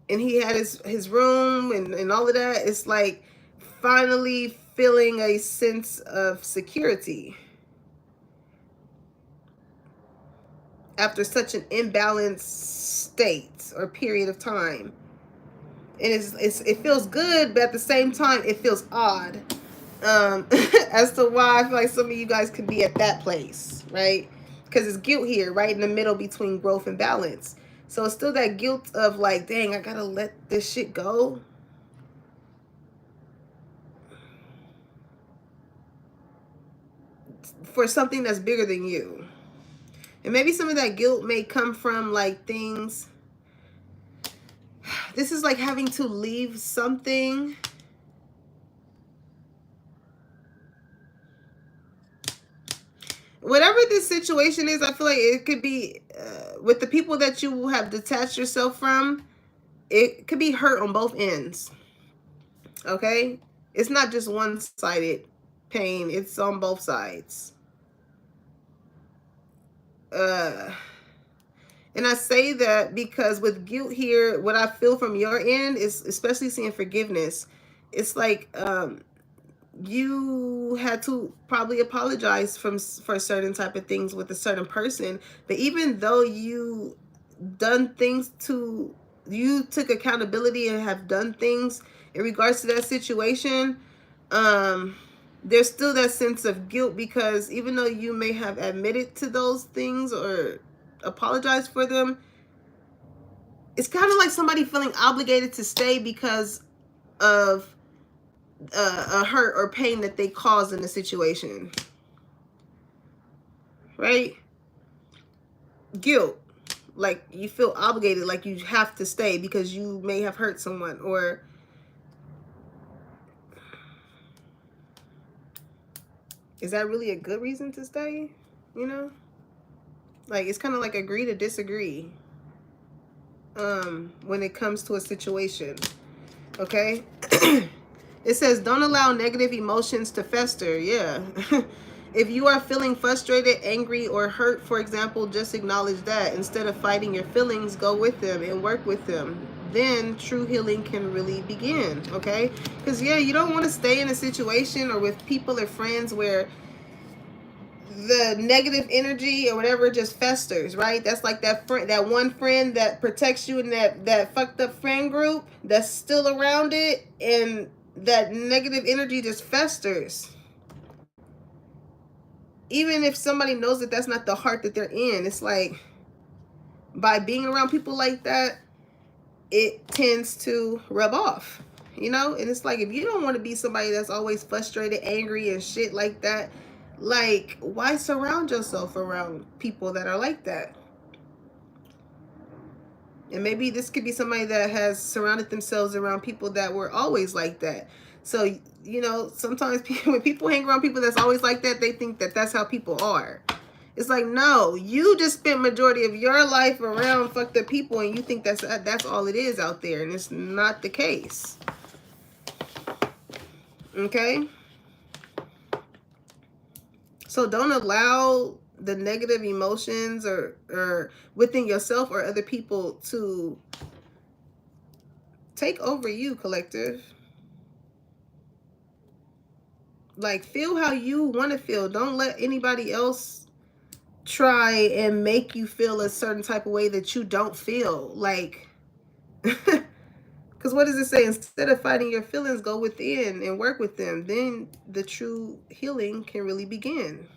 and he had his room and all of that, it's like finally feeling a sense of security after such an imbalanced state or period of time. And it feels good, but at the same time it feels odd, as to why I feel like some of you guys could be at that place, right? Because it's guilt here, right in the middle between growth and balance. So it's still that guilt of like, dang, I gotta let this shit go. For something that's bigger than you. And maybe some of that guilt may come from like things. This is like having to leave something. Whatever this situation is, I feel like it could be with the people that you have detached yourself from. It could be hurt on both ends. Okay? It's not just one-sided pain. It's on both sides. And I say that because with guilt here, what I feel from your end is, especially seeing forgiveness, it's like you had to probably apologize for certain type of things with a certain person. But even though you done things to, you took accountability and have done things in regards to that situation, there's still that sense of guilt, because even though you may have admitted to those things or apologize for them, it's kind of like somebody feeling obligated to stay because of a hurt or pain that they caused in the situation, right? Guilt, like you feel obligated, like you have to stay because you may have hurt someone. Or is that really a good reason to stay? You know, like it's kind of like agree to disagree when it comes to a situation. Okay. It says don't allow negative emotions to fester. Yeah. If you are feeling frustrated, angry, or hurt, for example, just acknowledge that. Instead of fighting your feelings, go with them and work with them. Then true healing can really begin. Okay. Because yeah, you don't want to stay in a situation or with people or friends where the negative energy or whatever just festers, right? That's like that friend, that one friend that protects you in that fucked up friend group that's still around it, and that negative energy just festers. Even if somebody knows that that's not the heart that they're in, it's like by being around people like that, it tends to rub off, you know? And it's like, if you don't want to be somebody that's always frustrated, angry, and shit like that, like, why surround yourself around people that are like that? And maybe this could be somebody that has surrounded themselves around people that were always like that. So, you know, sometimes people, when people hang around people that's always like that, they think that that's how people are. It's like, no, you just spent majority of your life around fucked up people, and you think that's all it is out there, and it's not the case. Okay? So don't allow the negative emotions or within yourself or other people to take over you, collective. Like, feel how you want to feel. Don't let anybody else try and make you feel a certain type of way that you don't feel. Like, because what does it say? Instead of fighting your feelings, go within and work with them. Then the true healing can really begin.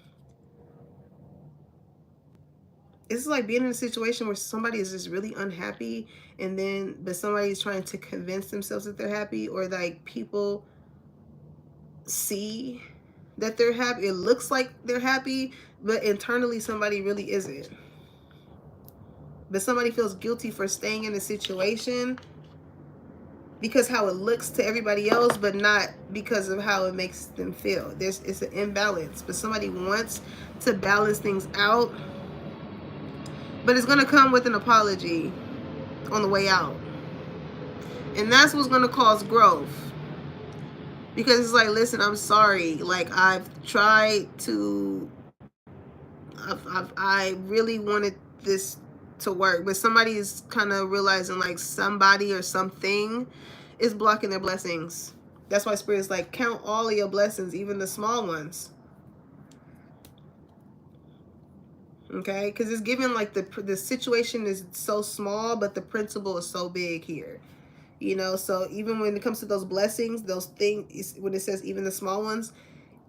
It's like being in a situation where somebody is just really unhappy, but somebody's trying to convince themselves that they're happy, or like people see that they're happy. It looks like they're happy, but internally somebody really isn't. But somebody feels guilty for staying in a situation because how it looks to everybody else, but not because of how it makes them feel. It's an imbalance, but somebody wants to balance things out. But it's going to come with an apology on the way out. And that's what's going to cause growth. Because it's like, listen, I'm sorry. Like, I've tried to... I really wanted this to work. But somebody is kind of realizing, like, somebody or something is blocking their blessings. That's why Spirit's like, count all of your blessings, even the small ones. Okay, because it's given like the situation is so small, but the principle is so big here. You know, so even when it comes to those blessings, those things, when it says even the small ones,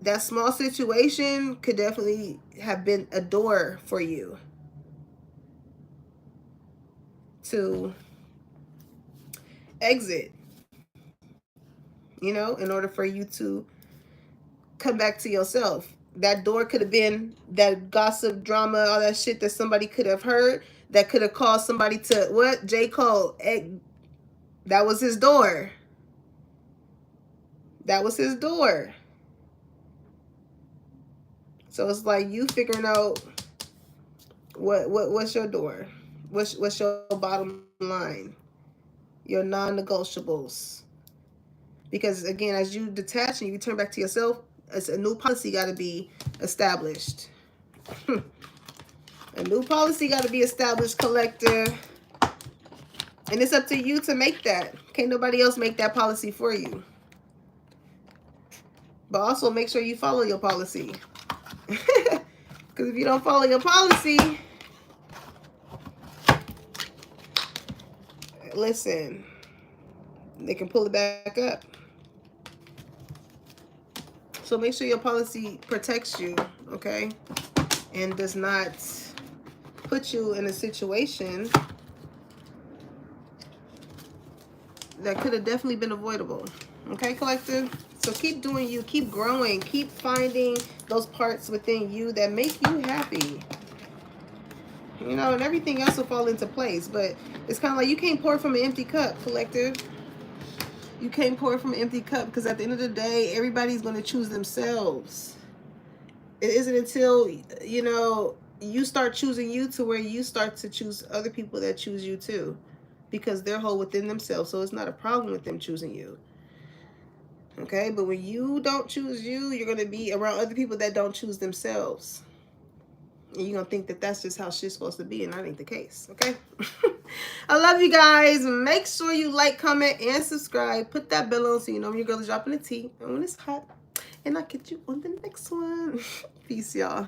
that small situation could definitely have been a door for you to exit, you know, in order for you to come back to yourself. That door could have been that gossip, drama, all that shit that somebody could have heard that could have caused somebody to, what? J. Cole, that was his door. That was his door. So it's like you figuring out what's your door? What's your bottom line? Your non-negotiables. Because again, as you detach and you return back to yourself, it's a new policy got to be established. A new policy got to be established, collective. And it's up to you to make that. Can't nobody else make that policy for you. But also make sure you follow your policy. Because if you don't follow your policy, listen, they can pull it back up. So make sure your policy protects you, okay? And does not put you in a situation that could have definitely been avoidable. Okay, collective? So keep doing you, keep growing, keep finding those parts within you that make you happy. You know, and everything else will fall into place. But it's kind of like you can't pour from an empty cup, collective. You can't pour from an empty cup, because at the end of the day, everybody's going to choose themselves. It isn't until, you know, you start choosing you to where you start to choose other people that choose you too. Because they're whole within themselves. So it's not a problem with them choosing you. Okay? But when you don't choose you, you're going to be around other people that don't choose themselves. And you're going to think that that's just how shit's supposed to be. And that ain't the case. Okay? I love you guys. Make sure you like, comment, and subscribe. Put that bell on so you know when your girl is dropping the tea and when it's hot. And I'll catch you on the next one. Peace, y'all.